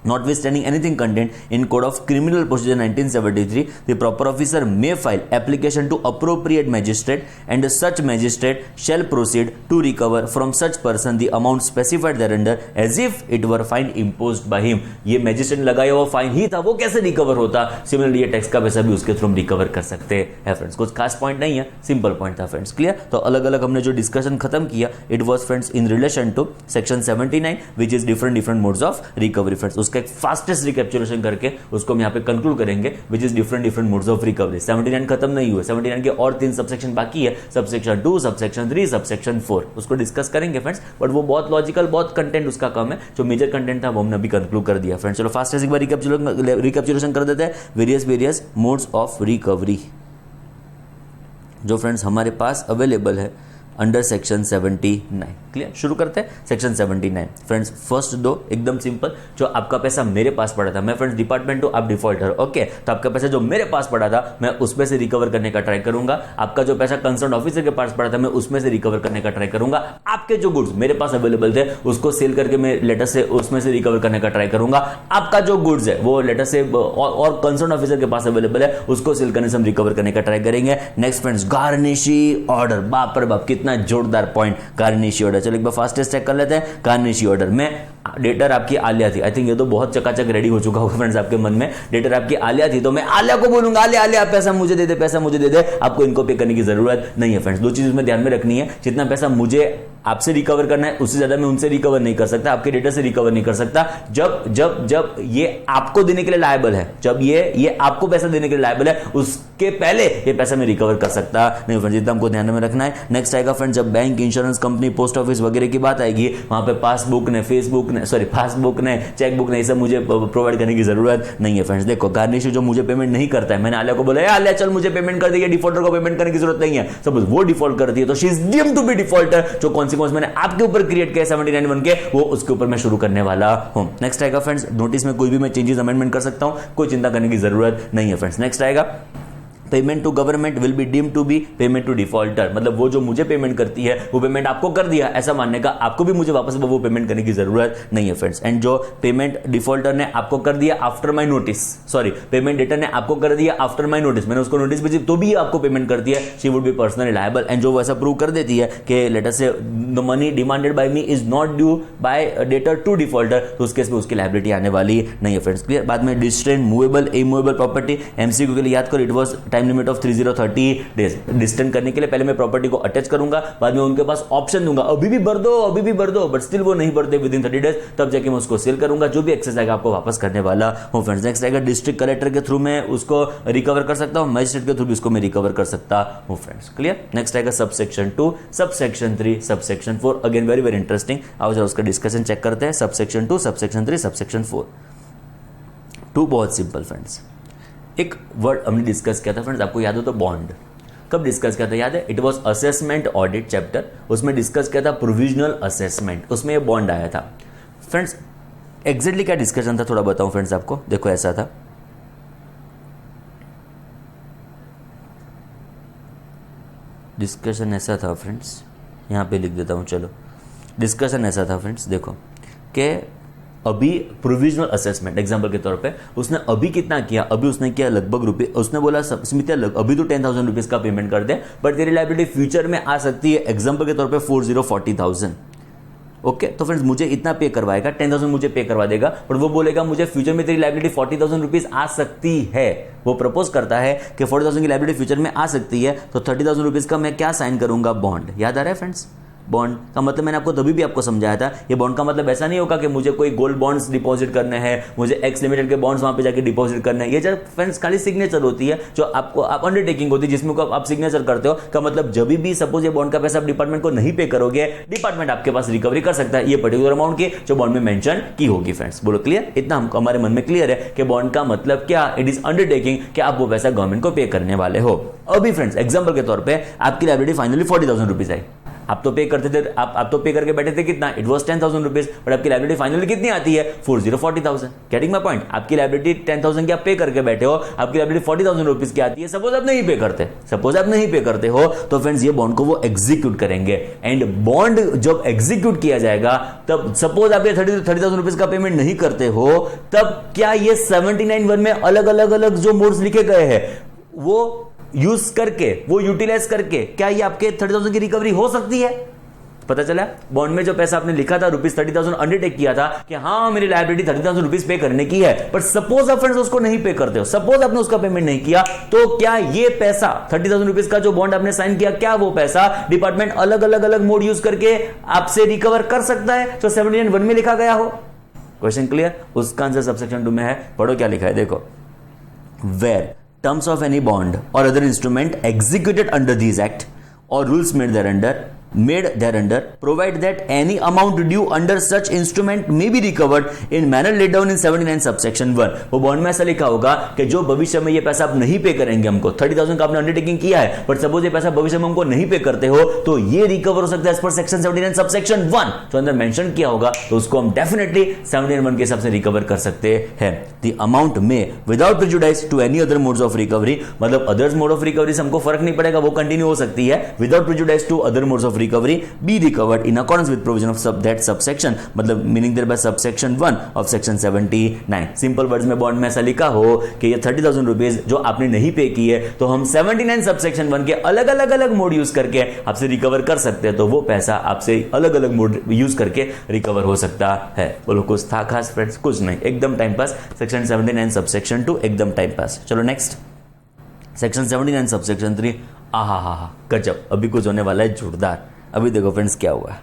notwithstanding anything contained in Code of Criminal Procedure 1973, the proper officer may file application to appropriate magistrate, and such magistrate shall proceed to recover from such person the amount specified thereunder as if it were fine imposed by him। ये magistrate लगाया हुआ fine ही था, वो कैसे recover होता, similarly ये tax का पैसा भी उसके थ्रू हम रिकवर कर सकते हैं। फ्रेंड्स कुछ खास पॉइंट नहीं है, सिंपल पॉइंट था फ्रेंड्स। क्लियर? तो अलग अलग हमने जो डिस्कशन खत्म किया, it was friends in relation to section 79 which is different modes of recovery. Friends उसका एक फास्टेस्ट रिकैप्चुलेशन करके उसको हम यहाँ पे कंक्लूड करेंगे, विच is different modes of recovery. 79 खत्म नहीं हुए, 79 के और 3 सबसेक्शन बाकी है, सबसेक्शन 2, सबसेक्शन 3, सबसेक्शन 4, उसको डिस्कस करेंगे फ्रेंड्स। बट वो बहुत लॉजिकल, बहुत कंटेंट उसका कम है, जो मेजर कंटेंट था वो हमने अभी कंक्लूड कर दिया फ्रेंड्स। चलो फास्टेस्ट एक बार रिकैप्चुलेशन कर देते हैं वेरियस मोड्स ऑफ रिकवरी जो फ्रेंड्स हमारे पास अवेलेबल है अंडर सेक्शन 79। क्लियर? शुरू करते हैं सेक्शन 79। फ्रेंड्स फर्स्ट दो एकदम सिंपल, जो आपका पैसा मेरे पास पड़ा था, मैं फ्रेंड्स डिपार्टमेंट हूं, आप डिफॉल्टर, ओके, तो आपका पैसा जो मेरे पास पड़ा था मैं उसमें से रिकवर करने का ट्राई करूंगा। आपका जो पैसा कंसर्न ऑफिसर के पास पड़ा था मैं उसमें से रिकवर करने का ट्राई करूंगा। आपके जो गुड्स मेरे पास अवेलेबल थे उसको सेल करके मैं लेटर से उसमें से रिकवर करने का ट्राई करूंगा। आपका जो गुड्स है वो लेटर से और कंसर्न ऑफिसर के पास अवेलेबल है उसको सेल करने से हम रिकवर करने का ट्राई करेंगे। नेक्स्ट फ्रेंड्स गार्निशी ऑर्डर, बाप रे बाप कितना जोरदार पॉइंट, गार्निशी ऑर्डर। चलो एक बार फास्टेस्ट चेक कर लेते हैं। गार्निशी ऑर्डर में डेटर आपकी आलिया थी, आई थिंक ये तो बहुत चकाचक रेडी हो चुका होगा फ्रेंड्स आपके मन में, डेटर आपकी आलिया थी तो मैं आलिया को बोलूंगा आलिया आलिया पैसा मुझे दे दे, पैसा मुझे दे दे, आपको इनको पे करने की जरूरत नहीं है फ्रेंड्स। दो चीज उसमें ध्यान में रखनी है, जितना पैसा मुझे आपसे रिकवर करना है उससे ज्यादा मैं उनसे रिकवर नहीं कर सकता, आपके डेटा से रिकवर नहीं कर सकता। जब जब जब ये आपको देने के लिए लायबल है, जब ये आपको पैसा देने के लिए लायबल है, उसके पहले ये पैसा मैं रिकवर कर सकता नहीं फ्रेंड्स, इतना हमको ध्यान में रखना है। नेक्स्ट आएगा फ्रेंड्स, जब bank, insurance company, post office वगैरह की बात आएगी, वहां पे पासबुक ने, पासबुक ने, चेकबुक ने, ये सब मुझे प्रोवाइड करने की जरूरत नहीं है फ्रेंड्स। देखो गार्निश जो मुझे पेमेंट नहीं करता है, मैंने आलिया को बोला आलिया चल मुझे पेमेंट कर दी, डिफॉल्टर को पेमेंट करने की जरूरत नहीं है, सपोज वो डिफॉल्ट करती है तो she is deemed to be defaulter, जो कॉन्सिक्वेंस मैंने आपके ऊपर क्रिएट किया 79(1) के, वो उसके ऊपर मैं शुरू करने वाला हूं। नेक्स्ट आएगा फ्रेंड्स, नोटिस में कोई भी मैं चेंजेस अमेंडमेंट कर सकता हूं, कोई चिंता करने की जरूरत नहीं है फ्रेंड्स। नेक्स्ट आएगा, payment to government will be deemed to be payment to defaulter, मतलब वो जो मुझे पेमेंट करती है वो पेमेंट आपको कर दिया, ऐसा मानने का आपको भी मुझे वापस वो पेमेंट करने की जरूरत नहीं है फ्रेंड्स। एंड जो पेमेंट डिफॉल्टर ने आपको कर दिया after my notice, payment debtor ने आपको कर दिया आफ्टर माय नोटिस, मैंने उसको नोटिस भेजी तो भी आपको पेमेंट करती है, she would be personally liable. And जो वैसा प्रूव कर देती है कि let us say the money demanded by me is not due by debtor to defaulter, तो उस केस में उसकी लायबिलिटी आने वाली नहीं है फ्रेंड्स। क्लियर। बाद में distant, movable, immovable property, MCQ के लिए याद करो, it was time limit of 30 days. Distant करने के लिए पहले मैं प्रॉपर्टी को अटैच करूंगा, बाद में उनके पास ऑप्शन दूंगा अभी भी भर दो, बट स्टिल वो नहीं भरते विद इन 30 डेज, तब जाके मैं उसको सेल करूंगा, जो भी एक्सेस आएगा आपको वापस करने वाला हूं फ्रेंड्स। नेक्स्ट आएगा, डिस्ट्रिक्ट कलेक्टर के थ्रू मैं उसको रिकवर कर सकता हूं, मजिस्ट्रेट के थ्रू भी उसको मैं रिकवर कर सकता हूं फ्रेंड्स। क्लियर। नेक्स्ट आएगा subsection 2, subsection 3, subsection 4, again very very interesting, आओ जरा उसका डिस्कशन चेक करते हैं। सबसेक्शन 2, सबसेक्शन 3, सबसेक्शन 4, 2 बहुत सिंपल फ्रेंड्स। एक वर्ड हमने डिस्कस किया था फ्रेंड्स, आपको याद हो तो बॉन्ड, कब डिस्कस किया था याद है? It was assessment audit chapter, उसमें डिस्कस किया था प्रोविजनल असेसमेंट, उसमें ये बॉन्ड आया था फ्रेंड्स। एग्जैक्टली क्या डिस्कशन था थोड़ा बताऊं फ्रेंड्स आपको, देखो ऐसा था, डिस्कशन ऐसा था फ्रेंड्स, यहां पे लिख देता हूं, चलो डिस्कशन ऐसा था फ्रेंड्स, देखो कि अभी प्रोविजनल असेसमेंट एग्जांपल के तौर पे उसने अभी कितना किया, अभी उसने किया लगभग रुपये, उसने बोला स्मिता अभी तो 10,000 रुपीज का पेमेंट कर दे, बट तेरी लायबिलिटी फ्यूचर में आ सकती है एग्जांपल के तौर पे 40,000। ओके तो फ्रेंड्स मुझे इतना पे करवाएगा, 10,000 मुझे पे करवा देगा, पर वो बोलेगा मुझे फ्यूचर में तेरी लायबिलिटी 40,000 रुपीज आ सकती है, वो प्रपोज करता है कि 40,000 की लायबिलिटी फ्यूचर में आ सकती है, तो 30,000 रुपीज का मैं क्या साइन करूंगा, बॉन्ड। याद आ रहा है फ्रेंड्स? बॉन्ड का मतलब मैंने आपको तभी भी आपको समझाया था, ये बॉन्ड का मतलब ऐसा नहीं होगा कि मुझे कोई गोल्ड बॉन्ड्स डिपॉजिट करने हैं, मुझे एक्स लिमिटेड के बॉन्ड्स वहां पे जाके डिपॉजिट करने हैं, ये जब फ्रेंड्स खाली सिग्नेचर होती है, जो आपको आप अंडरटेकिंग होती है जिसमें आप सिग्नेचर करते हो, का मतलब जब भी सपोज ये बॉन्ड का पैसा आप डिपार्टमेंट को नहीं पे करोगे, डिपार्टमेंट आपके पास रिकवरी कर सकता है ये पर्टिकुलर अमाउंट की जो बॉन्ड में मेंशन की होगी फ्रेंड्स। बोलो क्लियर? इतना हमको हमारे मन में क्लियर है कि बॉन्ड का मतलब क्या, इट इज अंडरटेकिंग कि आप वो पैसा गवर्नमेंट को पे करने वाले हो। अभी फ्रेंड्स एग्जांपल के तौर पे आपकी लायबिलिटी फाइनली 40,000 रुपीज आई, आप तो पे करते थे, आप तो पे करके बैठे थे कितना, इट वाज 10,000 रुपीज, बट आपकी लायबिलिटी फाइनली कितनी आती है 40,000। Getting my point? आपकी लायबिलिटी 10,000 की आप पे करके बैठे हो, आपकी लायबिलिटी 40,000 रुपीज की आती है, सपोज आप नहीं पे करते हो, तो फ्रेंड्स ये बॉन्ड को वो एग्जीक्यूट करेंगे, एंड बॉन्ड जब एग्जीक्यूट किया जाएगा तब सपोज आप ये 30,000 रुपीज का पेमेंट नहीं करते हो, तब क्या ये 79(1) में अलग अलग जो मोड्स लिखे गए हैं वो यूज करके, वो यूटिलाइज करके क्या ये आपके 30,000 की रिकवरी हो सकती है? पता चला बॉन्ड में जो पैसा आपने लिखा था ₹30,000 अंडरटेक किया था कि हाँ मेरी लायबिलिटी 30,000 रुपीज पे करने की है, पर सपोज आप फ्रेंड्स उसको नहीं पे करते हो, सपोज आपने उसका पेमेंट नहीं किया, तो क्या ये पैसा 30,000 रुपीज का जो बॉन्ड आपने साइन किया, क्या वो पैसा डिपार्टमेंट अलग अलग मोड यूज करके आपसे रिकवर कर सकता है जो 79(1) में लिखा गया हो? Question clear? उसका आंसर सबसेक्शन 2 में है, पढ़ो क्या लिखा है, देखो, where terms of any bond or other instrument executed under these act or rules made thereunder provide that any amount due under such instrument may be recovered in manner laid down in 79 subsection 1। वो bond में ऐसा लिखा होगा कि जो भविष्य में ये पैसा आप नहीं पे करेंगे हमको, 30,000 का आपने अंडरटेकिंग किया है, बट सपोज ये पैसा भविष्य में हमको नहीं पे करते हो, तो ये रिकवर हो सकता है एज पर सेक्शन 79 सबसेक्शन 1 जो अंदर मेंशन किया होगा, तो उसको हम डेफिनेटली 79(1) के हिसाब से रिकवर कर सकते हैं। द अमाउंट में without prejudice to any other modes of recovery, मतलब अदर्स मोड ऑफ रिकवरी से हमको फर्क नहीं पड़ेगा, वो कंटिन्यू हो सकती है without prejudice to other modes of recovery be recovered in accordance with provision of that subsection, मतलब meaning thereby subsection 1 of section 79। Simple words में बॉन्ड में ऐसा लिखा हो कि ये 30,000 रुपीज जो आपने नहीं पे की है तो हम 79 सबसेक्शन 1 के अलग अलग मोड यूज करके आपसे रिकवर कर सकते हैं, तो वो पैसा आपसे अलग अलग मोड यूज करके रिकवर हो सकता है। बोलो कुछ था खास फ्रेंड्स? कुछ नहीं, एकदम टाइम पास। सेक्शन 79 सबसेक्शन 2 एकदम टाइम पास। चलो नेक्स्ट, सेक्शन 79 सबसेक्शन 3। आहा गजब, अभी कुछ होने वाला है जोरदार। अभी देखो फ्रेंड्स क्या हुआ।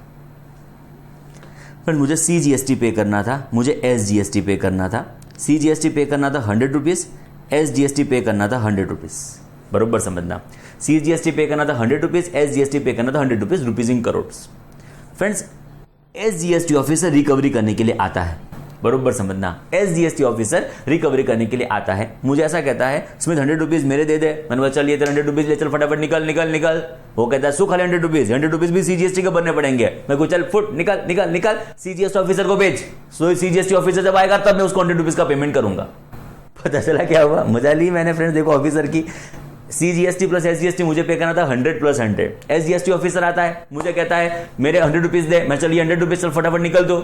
फ्रेंड मुझे CGST पे करना था, मुझे SGST पे करना था। CGST पे करना था 100 रुपीज, SGST पे करना था 100 रुपीज। बरोबर समझना, CGST पे करना था 100 रुपीज, SGST पे करना था 100 rupees in crore. Friends SGST officer recovery करने के लिए आता है, बरोबर समझना, SGST ऑफिसर रिकवरी करने के लिए आता है। मुझे ऐसा कहता है स्मिथ 100 रुपीज मेरे दे दे। मैंने बोला चलिए 100 रुपीज ले चल, फटाफट निकल निकल निकल। वो कहता है सु खाली 100 रुपीज भी CGST के भरने पड़ेंगे। मैं चल फुट निकल निकल निकल, CGST ऑफिसर को भेज। सो CGST ऑफिसर जब आएगा तब मैं उसको 100 रुपीज का पेमेंट करूंगा। पता चला क्या हुआ? मजा ली मैंने फ्रेंड्स। देखो ऑफिसर की CGST प्लस SGST मुझे पे करना था 100 प्लस 100। SGST ऑफिसर आता है, मुझे कहता है मेरे 100 रुपीज दे। मैं चलिए 100 रुपीज चल फटाफट निकल दो।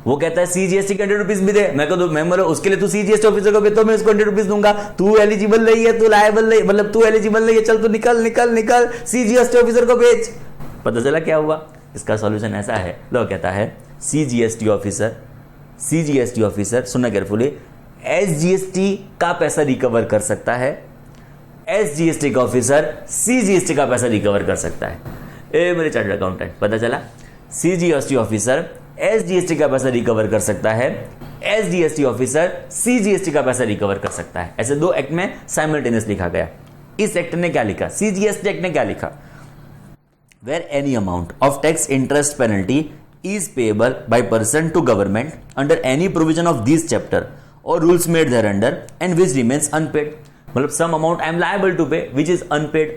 वो कहता है CGST के 100 रुपीज भी दे। मैं कहूँ मैं बोलो उसके लिए तू CGST ऑफिसर को तो मैं उसको 100 रुपीज दूंगा। तू एलिजिबल नहीं है, तू लायबल नहीं, मतलब तू एलिजिबल नहीं है, चल तू निकल निकल निकल, CGST ऑफिसर को भेज। पता चला क्या हुआ? इसका सॉल्यूशन ऐसा है, लो कहता है CGST ऑफिसर सुनना केयरफुली, SGST का पैसा रिकवर कर सकता है, SGST का ऑफिसर CGST का पैसा रिकवर कर सकता है। ए मेरे चार्टर्ड अकाउंटेंट, पता चला CGST ऑफिसर SGST का पैसा रिकवर कर सकता है, SGST ऑफिसर CGST का पैसा रिकवर कर सकता है। ऐसे दो एक्ट में साइमल्टेनियस लिखा गया। इस एक्ट ने क्या लिखा? CGST एक्ट ने क्या लिखा? Where any amount of tax interest penalty is payable by person to government under any provision of this chapter or rules made thereunder and which remains unpaid, मतलब some amount I am liable to pay which is unpaid,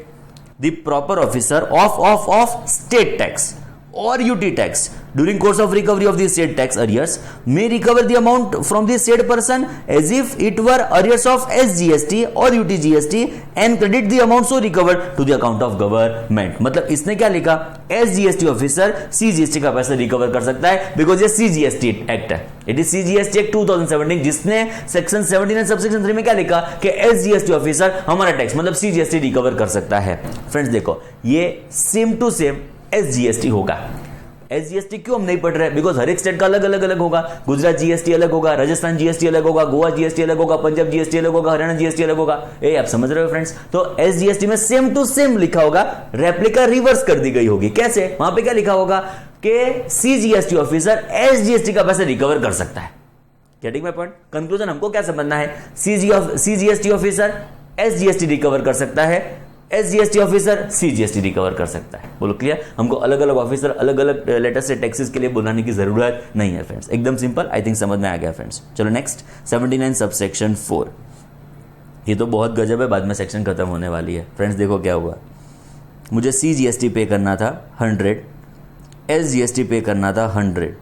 the proper officer of state tax or UT tax during course of recovery of the state tax arrears may recover the amount from the said person as if it were arrears of SGST or UT GST and credit the amount so recovered to the account of government। मतलब इसने क्या लिखा? SGST officer CGST का पैसा recover कर सकता है because ये CGST एक्ट है। इट इज CGST एक्ट 2017 जिसने सेक्शन 79 सबसेक्शन 3 में क्या लिखा कि SGST ऑफिसर हमारा टैक्स मतलब CGST रिकवर कर सकता है। फ्रेंड्स देखो ये सेम टू सेम SGST होगा। SGST क्यों हम नहीं पढ़ रहे? बिकॉज हर एक स्टेट का अलग अलग होगा। गुजरात GST अलग होगा, राजस्थान GST अलग होगा, गोवा GST अलग होगा, पंजाब GST अलग होगा, हरियाणा GST अलग होगा। ए आप समझ रहे हो फ्रेंड्स? तो SGST में सेम टू सेम लिखा होगा, रेप्लिका रिवर्स कर दी गई होगी। कैसे? वहां पे क्या लिखा होगा कि CGST ऑफिसर SGST का पैसा रिकवर कर सकता है। Getting my point? कंक्लूजन हमको क्या समझना है? CGST ऑफिसर SGST रिकवर कर सकता है, SGST ऑफिसर CGST रिकवर कर सकता है। बोलो क्लियर? हमको अलग अलग ऑफिसर अलग अलग लेटर से टैक्सेस के लिए बुलाने की जरूरत नहीं है फ्रेंड्स। एकदम सिंपल, आई थिंक समझ में आ गया फ्रेंड्स। चलो नेक्स्ट 79 सबसेक्शन 4। ये तो बहुत गजब है, बाद में सेक्शन खत्म होने वाली है। फ्रेंड्स देखो क्या हुआ। मुझे CGST पे करना था 100, SGST पे करना था 100।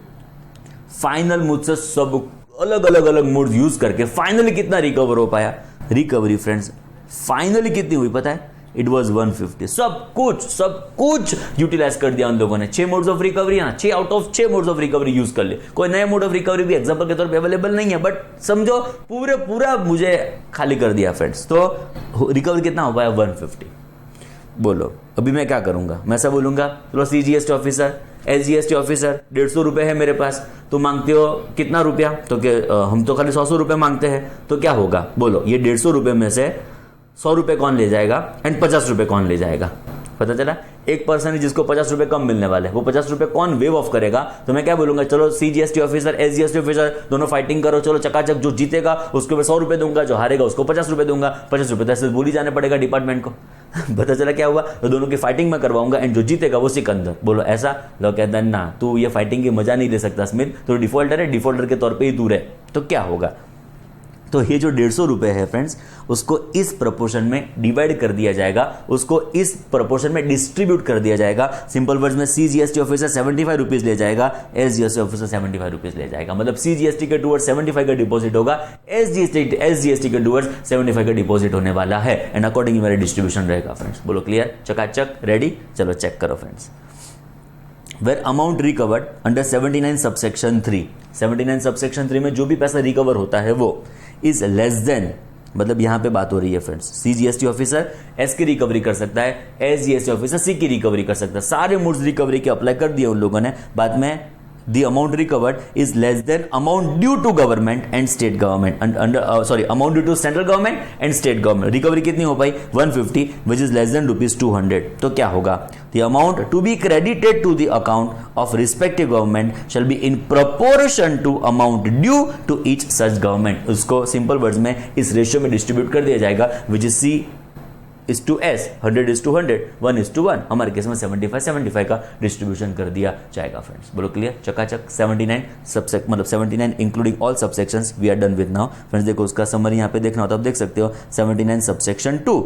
फाइनल मुझसे सब अलग मोड यूज करके फाइनली कितना रिकवर हो पाया? रिकवरी फ्रेंड्स फाइनली कितनी हुई पता है? It was 150। सब कुछ यूटिलाइज कर दिया उन लोगों ने। 6 modes of recovery, 6 out of 6 modes of recovery use कर ले। कोई नया मोड ऑफ रिकवरी भी एग्जांपल के तौर पे अवेलेबल नहीं है, बट समझो पूरा मुझे खाली कर दिया फ्रेंड्स। तो रिकवरी कितना हो पाया? 150। बोलो अभी मैं क्या करूंगा? मैं ऐसा बोलूंगा चलो CGST ऑफिसर SGST ऑफिसर 150 रुपए है मेरे पास, तो मांगते हो कितना रुपया? तो हम तो खाली 100 रुपए मांगते हैं। तो क्या होगा? बोलो ये 150 रुपए में से 100 रुपए कौन ले जाएगा एंड 50 रुपए कौन ले जाएगा? पता चला? एक पर्सन है जिसको 50 रुपए कम मिलने वाले, वो 50 रुपए कौन वेव ऑफ करेगा? तो मैं क्या बोलूंगा? चलो CGST ऑफिसर SGST ऑफिसर दोनों फाइटिंग करो, चलो चकाचक। जो जीतेगा उसको मैं 100 रुपए दूंगा, जो हारेगा उसको 50 रुपए दूंगा। 50 रुपए तो ऐसे भूल ही जाने पड़ेगा डिपार्टमेंट को। पता चला क्या हुआ? तो दोनों की फाइटिंग में करवाऊंगा एंड जो जीतेगा वो सिकंदर। बोलो ऐसा? लोग कहते हैं ना तू ये फाइटिंग की मजा नहीं ले सकता स्मिथ, तो डिफॉल्टर है, डिफॉल्टर के तौर पर ही तू रहे। तो क्या होगा? तो ये जो 150 रुपए है फ्रेंड्स, उसको इस प्रपोर्शन में डिवाइड कर दिया जाएगा, उसको इस प्रपोर्शन में डिस्ट्रीब्यूट कर दिया जाएगा। सिंपल वर्ड्स में CGST ऑफिसर 75 रुपीज ले जाएगा, SGST ऑफिसर 75 रुपीज ले जाएगा। मतलब CGST के टूवर्ड्स 75 का डिपॉजिट होगा, SGST के टूवर्ड्स 75 का डिपॉजिट होने वाला है एंड अकॉर्डिंग मेरा डिस्ट्रीब्यूशन रहेगा फ्रेंड्स। बोलो क्लियर? चकाचक रेडी? चलो चेक करो friends. Where amount recovered under 79 subsection 3, 79 subsection 3 में जो भी पैसा रिकवर होता है वो इज लेस देन, मतलब यहां पे बात हो रही है फ्रेंड्स, सीजीएसटी ऑफिसर एस की रिकवरी कर सकता है, एसजीएसटी ऑफिसर सी की रिकवरी कर सकता है। सारे मोड्स रिकवरी के अप्लाई कर दिए उन लोगों ने। बाद में the amount recovered is less than amount due to government and state government and amount due to central government and state government। Recovery कितनी हो पाई 150 which is less than rupees 200। तो क्या होगा, the amount to be credited to the account of respective government shall be in proportion to amount due to each such government। उसको simple words में इस ratio में distribute कर दिया जाएगा which is C is to S, 100 is to 100, 1 is to 1। हमारे case में 75 का डिस्ट्रीब्यूशन कर दिया जाएगा फ्रेंड्स। बोलो क्लियर, चकाचक। 79 सबसेक्ट मतलब 79 including all subsections we are done with now friends. देखो उसका समरी यहाँ पे देखना हो तो आप देख सकते हो 79 subsection 2,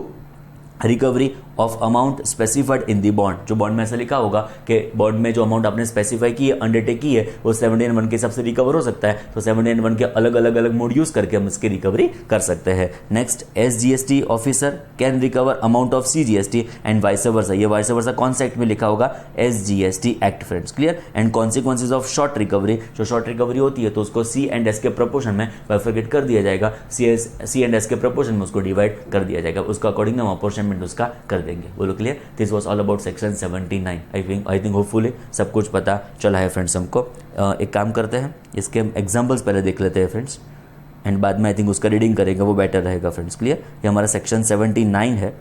recovery of amount specified in the bond. जो बॉन्ड में ऐसा लिखा होगा कि बॉन्ड में जो अमाउंट आपने स्पेसिफाई की है, अंडरटेक की है, वो 79(1) के हिसाब से रिकवर हो सकता है। तो 79(1) के अलग अलग मोड यूज करके हम इसकी रिकवरी कर सकते हैं। Next, SGST officer can recover amount of CGST and vice versa. ये वाइस वर्सा कौन सा एक्ट में लिखा होगा, SGST act friends. Clear. And consequences of short recovery, जो शॉर्ट रिकवरी होती है तो उसको सी एंड एस के प्रपोर्शन में बाइफरकेट कर दिया जाएगा, सी एंड एस के प्रपोर्शन में उसको डिवाइड कर दिया जाएगा, उसका अकॉर्डिंग हम अपॉर्चनमेंट उसका कर देंगे। बोलो clear. This was all about section 79। I think hopefully सब कुछ पता चला है फ्रेंड्स हमको। एक काम करते हैं, इसके हम एग्जांपल्स पहले देख लेते हैं फ्रेंड्स, एंड बाद में आई थिंक उसका रीडिंग करेंगे, वो बेटर रहेगा फ्रेंड्स। क्लियर। ये हमारा सेक्शन 79 है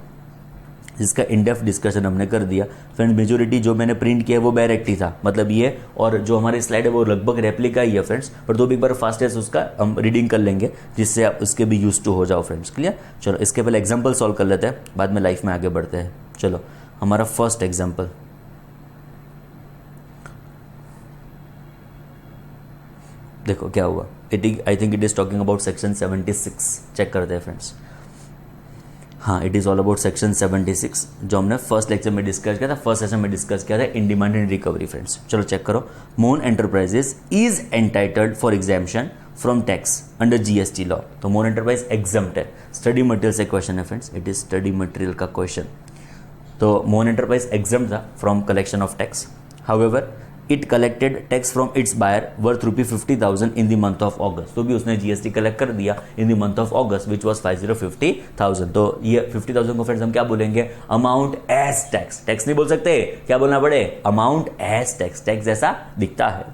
जिसका इन डेप्थ डिस्कशन हमने कर दिया फ्रेंड्स। मेजोरिटी जो मैंने प्रिंट किया है वो डायरेक्ट ही था, मतलब ये और जो हमारी स्लाइड है वो लगभग रेप्लिका ही है फ्रेंड्स, पर तो भी एक बार फास्टेस्ट उसका हम रीडिंग कर लेंगे जिससे आप उसके भी यूज टू हो जाओ फ्रेंड्स। क्लियर। चलो इसके पहले एग्जाम्पल सॉल्व कर लेते हैं, बाद में लाइफ में आगे बढ़ते हैं। चलो हमारा फर्स्ट एग्जाम्पल, देखो क्या हुआ। I think it is talking about section 76। Check करते हैं फ्रेंड्स। हाँ, it is all about section 76 जो हमने फर्स्ट लेक्चर में डिस्कस किया था, फर्स्ट सेशन में डिस्कस किया था, in demand and recovery friends. चलो चेक करो। Mon enterprises is entitled for exemption from tax under GST law. तो मोन एंटरप्राइज एग्जाम्प्ट है। स्टडी मटेरियल से क्वेश्चन है friends, it is study material का क्वेश्चन। तो मोन एंटरप्राइज एग्जाम्प्ट था from collection of tax, however it collected tax from its buyer worth ₹50,000 in the month of August. तो भी उसने GST collect कर दिया इन the month of August which was 50,000। तो ये 50,000 को फ्रेंड्स हम क्या बोलेंगे, अमाउंट एज टैक्स। टैक्स नहीं बोल सकते, क्या बोलना पड़े, अमाउंट एज टैक्स। टैक्स जैसा दिखता है।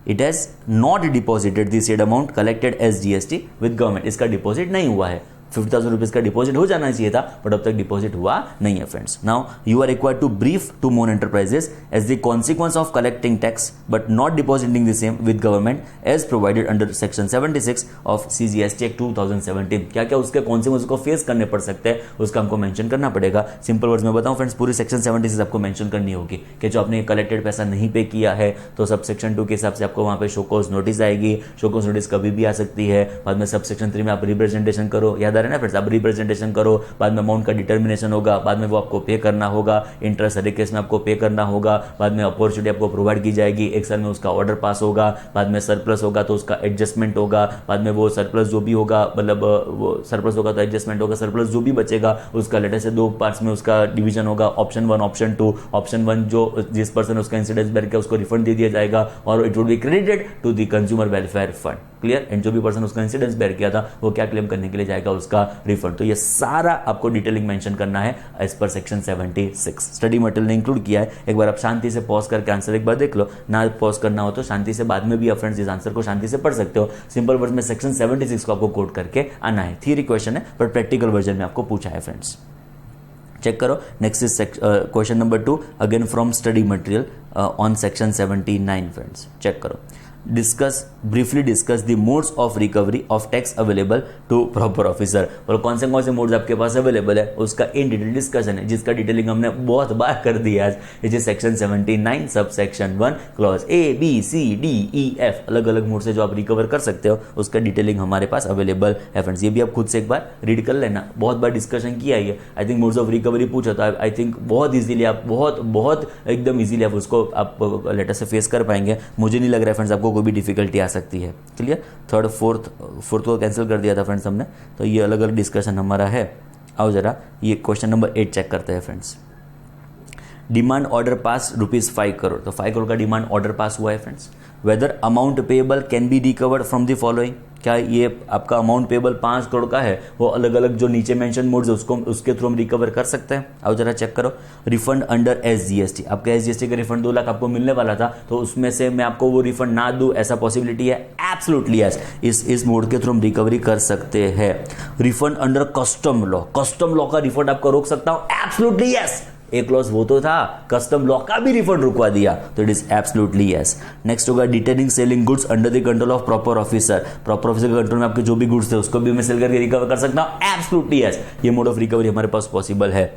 It has not deposited the said amount collected as GST with government. इसका डिपॉजिट नहीं हुआ है। 50,000 रुपीज का डिपॉजिट हो जाना चाहिए था, बट अब तक डिपॉजिट हुआ नहीं है friends. Now you are required to brief to Mon enterprises as the consequence of collecting tax but not depositing the same with government as provided under section 76 of CGST act 2017। क्या क्या उसके consequence को face करने पड़ सकते हैं उसका हमको मेंशन करना पड़ेगा। सिंपल वर्ड्स में बताऊं फ्रेंड्स, पूरी सेक्शन 76 आपको मेंशन करनी होगी कि जो आपने कलेक्टेड पैसा नहीं पे किया है तो सब सेक्शन 2 के हिसाब से आपको वहां पे शोकॉज नोटिस आएगी। शोकॉज नोटिस कभी भी आ सकती है। बाद में सब सेक्शन 3 में आप रिप्रेजेंटेशन करो, याद आ रहा है ना फ्रेंड्स, आप रिप्रेजेंटेशन करो, बाद में अमाउंट का डिटर्मिनेशन होगा, बाद में वो आपको पे करना होगा, इंटरेस्ट हर केस में आपको पे करना होगा, बाद में अपॉर्चुनिटी आपको प्रोवाइड की जाएगी, एक साल में उसका ऑर्डर पास होगा, बाद में सरप्लस होगा तो उसका एडजस्टमेंट होगा, बाद में वो सरप्लस जो भी होगा, मतलब वो सरप्लस होगा तो एडजस्टमेंट होगा, सरप्लस जो भी बचेगा उसका लेटर से 2 पार्ट्स में उसका डिवीजन होगा, ऑप्शन 1 ऑप्शन 2। ऑप्शन 1 जो जिस पर्सन उसका इंसिडेंस बैठ के उसको रिफंड दे दिया जाएगा और it would be credited to the consumer welfare fund. Clear. And जो भी पर्सन उसका इंसिडेंस बेयर किया था वो क्या क्लेम करने के लिए जाएगा, उसका रिफंड। तो ये सारा आपको डिटेलिंग मेंशन करना है as per section 76। Study material ने इंक्लूड किया है। एक बार आप शांति से पॉज करके आंसर एक बार देख लो, ना पॉज करना हो तो शांति से बाद में भी आप फ्रेंड्स इस आंसर को शांति से पढ़ सकते हो। सिंपल वर्ड में सेक्शन 76 को आपको कोट करके आना है। थियरी क्वेश्चन है पर प्रैक्टिकल वर्जन में आपको पूछा है फ्रेंड्स। चेक करो। Next is question number 2 again from study material on section 79 friends. Check करो। briefly discuss the modes of recovery of tax available to proper officer। और कौन से मोड्स आपके पास अवेलेबल है उसका इन डिटेल डिस्कशन है, जिसका डिटेलिंग हमने बहुत बार कर दिया आज। ये section 79 sub section 1 clause A B C D E F अलग अलग मोड से जो आप रिकवर कर सकते हो उसका डिटेलिंग हमारे पास अवेलेबल है फ्रेंड्स। ये भी आप खुद से एक बार रीड कर लेना, बहुत बार डिस्कशन किया है। I think modes of recovery पूछा था, आई थिंक बहुत इजीली आप बहुत एकदम इजीली आप उसको आप लेटर से फेस कर पाएंगे। मुझे नहीं लग रहा है फ्रेंड्स आपको कोई भी डिफिकल्टी आ सकती है। क्लियर। थर्ड फोर्थ को कैंसिल कर दिया था फ्रेंड्स हमने, तो ये अलग अलग डिस्कशन हमारा है। आओ जरा ये क्वेश्चन नंबर 8 चेक करते हैं friends. Demand order pass ₹5 crore, तो 5 करोड़ का डिमांड ऑर्डर पास हुआ है friends. Whether amount payable can be recovered from the following, क्या ये आपका अमाउंट पेएबल 5 करोड़ का है, वो अलग अलग जो नीचे मेंशन मोड्स है उसके थ्रू हम रिकवर कर सकते हैं। अब जरा चेक करो, रिफंड अंडर SGST, आपका SGST का रिफंड 2 लाख आपको मिलने वाला था, तो उसमें से मैं आपको वो रिफंड ना दूं, ऐसा पॉसिबिलिटी है? एब्सोल्युटली यस, इस मोड के थ्रू हम रिकवरी कर सकते हैं। Refund under custom law, custom law का रिफंड आपको रोक सकता हूं? एब्सोल्युटली यस, एक लॉस वो तो था, कस्टम लॉ का भी रिफंड रुकवा दिया, तो it is absolutely yes. Next होगा detaining selling goods under the control of proper officer, proper officer के कंट्रोल में आपके जो भी गुड्स थे उसको भी मैं सेल करके रिकवर कर सकता हूं? एब्सोल्युटली यस, ये मोड ऑफ रिकवरी हमारे पास पॉसिबल है।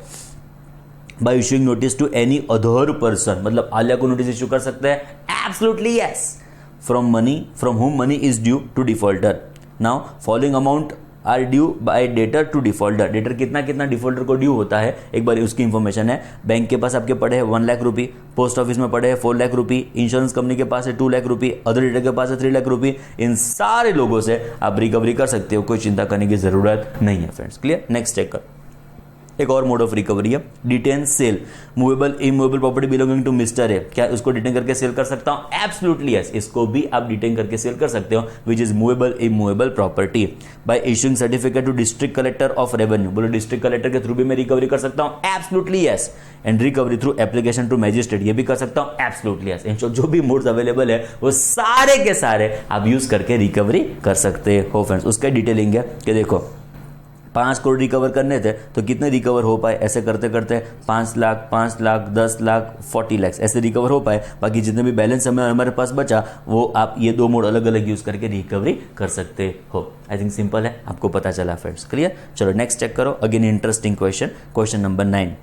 By issuing notice to any other person, मतलब आलिया को नोटिस इशू कर सकते हैं? Absolutely yes. From home money is due to defaulter, now following amount are due by debtor to defaulter, debtor कितना कितना डिफॉल्टर को ड्यू होता है, एक बार उसकी इंफॉर्मेशन है। बैंक के पास आपके पड़े हैं 1 लाख रुपये, पोस्ट ऑफिस में पड़े हैं 4 लाख रुपये, इंश्योरेंस कंपनी के पास है 2 लाख रुपये, अदर डेटर के पास है 3 लाख रुपये। इन सारे लोगों से आप रिकवरी कर सकते हो, कोई चिंता करने की जरूरत नहीं है फ्रेंड्स। क्लियर? नेक्स्ट चेक कर, एक और मोड ऑफ रिकवरी है detain sale, movable immovable property belonging to mister है, क्या उसको डिटेन करके सेल कर सकता हूं? एब्सोल्युटली यस, इसको भी आप डिटेन करके सेल कर सकते हो, which is movable immovable property. By issuing certificate to district collector of revenue, बोलो डिस्ट्रिक्ट कलेक्टर के थ्रू भी मैं रिकवरी कर सकता हूं? Absolutely yes. And recovery through application to magistrate, ये भी कर सकता हूं? Absolutely yes. इन जो भी मोड्स अवेलेबल है वो सारे के सारे आप यूज करके रिकवरी कर सकते हो फ्रेंड्स। उसका डिटेलिंग है कि देखो 5 करोड़ रिकवर करने थे तो कितने रिकवर हो पाए, ऐसे करते करते 5 लाख 5 लाख 10 लाख 40 लाख ऐसे रिकवर हो पाए। बाकी जितने भी बैलेंस हमारे पास बचा वो आप ये 2 मोड अलग अलग यूज करके रिकवरी कर सकते हो। आई थिंक सिंपल है, आपको पता चला फ्रेंड्स। क्लियर? चलो नेक्स्ट चेक करो, again interesting question number 9,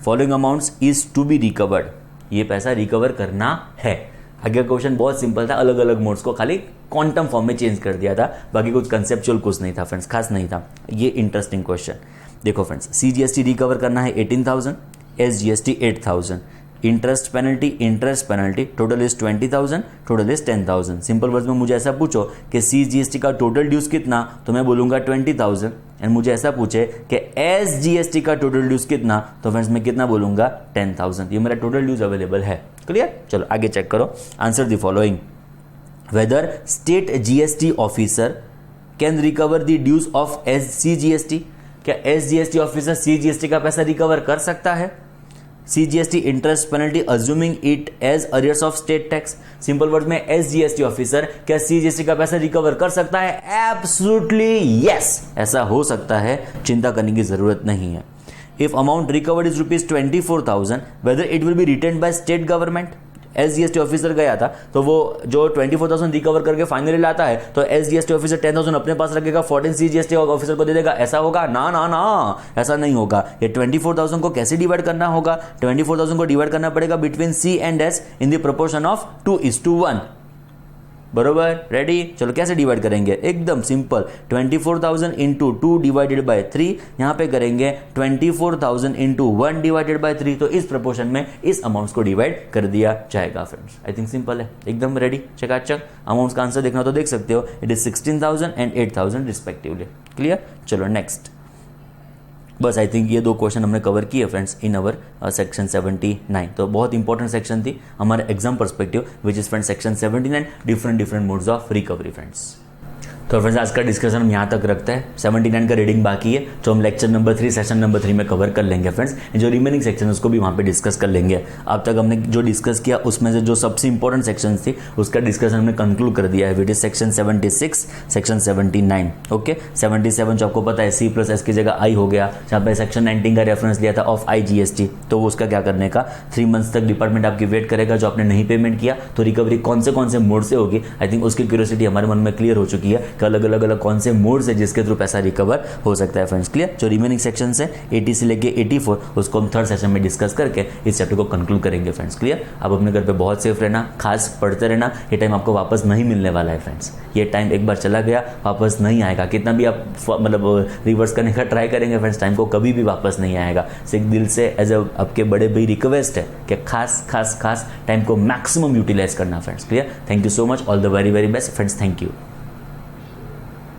following amounts is to be recovered, ये पैसा रिकवर करना है। आगे क्वेश्चन बहुत सिंपल था, अलग अलग मोड्स को खाली क्वांटम फॉर्म में चेंज कर दिया था, बाकी कुछ कंसेप्चुअल कुछ नहीं था फ्रेंड्स, खास नहीं था। ये इंटरेस्टिंग क्वेश्चन देखो फ्रेंड्स, CGST रिकवर करना है 18,000, SGST 8,000, interest penalty total is 20,000, total is 10,000। Simple words में मुझे ऐसा पूछो कि CGST का टोटल ड्यूज कितना, तो मैं बोलूंगा 20,000। एंड मुझे ऐसा पूछे कि SGST का टोटल ड्यूज कितना, तो फ्रेंड्स मैं कितना बोलूंगा 10,000। ये मेरा टोटल ड्यूज अवेलेबल है। क्लियर? चलो आगे चेक करो, answer the following, whether state GST officer can recover the dues of CGST, क्या SGST ऑफिसर CGST का पैसा रिकवर कर सकता है? CGST interest penalty assuming it as arrears of state tax, simple word में SGST ऑफिसर क्या CGST का पैसा रिकवर कर सकता है? एब्सोल्युटली यस, ऐसा हो सकता है, चिंता करने की जरूरत नहीं है। If amount recovered is ₹24,000 whether it will B retained by state government, SGST officer गया था तो वो जो 24,000 रिकवर करके फाइनली लाता है तो SGST ऑफिसर 10,000 अपने पास रखेगा, 14 CGST ऑफिसर को दे देगा, ऐसा होगा? ना ना ना, ऐसा नहीं होगा। ये 24,000 को कैसे डिवाइड करना होगा? 24,000 को डिवाइड करना पड़ेगा between C and S in the proportion of 2:1, बरोबर? रेडी? चलो कैसे डिवाइड करेंगे, एकदम सिंपल, 24,000 इंटू 2 डिवाइडेड बाय 3, यहां पे करेंगे 24,000 इंटू 1 डिवाइडेड बाय 3, तो इस प्रपोर्शन में इस अमाउंट्स को डिवाइड कर दिया जाएगा फ्रेंड्स। आई थिंक सिंपल है, एकदम रेडी, चकाचक। अमाउंट्स का आंसर देखना तो देख सकते हो, it is 16,000 and 8,000 respectively. Clear? चलो नेक्स्ट, बस आई थिंक ये 2 क्वेश्चन हमने कवर किए फ्रेंड्स इन अवर सेक्शन 79। तो बहुत इंपॉर्टेंट सेक्शन थी हमारे exam perspective, which is friends section 79, different modes of recovery friends. तो फ्रेंड्स आज का डिस्कशन हम यहाँ तक रखते हैं, 79 का रीडिंग बाकी है जो हम लेक्चर नंबर 3 सेशन नंबर 3 में कवर कर लेंगे फ्रेंड्स। जो रिमेनिंग सेक्शन उसको भी वहाँ पे डिस्कस कर लेंगे। अब तक हमने जो डिस्कस किया उसमें से जो सबसे इंपॉर्टेंट सेक्शन थी उसका डिस्कशन हमने कंक्लूड कर दिया है, which is section 76, section 79। Okay, 77 जो आपको पता है C+S की जगह I हो गया, जहाँ पे सेक्शन 19 का रेफरेंस लिया था ऑफ IGST, तो उसका क्या करने का 3 मंथ्स तक डिपार्टमेंट आपकी वेट करेगा। जो आपने नहीं पेमेंट किया तो रिकवरी कौन से मोड से होगी, आई थिंक उसकी क्यूरियोसिटी हमारे मन में क्लियर हो चुकी है कि अलग अलग कौन से मोड्स है जिसके थ्रू पैसा रिकवर हो सकता है फ्रेंड्स। क्लियर? जो रिमेनिंग सेक्शन है 80 से लेके 84 उसको हम 3rd सेशन में डिस्कस करके इस चैप्टर को कंक्लूड करेंगे फ्रेंड्स। क्लियर? आप अपने घर पे बहुत सेफ रहना, खास पढ़ते रहना, ये टाइम आपको वापस नहीं मिलने वाला है फ्रेंड्स। ये टाइम एक बार चला गया वापस नहीं आएगा, कितना भी आप मतलब रिवर्स करने का ट्राई करेंगे फ्रेंड्स, टाइम को कभी भी वापस नहीं आएगा। सिर्फ दिल से एज अ आपके बड़े भाई रिक्वेस्ट है कि खास टाइम को मैक्सिमम यूटिलाइज करना friends. Clear? Thank you so much, all the very best friends, thank you.